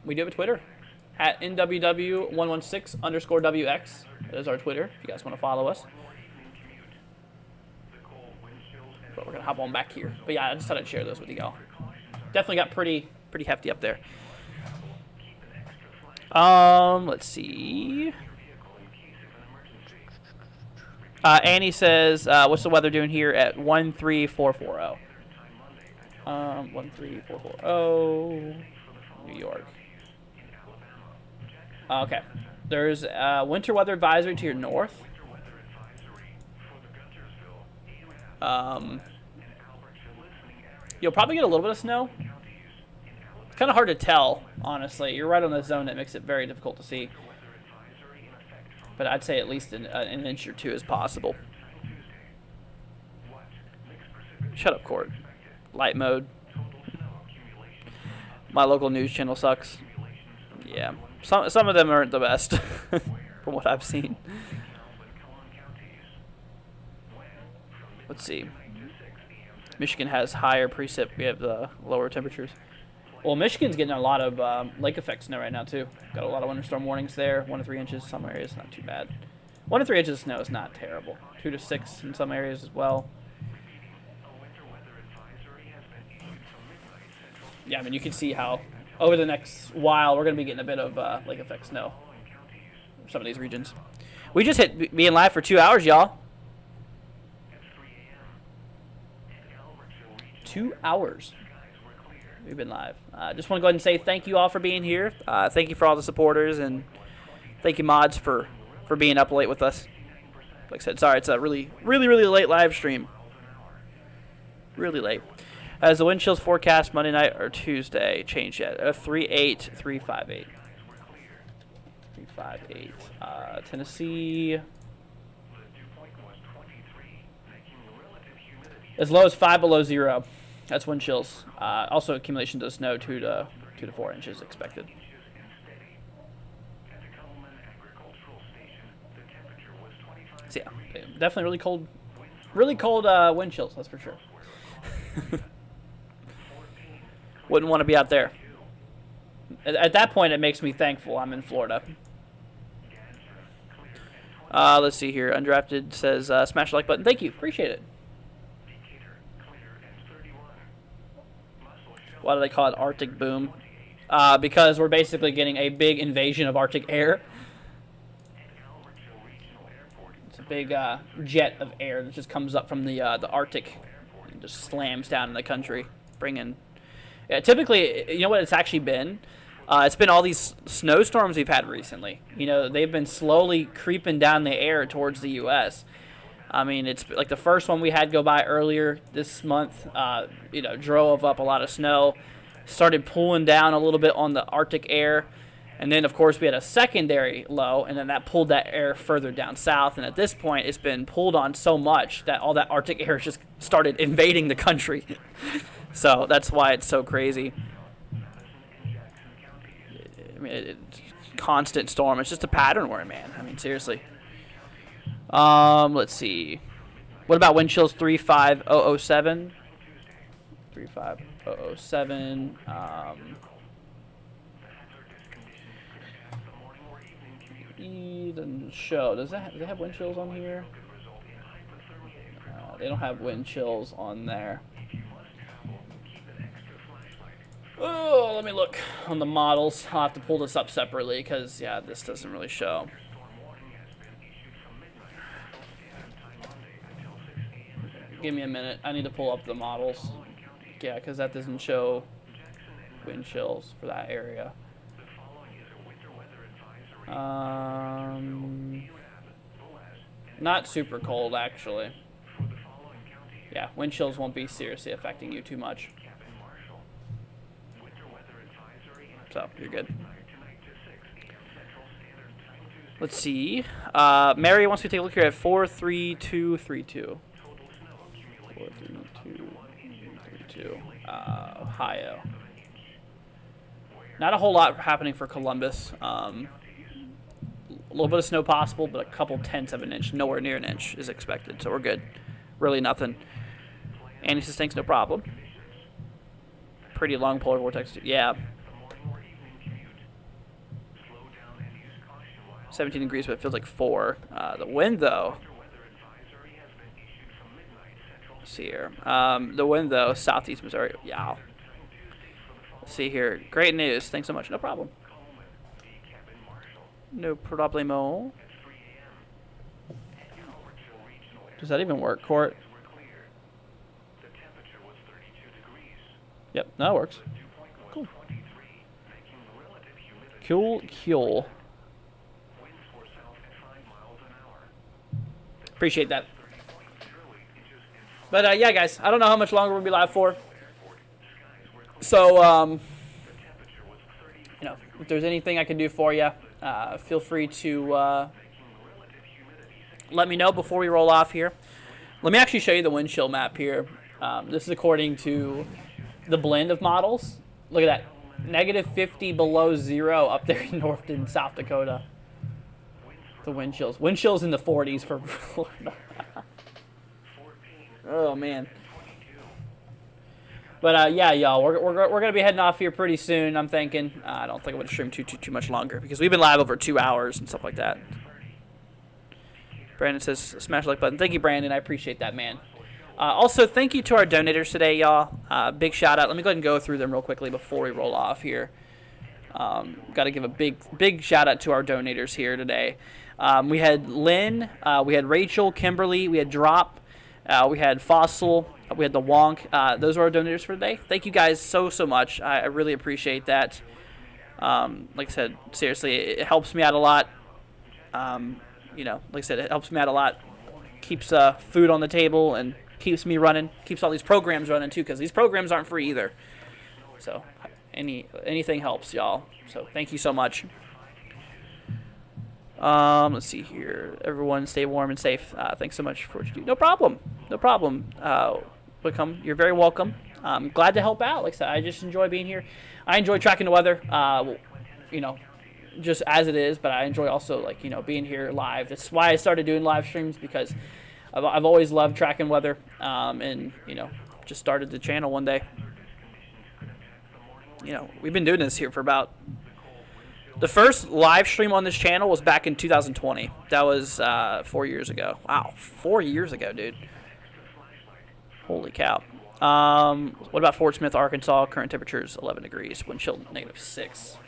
we do have a Twitter. At NWW116_WX. That is our Twitter, if you guys want to follow us. But we're going to hop on back here. But yeah, I just thought I'd share those with you all. Definitely got pretty hefty up there. Let's see. Annie says, what's the weather doing here at 13440? 13440, New York. Okay. There's winter weather advisory to your north. You'll probably get a little bit of snow. It's kind of hard to tell, honestly. You're right on the zone that makes it very difficult to see. But I'd say at least an inch or two is possible. Shut up, Court. Light mode. My local news channel sucks. Yeah. Some of them aren't the best, from what I've seen. Let's see. Michigan has higher precip. We have the lower temperatures. Well, Michigan's getting a lot of lake effect snow right now, too. Got a lot of winter storm warnings there. 1 to 3 inches. Some areas, not too bad. 1 to 3 inches of snow is not terrible. 2 to 6 in some areas as well. Yeah, I mean, you can see how over the next while we're going to be getting a bit of lake effect snow for some of these regions. We just hit being live for 2 hours, y'all. 2 hours. We've been live. Just want to go ahead and say thank you all for being here. Thank you for all the supporters, and thank you, mods, for being up late with us. Like I said, sorry, it's a really late live stream. Really late. Has the wind chills forecast Monday night or Tuesday changed yet? 3-8, 3-5-8. 3-5-8. Tennessee. As low as 5 below 0. That's wind chills. Also, accumulation to snow 2 to 4 inches expected. So yeah, definitely really cold wind chills. That's for sure. Wouldn't want to be out there. At that point, it makes me thankful I'm in Florida. Let's see here. Undrafted says smash the like button. Thank you. Appreciate it. Why do they call it Arctic boom? Because we're basically getting a big invasion of Arctic air. It's a big jet of air that just comes up from the Arctic and just slams down in the country, bringing. Yeah, typically, you know what it's actually been? It's been all these snowstorms we've had recently. You know, they've been slowly creeping down the air towards the U.S. I mean, it's like the first one we had go by earlier this month, you know, drove up a lot of snow, started pulling down a little bit on the Arctic air, and then, of course, we had a secondary low, and then that pulled that air further down south, and at this point, it's been pulled on so much that all that Arctic air just started invading the country. So that's why it's so crazy. I mean, constant storm. It's just a pattern we're in, man. I mean, seriously. Let's see. What about wind chills 35007? 35007. It doesn't show. Do they have wind chills on here? They don't have wind chills on there. Oh, let me look on the models. I'll have to pull this up separately because, yeah, this doesn't really show. Give me a minute. I need to pull up the models. Yeah, because that doesn't show wind chills for that area. Not super cold, actually. Yeah, wind chills won't be seriously affecting you too much. So, you're good. Let's see. Mary wants me to take a look here at 43232. 43232. Ohio. Not a whole lot happening for Columbus. A little bit of snow possible, but a couple tenths of an inch, nowhere near an inch is expected. So we're good. Really nothing. Anti-stinks, no problem. Pretty long polar vortex. Yeah. 17 degrees, but it feels like 4. The wind, though. Let's see here. The wind, though, southeast Missouri. Yeah. Let's see here. Great news. Thanks so much. No problem. No problemo. Does that even work, Court? Yep, that works. Cool. Cool. Appreciate that. But yeah, guys, I don't know how much longer we'll be live for. So if there's anything I can do for you, feel free to let me know before we roll off here. Let me actually show you the wind chill map here. This is according to the blend of models. Look at that. -50 below zero up there in North and South Dakota. The wind chills. Wind chills in the 40s for Florida. Oh, man. But, yeah, y'all, we're going to be heading off here pretty soon, I'm thinking. I don't think I'm going to stream too much longer because we've been live over 2 hours and stuff like that. Brandon says, smash the like button. Thank you, Brandon. I appreciate that, man. Also, thank you to our donators today, y'all. Big shout-out. Let me go ahead and go through them real quickly before we roll off here. Got to give a big shout-out to our donators here today. We had Lynn, we had Rachel, Kimberly, we had Drop, we had Fossil, we had the Wonk. Those are our donators for today. Thank you guys so much. I really appreciate that. Like I said, seriously, it helps me out a lot. You know, like I said, it helps me out a lot. Keeps food on the table and keeps me running. Keeps all these programs running too, because these programs aren't free either. So anything helps, y'all. So thank you so much. Let's see here. Everyone stay warm and safe. Thanks so much for what you do. No problem. No problem. You're very welcome. I'm glad to help out. Like I said, I just enjoy being here. I enjoy tracking the weather, you know, just as it is, but I enjoy also, like, you know, being here live. That's why I started doing live streams, because I've always loved tracking weather, and, you know, just started the channel one day. You know, we've been doing this here for about... The first live stream on this channel was back in 2020. That was 4 years ago. Wow, 4 years ago, dude. Holy cow. What about Fort Smith, Arkansas? Current temperatures 11 degrees. Wind chill -6.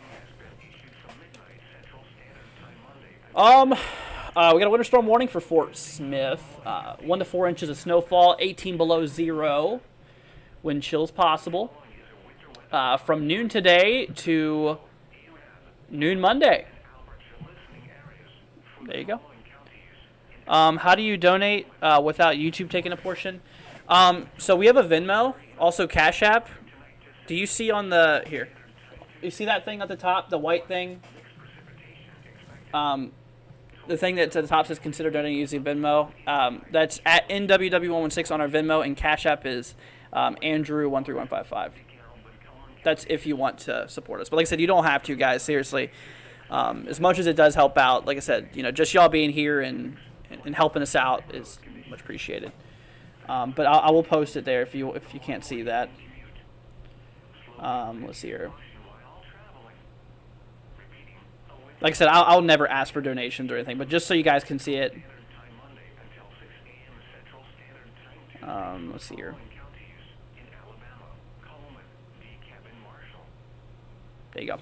We got a winter storm warning for Fort Smith. 1 to 4 inches of snowfall, 18 below zero. Wind chills possible. From noon today to noon Monday. There you go. How do you donate without YouTube taking a portion? So we have a Venmo, also Cashapp. Do you see on the... Here. You see that thing at the top, the white thing? The thing that's at the top says consider donating using Venmo. That's at NWW116 on our Venmo, and Cash App is Andrew13155. That's if you want to support us. But like I said, you don't have to, guys. Seriously, as much as it does help out, like I said, you know, just y'all being here and helping us out is much appreciated. But I will post it there if you can't see that. Let's see here. Like I said, I'll never ask for donations or anything, but just so you guys can see it. Let's see here. There you go.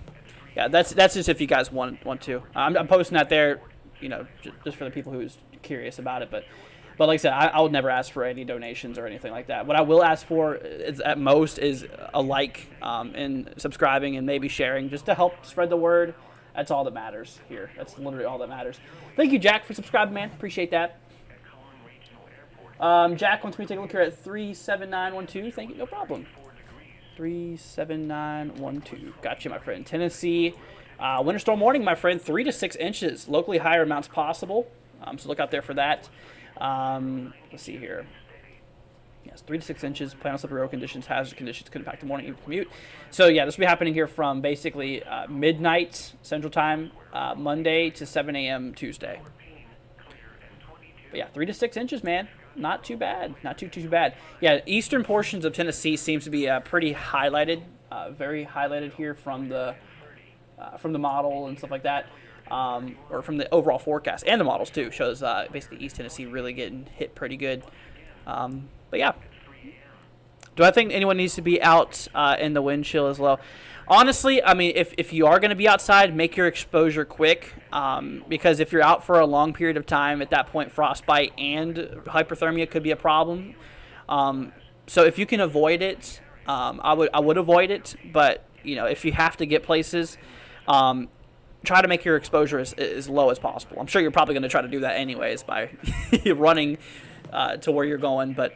Yeah, that's just if you guys want to. I'm posting that there, you know, just for the people who's curious about it. But like I said, I would never ask for any donations or anything like that. What I will ask for is, at most, is a like and subscribing and maybe sharing, just to help spread the word. That's all that matters here. That's literally all that matters. Thank you, Jack, for subscribing, man. Appreciate that. Jack wants me to take a look here at 37912. Thank you. No problem. 37912. Got you, my friend. Tennessee. Winter storm warning, my friend. 3 to 6 inches. Locally higher amounts possible. So look out there for that. Let's see here. Yes, 3 to 6 inches. Plan on slippery road conditions. Hazard conditions could impact the morning evening commute. So yeah, this will be happening here from basically midnight Central Time, Monday to 7 a.m. Tuesday. But yeah, 3 to 6 inches, man. Not too bad. Not too bad. Yeah, eastern portions of Tennessee seems to be pretty highlighted, very highlighted here from the model and stuff like that, or from the overall forecast, and the models too shows basically East Tennessee really getting hit pretty good. But yeah, do I think anyone needs to be out in the wind chill as well? Honestly, I mean, if you are going to be outside, make your exposure quick, because if you're out for a long period of time, at that point, frostbite and hypothermia could be a problem. So if you can avoid it, I would avoid it. But you know, if you have to get places, try to make your exposure as low as possible. I'm sure you're probably going to try to do that anyways by running to where you're going, but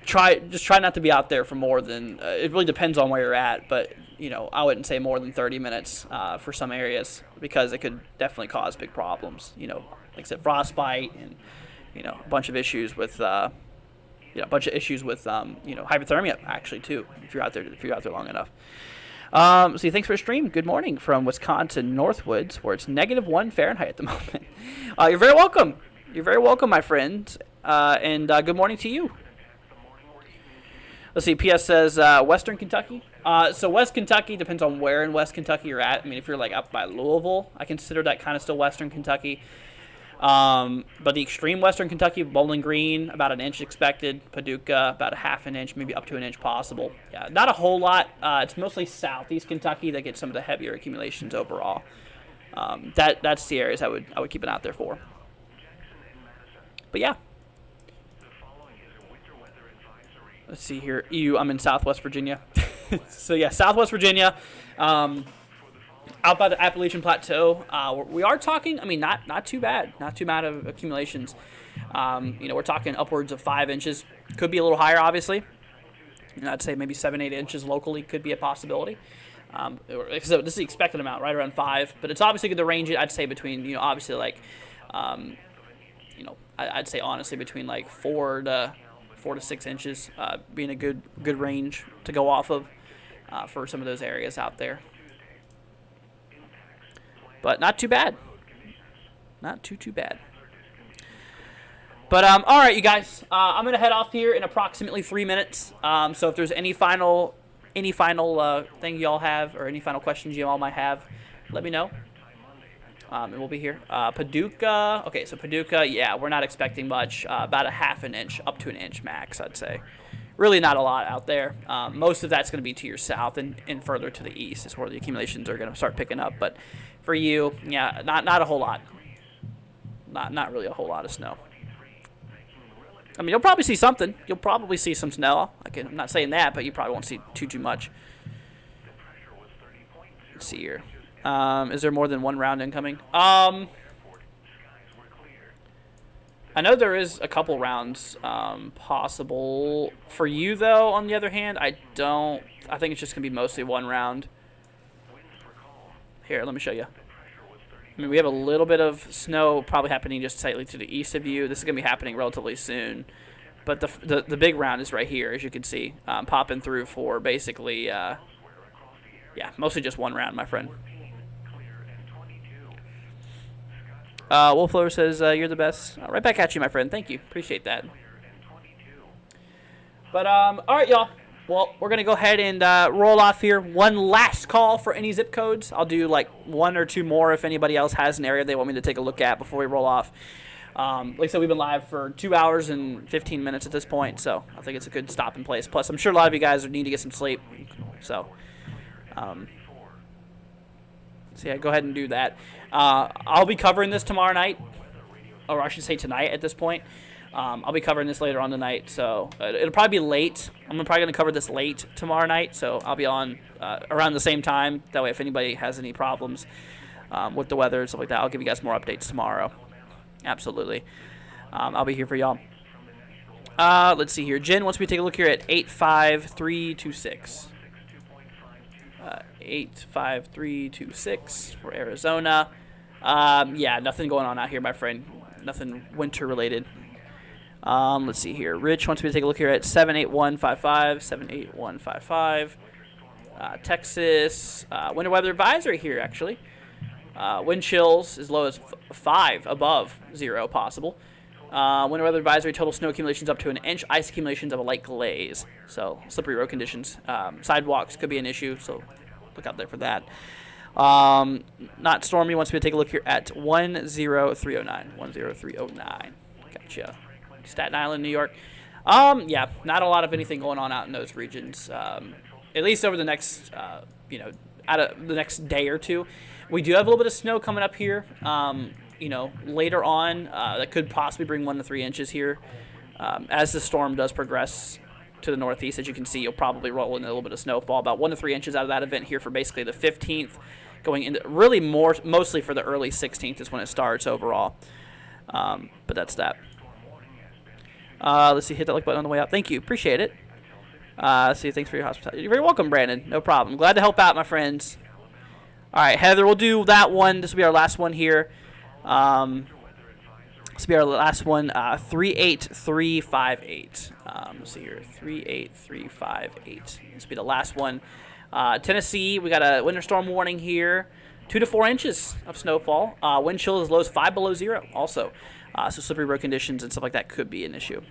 try not to be out there for more than it really depends on where you're at, but I wouldn't say more than 30 minutes for some areas, because it could definitely cause big problems. Like I said, frostbite and a bunch of issues with hypothermia actually too, if you're out there long enough. So thanks for the stream. Good morning from Wisconsin Northwoods, where it's -1 Fahrenheit at the moment. You're very welcome. You're very welcome, my friend. And good morning to you. Let's see. PS says Western Kentucky. So West Kentucky depends on where in West Kentucky you're at. I mean, if you're like up by Louisville, I consider that kind of still Western Kentucky. But the extreme Western Kentucky, Bowling Green, about an inch expected. Paducah, about a half an inch, maybe up to an inch possible. Yeah, not a whole lot. It's mostly Southeast Kentucky that gets some of the heavier accumulations overall. That's the areas I would keep an eye out there for. But yeah. Let's see here. I'm in Southwest Virginia. So yeah, Southwest Virginia. Out by the Appalachian Plateau, we are talking. I mean, not too bad. Not too bad of accumulations. We're talking upwards of 5 inches. Could be a little higher, obviously. I'd say maybe 7-8 inches locally could be a possibility. So this is the expected amount, right around 5. But it's obviously going to range it. I'd say between, obviously like, I'd say honestly between like 4 to 6 inches, being a good range to go off of for some of those areas out there. But not too bad. Not too bad. But all right, you guys. I'm gonna head off here in approximately 3 minutes. So if there's any final thing y'all have, or any final questions y'all might have, let me know. And we'll be here. Paducah. Okay, so Paducah. Yeah, we're not expecting much. About a half an inch, up to an inch max, I'd say. Really not a lot out there. Most of that's going to be to your south and further to the east is where the accumulations are going to start picking up. But for you, yeah, not a whole lot. Not really a whole lot of snow. I mean, you'll probably see something. You'll probably see some snow. I'm not saying that, but you probably won't see too much. Let's see here. Is there more than one round incoming? I know there is a couple rounds possible. For you, though, on the other hand, I think it's just going to be mostly one round. Here, let me show you. I mean, we have a little bit of snow probably happening just slightly to the east of you. This is going to be happening relatively soon. But the big round is right here, as you can see, popping through for basically, mostly just one round, my friend. Wolflower says, you're the best. Right back at you, my friend. Thank you. Appreciate that. But, all right, y'all. Well, we're going to go ahead and roll off here. One last call for any zip codes. I'll do like 1 or 2 more if anybody else has an area they want me to take a look at before we roll off. Like I said, we've been live for 2 hours and 15 minutes at this point, so I think it's a good stopping place. Plus, I'm sure a lot of you guys need to get some sleep. So yeah, go ahead and do that. I'll be covering this tomorrow night, or I should say tonight at this point. I'll be covering this later on tonight, so it'll probably be late. I'm probably going to cover this late tomorrow night, so I'll be on around the same time. That way, if anybody has any problems with the weather and stuff like that, I'll give you guys more updates tomorrow. Absolutely. I'll be here for y'all. Let's see here. Jen wants me to take a look here at 85326. 85326 for Arizona. Yeah, nothing going on out here, my friend. Nothing winter related. Let's see here. Rich wants me to take a look here at 78155. 78155. Texas. Winter weather advisory here, actually. Wind chills as low as 5 above 0 possible. Winter weather advisory, total snow accumulations up to an inch, ice accumulations of a light glaze. So slippery road conditions. Sidewalks could be an issue, so look out there for that. Not stormy wants me to take a look here at 10309. 10309. Gotcha. Staten Island, New York. Yeah, not a lot of anything going on out in those regions. At least over the next, out of the next day or two. We do have a little bit of snow coming up here. Later on, that could possibly bring 1 to 3 inches here. As the storm does progress to the northeast, as you can see, you'll probably roll in a little bit of snowfall, about 1 to 3 inches out of that event here for basically the 15th, going into really mostly for the early 16th is when it starts overall. But that's that. Let's see, hit that like button on the way out. Thank you, appreciate it. See, thanks for your hospitality. You're very welcome, Brandon. No problem. Glad to help out, my friends. All right, Heather, we'll do that one. This will be our last one here. This will be our last one, 38358. Let's see here, 38358. This will be the last one. Tennessee, we got a winter storm warning here. 2 to 4 inches of snowfall. Wind chill as low as 5 below zero also. So slippery road conditions and stuff like that could be an issue.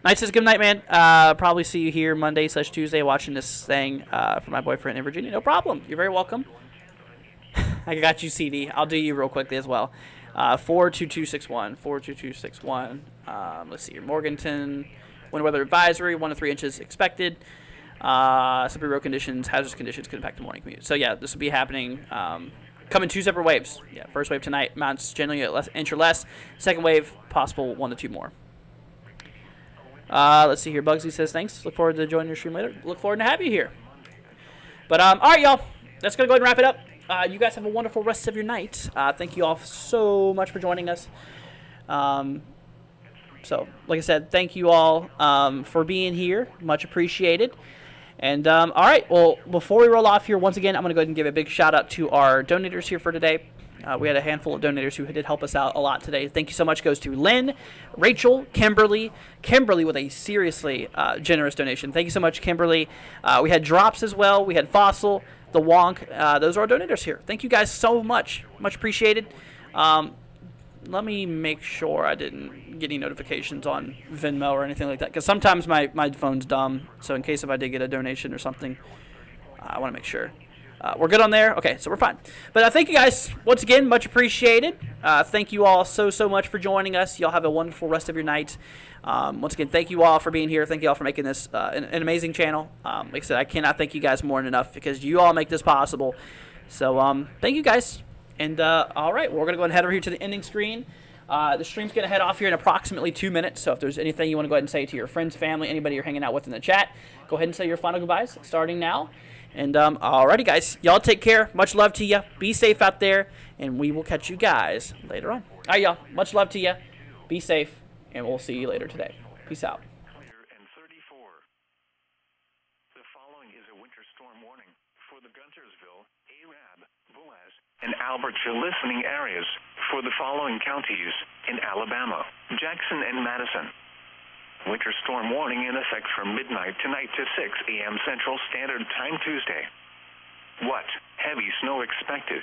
Night says, good night, man. Probably see you here Monday/Tuesday watching this thing for my boyfriend in Virginia. No problem. You're very welcome. I got you, CD. I'll do you real quickly as well. 42261. 42261. Let's see here. Morganton. Winter weather advisory. 1 to 3 inches expected. Slippery road conditions, hazardous conditions could impact the morning commute. So, yeah, this will be happening. Coming 2 separate waves. Yeah, first wave tonight. Mounts generally at inch or less. Second wave, possible 1 to 2 more. Let's see here. Bugsy says, thanks. Look forward to joining your stream later. Look forward to have you here. But, all right, y'all. That's going to go ahead and wrap it up. You guys have a wonderful rest of your night. Thank you all so much for joining us. So, like I said, thank you all for being here. Much appreciated. And, all right, well, before we roll off here, once again, I'm going to go ahead and give a big shout-out to our donators here for today. We had a handful of donators who did help us out a lot today. Thank you so much goes to Lynn, Rachel, Kimberly with a seriously generous donation. Thank you so much, Kimberly. We had Drops as well. We had Fossil, the Wonk. Those are our donators here. Thank you guys so much. Much appreciated. Let me make sure I didn't get any notifications on Venmo or anything like that, because sometimes my phone's dumb. So in case if I did get a donation or something, I want to make sure. We're good on there? Okay, so we're fine. But thank you guys once again. Much appreciated. Thank you all so much for joining us. Y'all have a wonderful rest of your night. Once again, thank you all for being here. Thank you all for making this an amazing channel. Like I said, I cannot thank you guys more than enough because you all make this possible. So thank you guys. And all right, we're going to go ahead and head over here to the ending screen. The stream's going to head off here in approximately 2 minutes. So if there's anything you want to go ahead and say to your friends, family, anybody you're hanging out with in the chat, go ahead and say your final goodbyes starting now. And alrighty, guys, y'all take care. Much love to you. Be safe out there, and we will catch you guys later on. All right, y'all. Much love to you. Be safe, and we'll see you later today. Peace out. Clear and 34. The following is a winter storm warning for the Guntersville, Arab, Boaz, and Albertville listening areas for the following counties in Alabama, Jackson, and Madison. Winter storm warning in effect from midnight tonight to 6 a.m. Central Standard Time Tuesday. What? Heavy snow expected.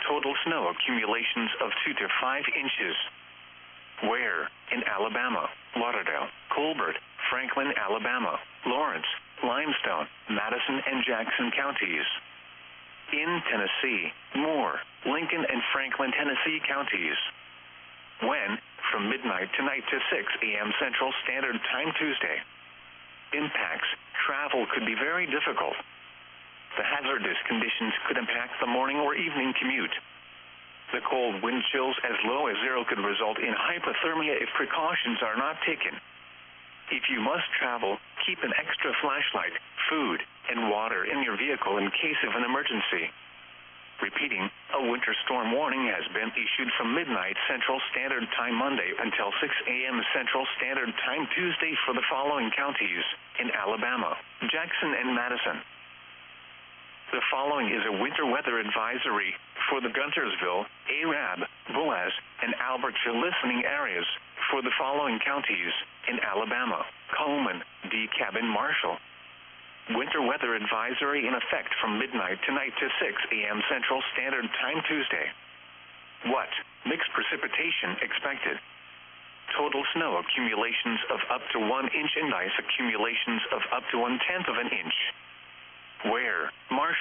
Total snow accumulations of 2 to 5 inches. Where? In Alabama, Lauderdale, Colbert, Franklin, Alabama, Lawrence, Limestone, Madison, and Jackson counties. In Tennessee, Moore, Lincoln, and Franklin, Tennessee counties. When? From midnight tonight to 6 a.m. Central Standard Time Tuesday. Impacts. Travel could be very difficult. The hazardous conditions could impact the morning or evening commute. The cold wind chills as low as 0 could result in hypothermia if precautions are not taken. If you must travel, keep an extra flashlight, food, and water in your vehicle in case of an emergency. Repeating, a winter storm warning has been issued from midnight Central Standard Time Monday until 6 a.m. Central Standard Time Tuesday for the following counties in Alabama, Jackson, and Madison. The following is a winter weather advisory for the Guntersville, Arab, Boaz, and Albertville listening areas for the following counties in Alabama, Coleman, DeKalb, and Marshall. Winter weather advisory in effect from midnight tonight to 6 a.m. Central Standard Time Tuesday. What? Mixed precipitation expected. Total snow accumulations of up to 1 inch and ice accumulations of up to 1/10 of an inch. Where? Marshall.